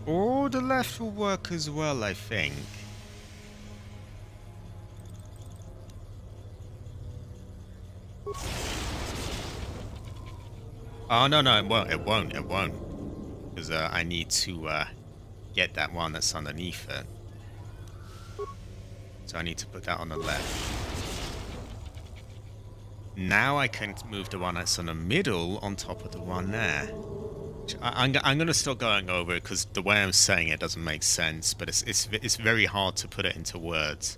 Or the left will work as well, I think. Oh, no, it won't. It won't. Because I need to get that one that's underneath it. So I need to put that on the left. Now I can move the one that's on the middle on top of the one there. I'm going to start going over it because the way I'm saying it doesn't make sense, but it's very hard to put it into words.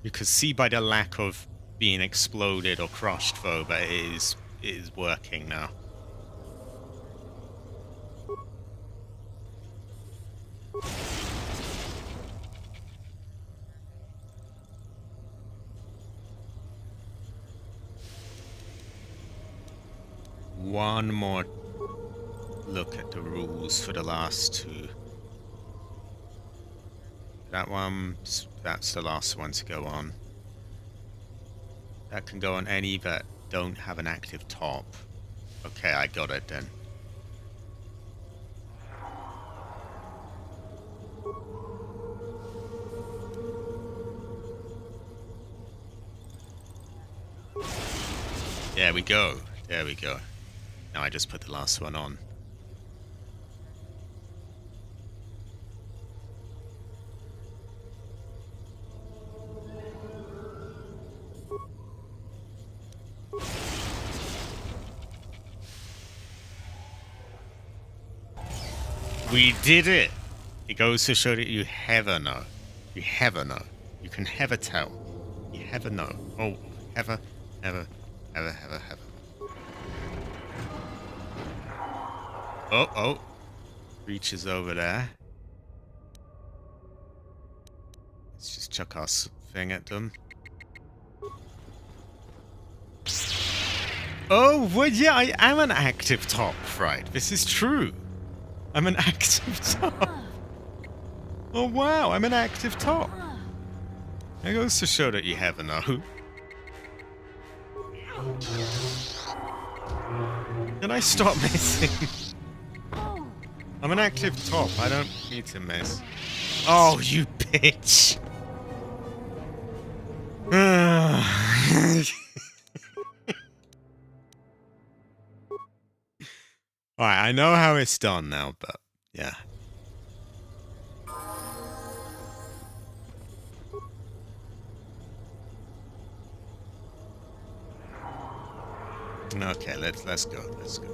You can see by the lack of being exploded or crushed though, but it is working now. One more look at the rules for the last two. That one, that's the last one to go on. That can go on any that don't have an active top. Okay, I got it then. There we go. There we go. Now I just put the last one on. We did it! It goes to show that you never know. You never know. You can never tell. You never know. Oh, ever. Oh. Reaches over there. Let's just chuck our thing at them. Oh, well, yeah, I am an active top, right? This is true. I'm an active top. Oh, wow, I'm an active top. That goes to show that you never know. Can I stop missing? I'm an active top. I don't need to miss. Oh, you bitch. Alright, I know how it's done now, but yeah. Okay, let's go. Let's go.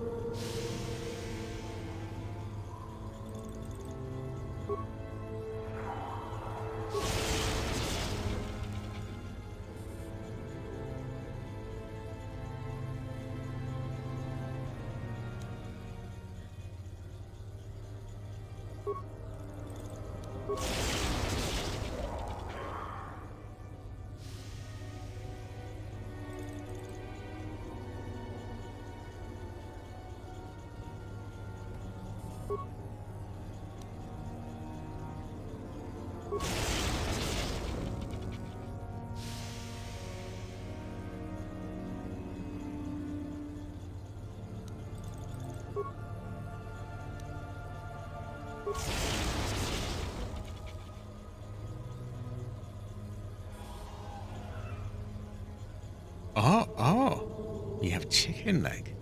Oh, we have chicken leg.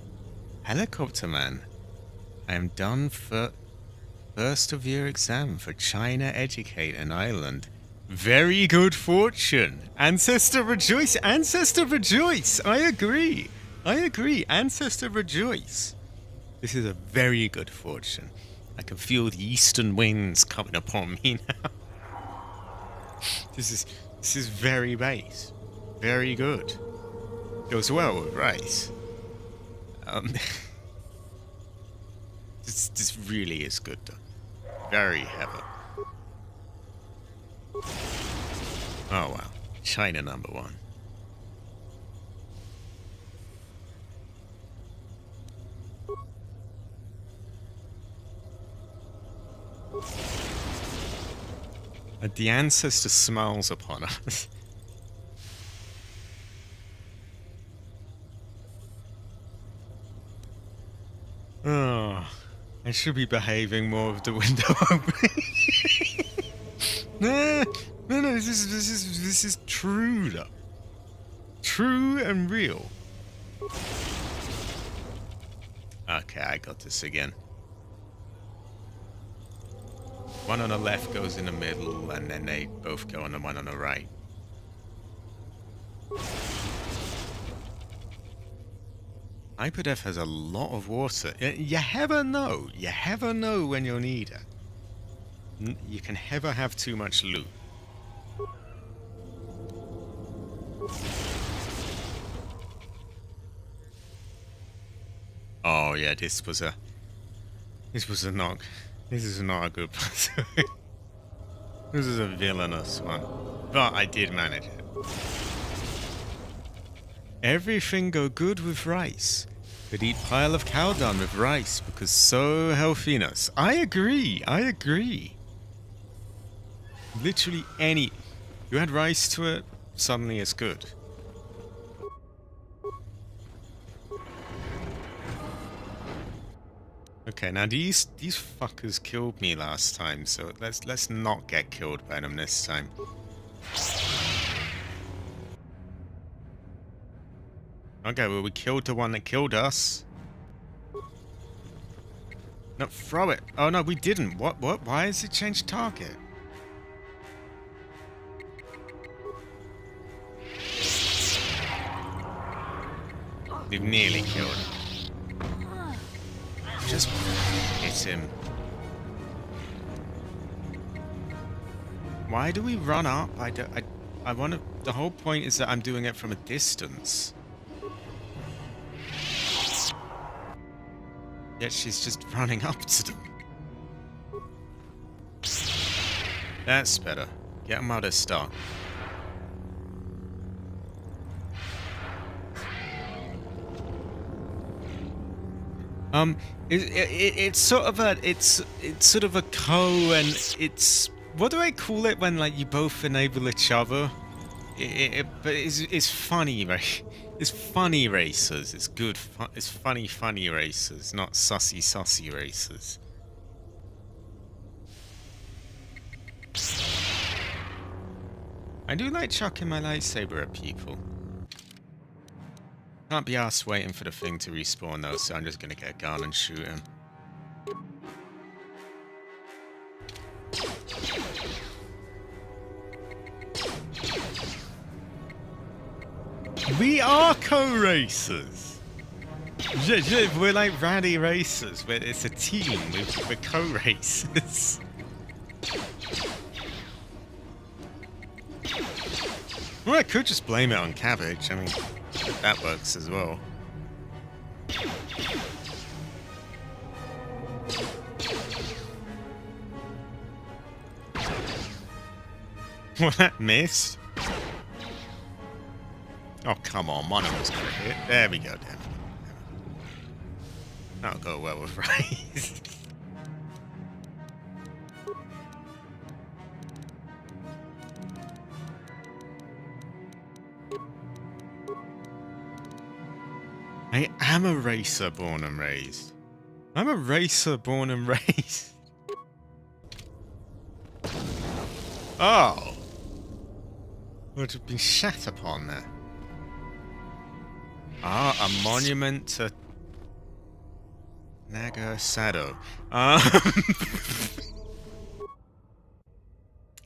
Helicopter man. I am done for first of year exam for China Educate an Island. Very good fortune. Ancestor rejoice. Ancestor rejoice. I agree. Ancestor rejoice. This is a very good fortune. I can feel the eastern winds coming upon me now. This is very base. Very good. Goes well with rice. This really is good though. Very heavy. Oh wow. China #1. The ancestor smiles upon us. Oh, I should be behaving more with the window open. No, this is true though. True and real. Okay, I got this again. One on the left goes in the middle, and then they both go on the one on the right. Hyperdef has a lot of water. You never know. You never know when you'll need it. You can never have too much loot. Oh yeah, this is not a good place. This is a villainous one. But I did manage it. Everything go good with rice. Could eat pile of cow dung with rice because so healthiness. I agree. Literally any. You add rice to it, suddenly it's good. Okay, now these fuckers killed me last time, so let's not get killed by them this time. Okay, well, we killed the one that killed us. No, throw it. Oh, no, we didn't. What? Why has it changed target? We've nearly killed him. Just hit him. Why do we run up? I want to... The whole point is that I'm doing it from a distance. Yet she's just running up to them. That's better. Get them out of stock. It's sort of a it's sort of a and it's, what do I call it when like you both enable each other? But it's funny, right? It's funny racers. It's good. It's funny racers, not sussy racers. I do like chucking my lightsaber at people. Can't be arsed waiting for the thing to respawn though, so I'm just gonna get a gun and shoot him. We are co-racers! We're like rally racers. It's a team. We're co-racers. Well, I could just blame it on cabbage. I mean, that works as well. Well, that missed. Oh, come on. One of us gonna hit. There we go, Dan. That'll go well with rice. I am a racer born and raised. I'm a racer born and raised. Oh. Would have been shat upon there. Ah, a monument to Nagasado.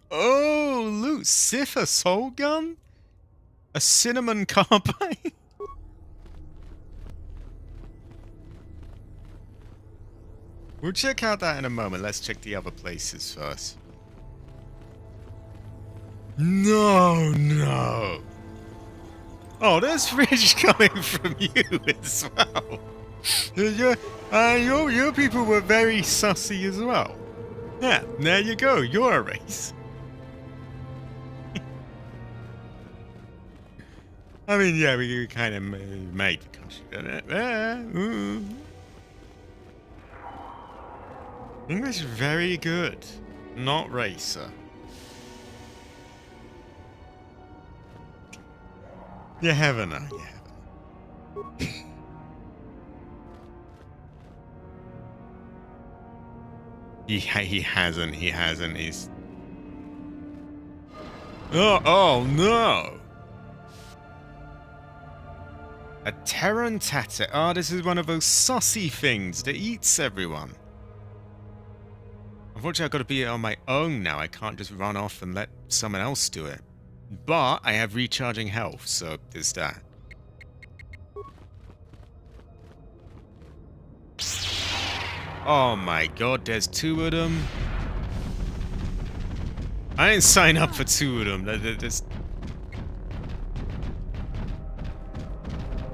Oh, loot. Sith assault gun? A cinnamon carbine? We'll check out that in a moment. Let's check the other places first. No. Oh, there's rich coming from you as well. Your people were very sussy as well. Yeah, there you go. You're a race. I mean, yeah, we kind of made the country, didn't it? English very good. Not racer. You haven't, you haven't. He hasn't, he's... Oh no! A Terrantate. Oh, this is one of those saucy things that eats everyone. Unfortunately, I've got to be on my own now. I can't just run off and let someone else do it. But I have recharging health, so there's that. Oh my god, there's two of them. I didn't sign up for two of them. There's...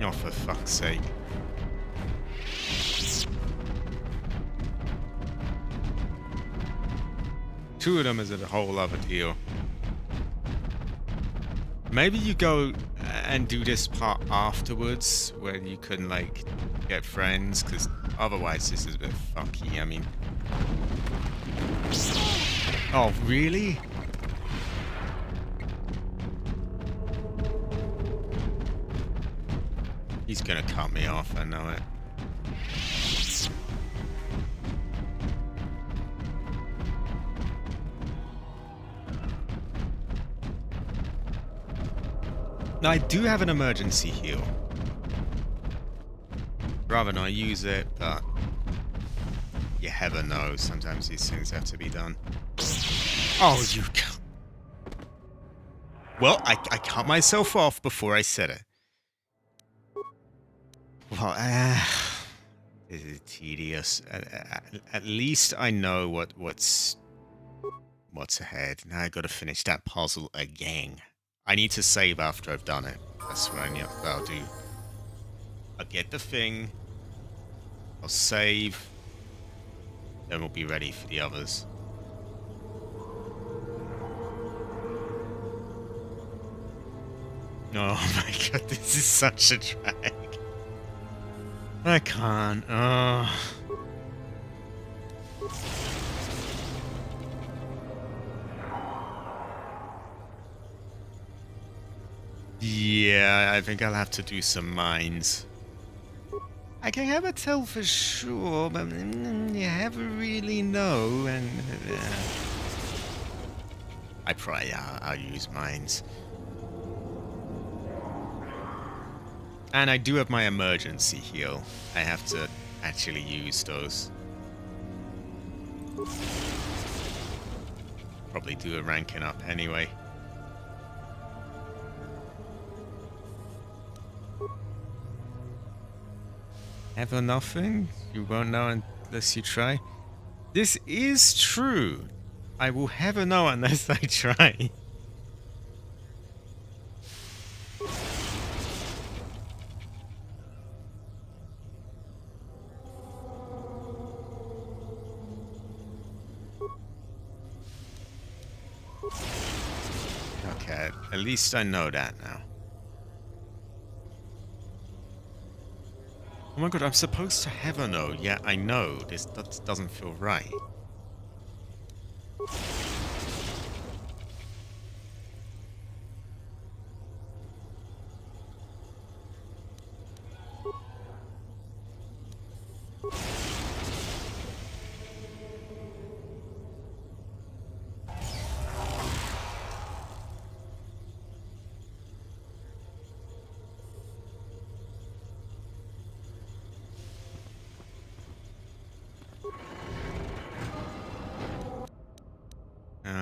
Oh, for fuck's sake. Two of them is a whole other deal. Maybe you go and do this part afterwards, where you can, like, get friends, because otherwise this is a bit fucky, I mean... Oh, really? He's gonna cut me off, I know it. Now, I do have an emergency heal. Rather not use it, but you never know. Sometimes these things have to be done. Oh, you... Well, I cut myself off before I said it. Well, this is tedious. At least I know what's ahead. Now I gotta finish that puzzle again. I need to save after I've done it. That's what I'll do. I'll get the thing. I'll save. Then we'll be ready for the others. Oh my god, this is such a drag. I can't. Oh. Yeah, I think I'll have to do some mines. I can never tell for sure, but you never really know, and I'll use mines. And I do have my emergency heal. I have to actually use those. Probably do a ranking up anyway. Ever nothing? You won't know unless you try. This is true. I will never know unless I try. Okay, at least I know that now. Oh my god, I'm supposed to have a know. Yeah, I know. That doesn't feel right.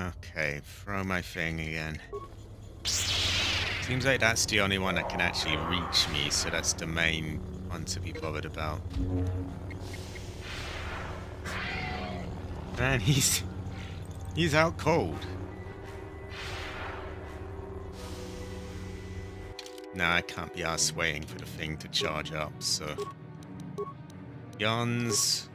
Okay, throw my thing again. Seems like that's the only one that can actually reach me, so that's the main one to be bothered about. Man, he's out cold. Now I can't be arsed waiting for the thing to charge up, so... Yawns.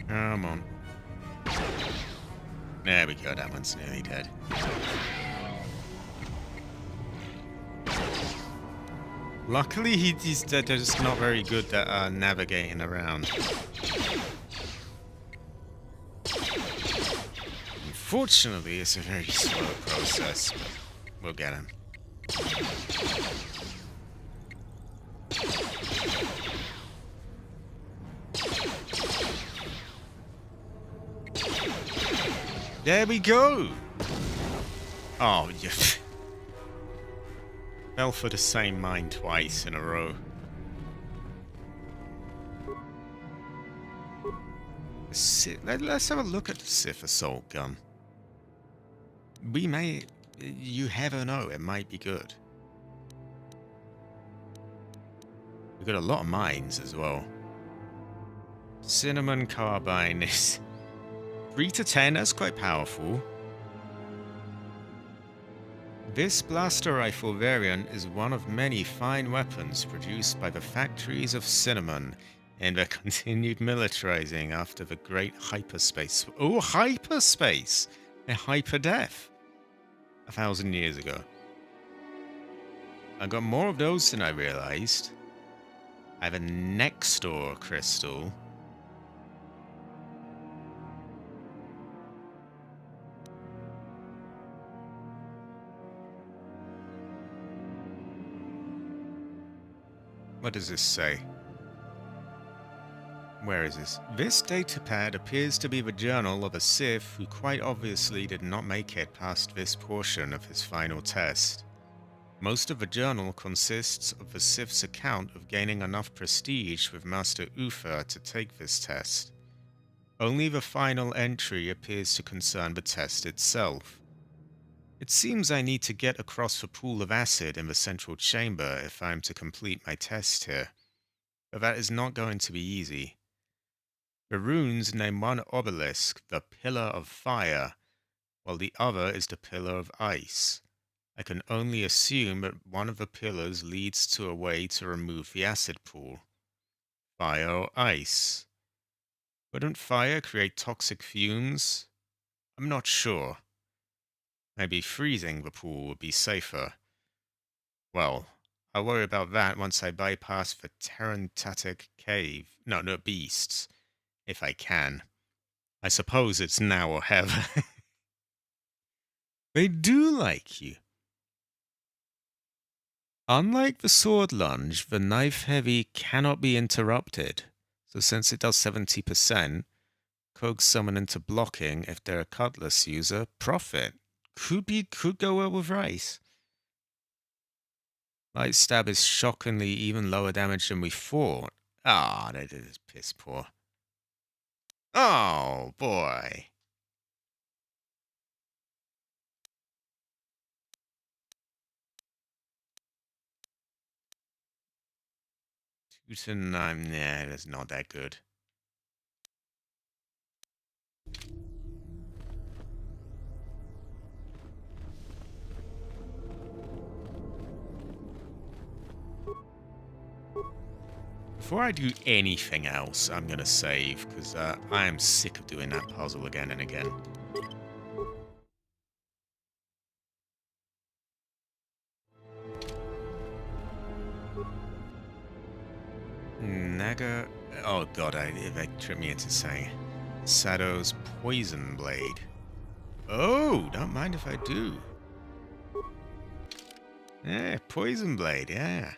Come on. There we go, that one's nearly dead. Luckily, he's just not very good at navigating around. Unfortunately, it's a very slow process, but we'll get him. There we go! Oh, you fell for the same mine twice in a row. Let's have a look at the Sith assault gun. You never know, it might be good. We've got a lot of mines as well. Cinnamon carbine is 3 to 10, that's quite powerful. This blaster rifle variant is one of many fine weapons produced by the factories of Cinnamon and their continued militarizing after the great hyperspace. Oh, hyperspace! A hyperdeath! 1,000 years ago. I got more of those than I realized. I have a next door crystal. What does this say? Where is this? This datapad appears to be the journal of a Sith who quite obviously did not make it past this portion of his final test. Most of the journal consists of the Sith's account of gaining enough prestige with Master Uther to take this test. Only the final entry appears to concern the test itself. It seems I need to get across the pool of acid in the central chamber if I am to complete my test here. But that is not going to be easy. The runes name one obelisk the Pillar of Fire, while the other is the Pillar of Ice. I can only assume that one of the pillars leads to a way to remove the acid pool. Fire or ice? Wouldn't fire create toxic fumes? I'm not sure. Maybe freezing the pool would be safer. Well, I'll worry about that once I bypass the Terrantatic cave. No, beasts. If I can. I suppose it's now or ever. They do like you. Unlike the sword lunge, the knife heavy cannot be interrupted. So since it does 70%, coax someone into blocking if they're a cutlass user. Profit. Could go well with rice. Light stab is shockingly even lower damage than we thought. Ah, that is piss poor. Oh, boy. Yeah, that's not that good. Before I do anything else, I'm gonna save, because I am sick of doing that puzzle again and again. Naga... Oh god, that tripped me into saying Sadow's Poison Blade. Oh, don't mind if I do. Yeah, Poison Blade, yeah.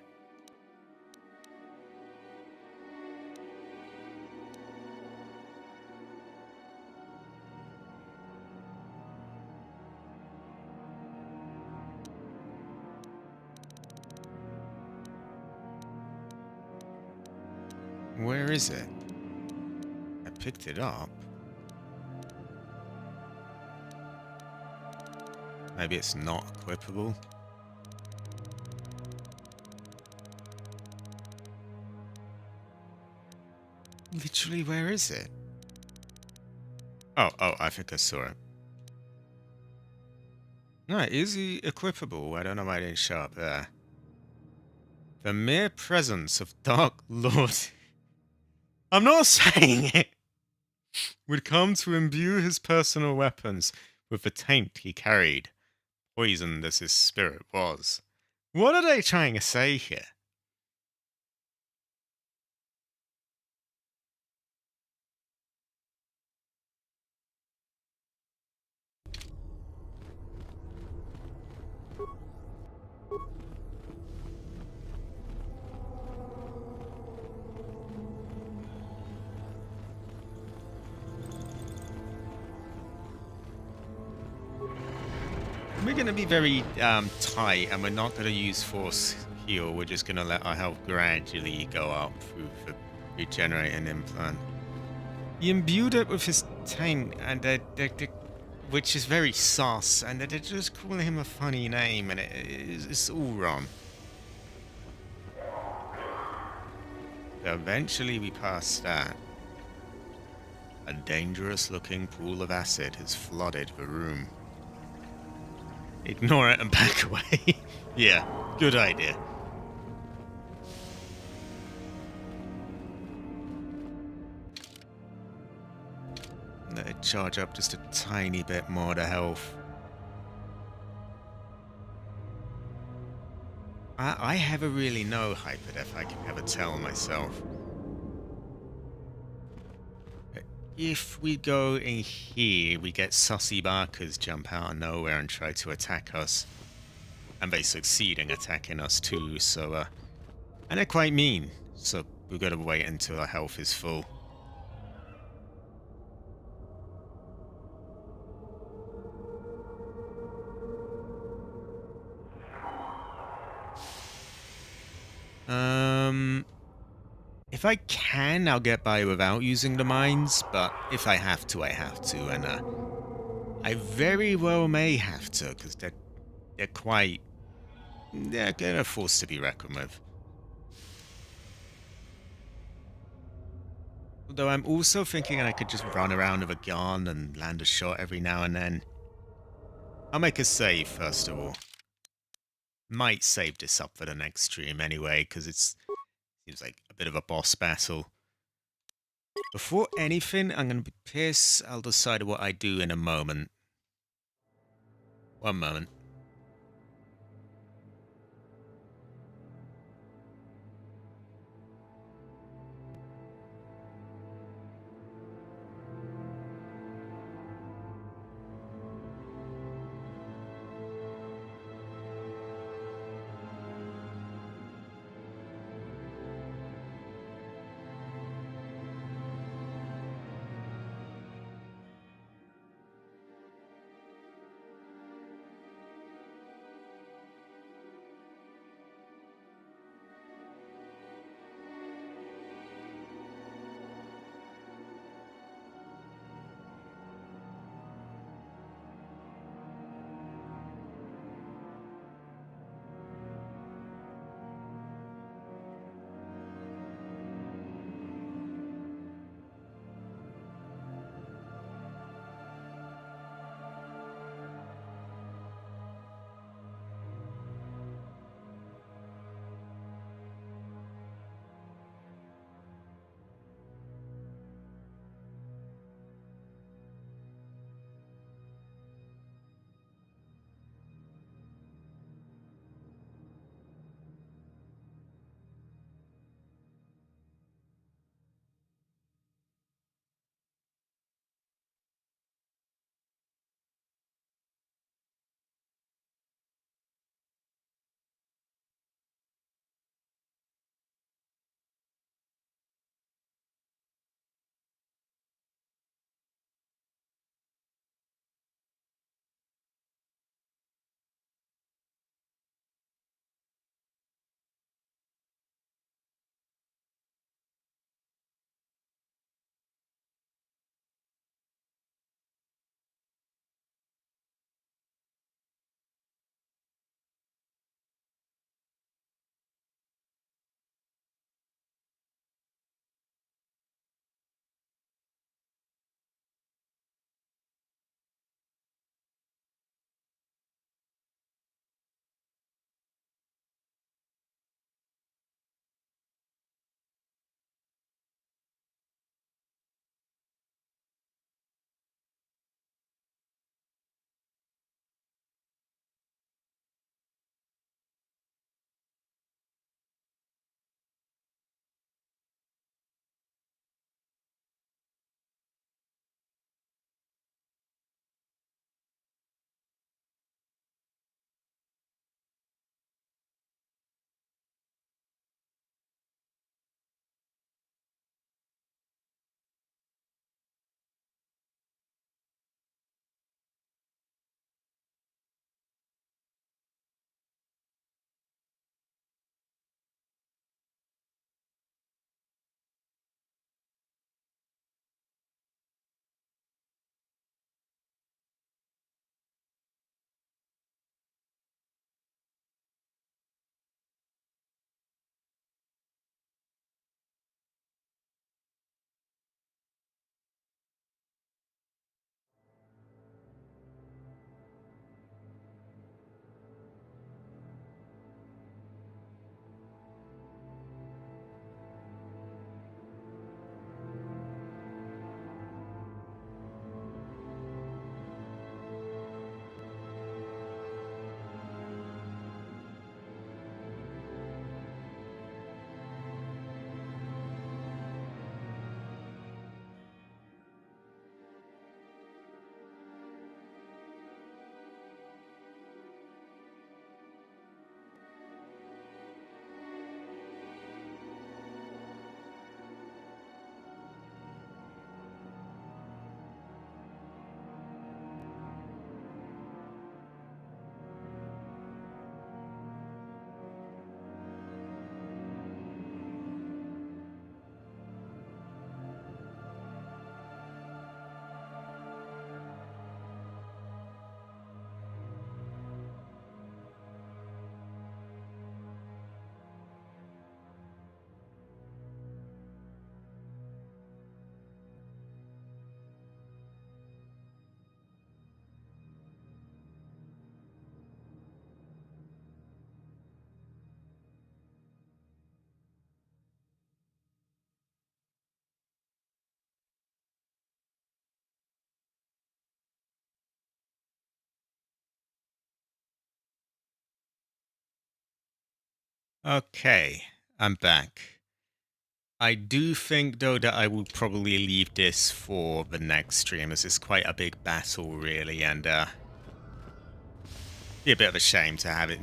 Where is it? I picked it up. Maybe it's not equipable. Literally, where is it? Oh, I think I saw it. No, is he equipable? I don't know why I didn't show up there. The mere presence of Dark Lord... I'm not saying it! Would come to imbue his personal weapons with the taint he carried, poisoned as his spirit was. What are they trying to say here? We're going to be very tight, and we're not going to use force heal. We're just going to let our health gradually go up through the regenerating implant. He imbued it with his taint, and which is very sus, and they're just calling him a funny name, and it's all wrong. Eventually we pass that. A dangerous-looking pool of acid has flooded the room. Ignore it and back away. Yeah, good idea. Let it charge up just a tiny bit more to health. I never really know hyperdeath, I can never tell myself. If we go in here, we get sussy barkers jump out of nowhere and try to attack us. And they succeed in attacking us too, so, and they're quite mean, so we've got to wait until our health is full. If I can, I'll get by without using the mines, but if I have to, I have to, and I very well may have to, because they're quite, they're a force to be reckoned with. Although I'm also thinking I could just run around with a gun and land a shot every now and then. I'll make a save, first of all. Might save this up for the next stream anyway, because it seems like a bit of a boss battle. Before anything, I'm going to be pissed. I'll decide what I do in a moment. One moment. Okay, I'm back. I do think, though, that I will probably leave this for the next stream, as it's quite a big battle, really, and be a bit of a shame to have it,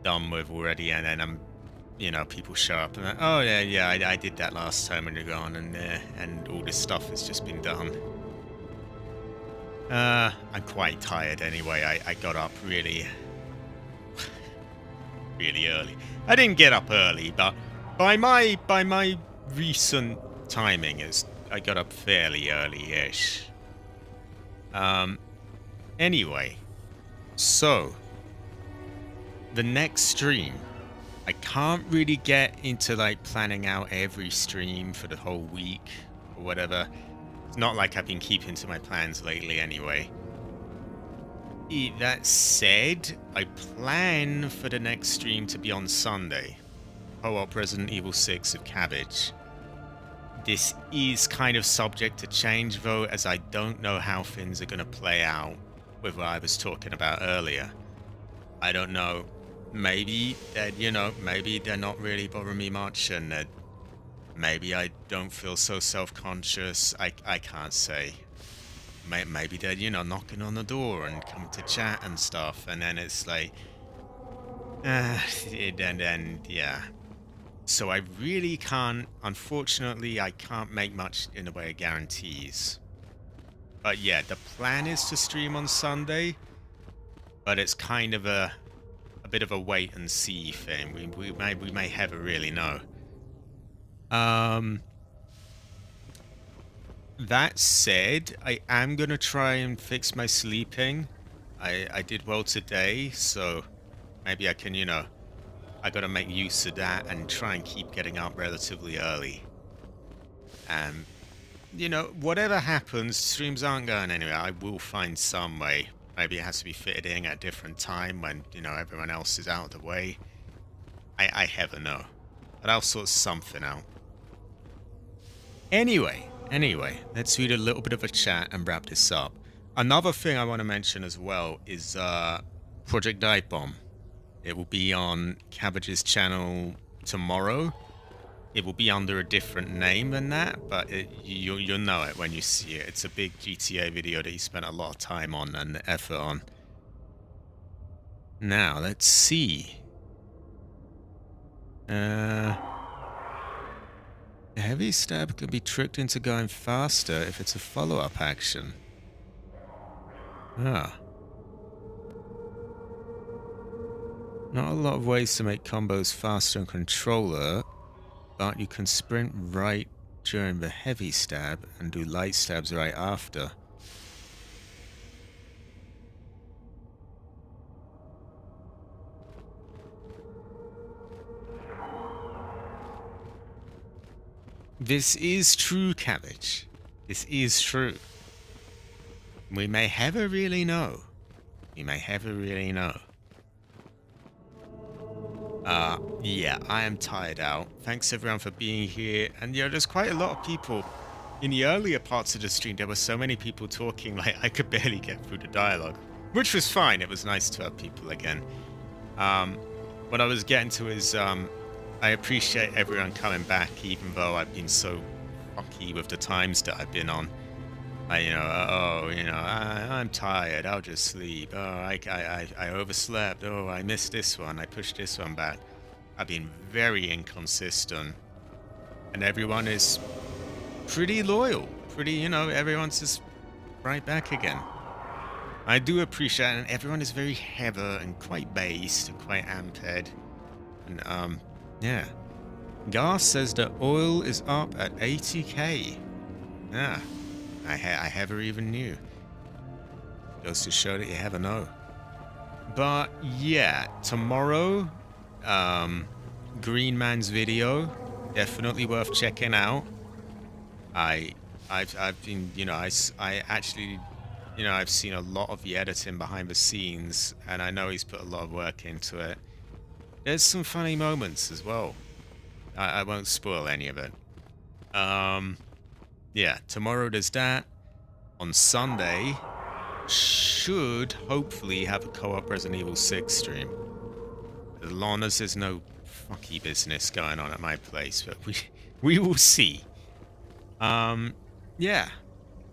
done with already, and then people show up and oh yeah, I did that last time when you're gone, and all this stuff has just been done. I'm quite tired anyway. I got up really early. I didn't get up early, but by my recent timing, is I got up fairly early-ish. Anyway, so the next stream, I can't really get into like planning out every stream for the whole week or whatever. It's not like I've been keeping to my plans lately anyway. That said, I plan for the next stream to be on Sunday. Co-op Resident Evil 6 of Cabbage. This is kind of subject to change though, as I don't know how things are going to play out with what I was talking about earlier. I don't know. Maybe that, maybe they're not really bothering me much, and that maybe I don't feel so self-conscious. I can't say. Maybe they're, knocking on the door and come to chat and stuff, and then it's like, yeah. So I really can't, unfortunately, I can't make much in the way of guarantees. But yeah, the plan is to stream on Sunday, but it's kind of a bit of a wait and see thing. We may never really know. That said, I am gonna try and fix my sleeping. I did well today, so maybe I can, I gotta make use of that and try and keep getting up relatively early. And whatever happens, streams aren't going anywhere. I will find some way. Maybe it has to be fitted in at a different time when, everyone else is out of the way. I never know. But I'll sort something out. Anyway, let's read a little bit of a chat and wrap this up. Another thing I want to mention as well is Project Dive Bomb. It will be on Cabbage's channel tomorrow. It will be under a different name than that, but you'll know it when you see it. It's a big GTA video that he spent a lot of time on and effort on. Now, let's see. The heavy stab can be tricked into going faster if it's a follow-up action. Ah. Not a lot of ways to make combos faster on controller, but you can sprint right during the heavy stab and do light stabs right after. This is true, Cabbage. This is true. We may never really know. We may never really know. Yeah, I am tired out. Thanks everyone for being here. And there's quite a lot of people. In the earlier parts of the stream, there were so many people talking, like I could barely get through the dialogue. Which was fine. It was nice to have people again. What I was getting to is, I appreciate everyone coming back, even though I've been so fucky with the times that I've been on. I'm tired, I'll just sleep. Oh, I overslept. Oh, I missed this one. I pushed this one back. I've been very inconsistent. And everyone is pretty loyal. Everyone's just right back again. I do appreciate it, and everyone is very heavy and quite based and quite amped. And, yeah. Garth says that oil is up at 80k. Yeah. I never even knew. Goes to show that you never know. But yeah, tomorrow, Green Man's video, definitely worth checking out. I've been, I actually, I've seen a lot of the editing behind the scenes, and I know he's put a lot of work into it. There's some funny moments as well. I won't spoil any of it. Yeah, tomorrow there's that. On Sunday, hopefully have a co-op Resident Evil 6 stream. As long as there's no fucky business going on at my place, but we will see. Yeah,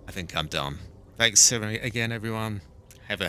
I think I'm done. Thanks again, everyone. Heather.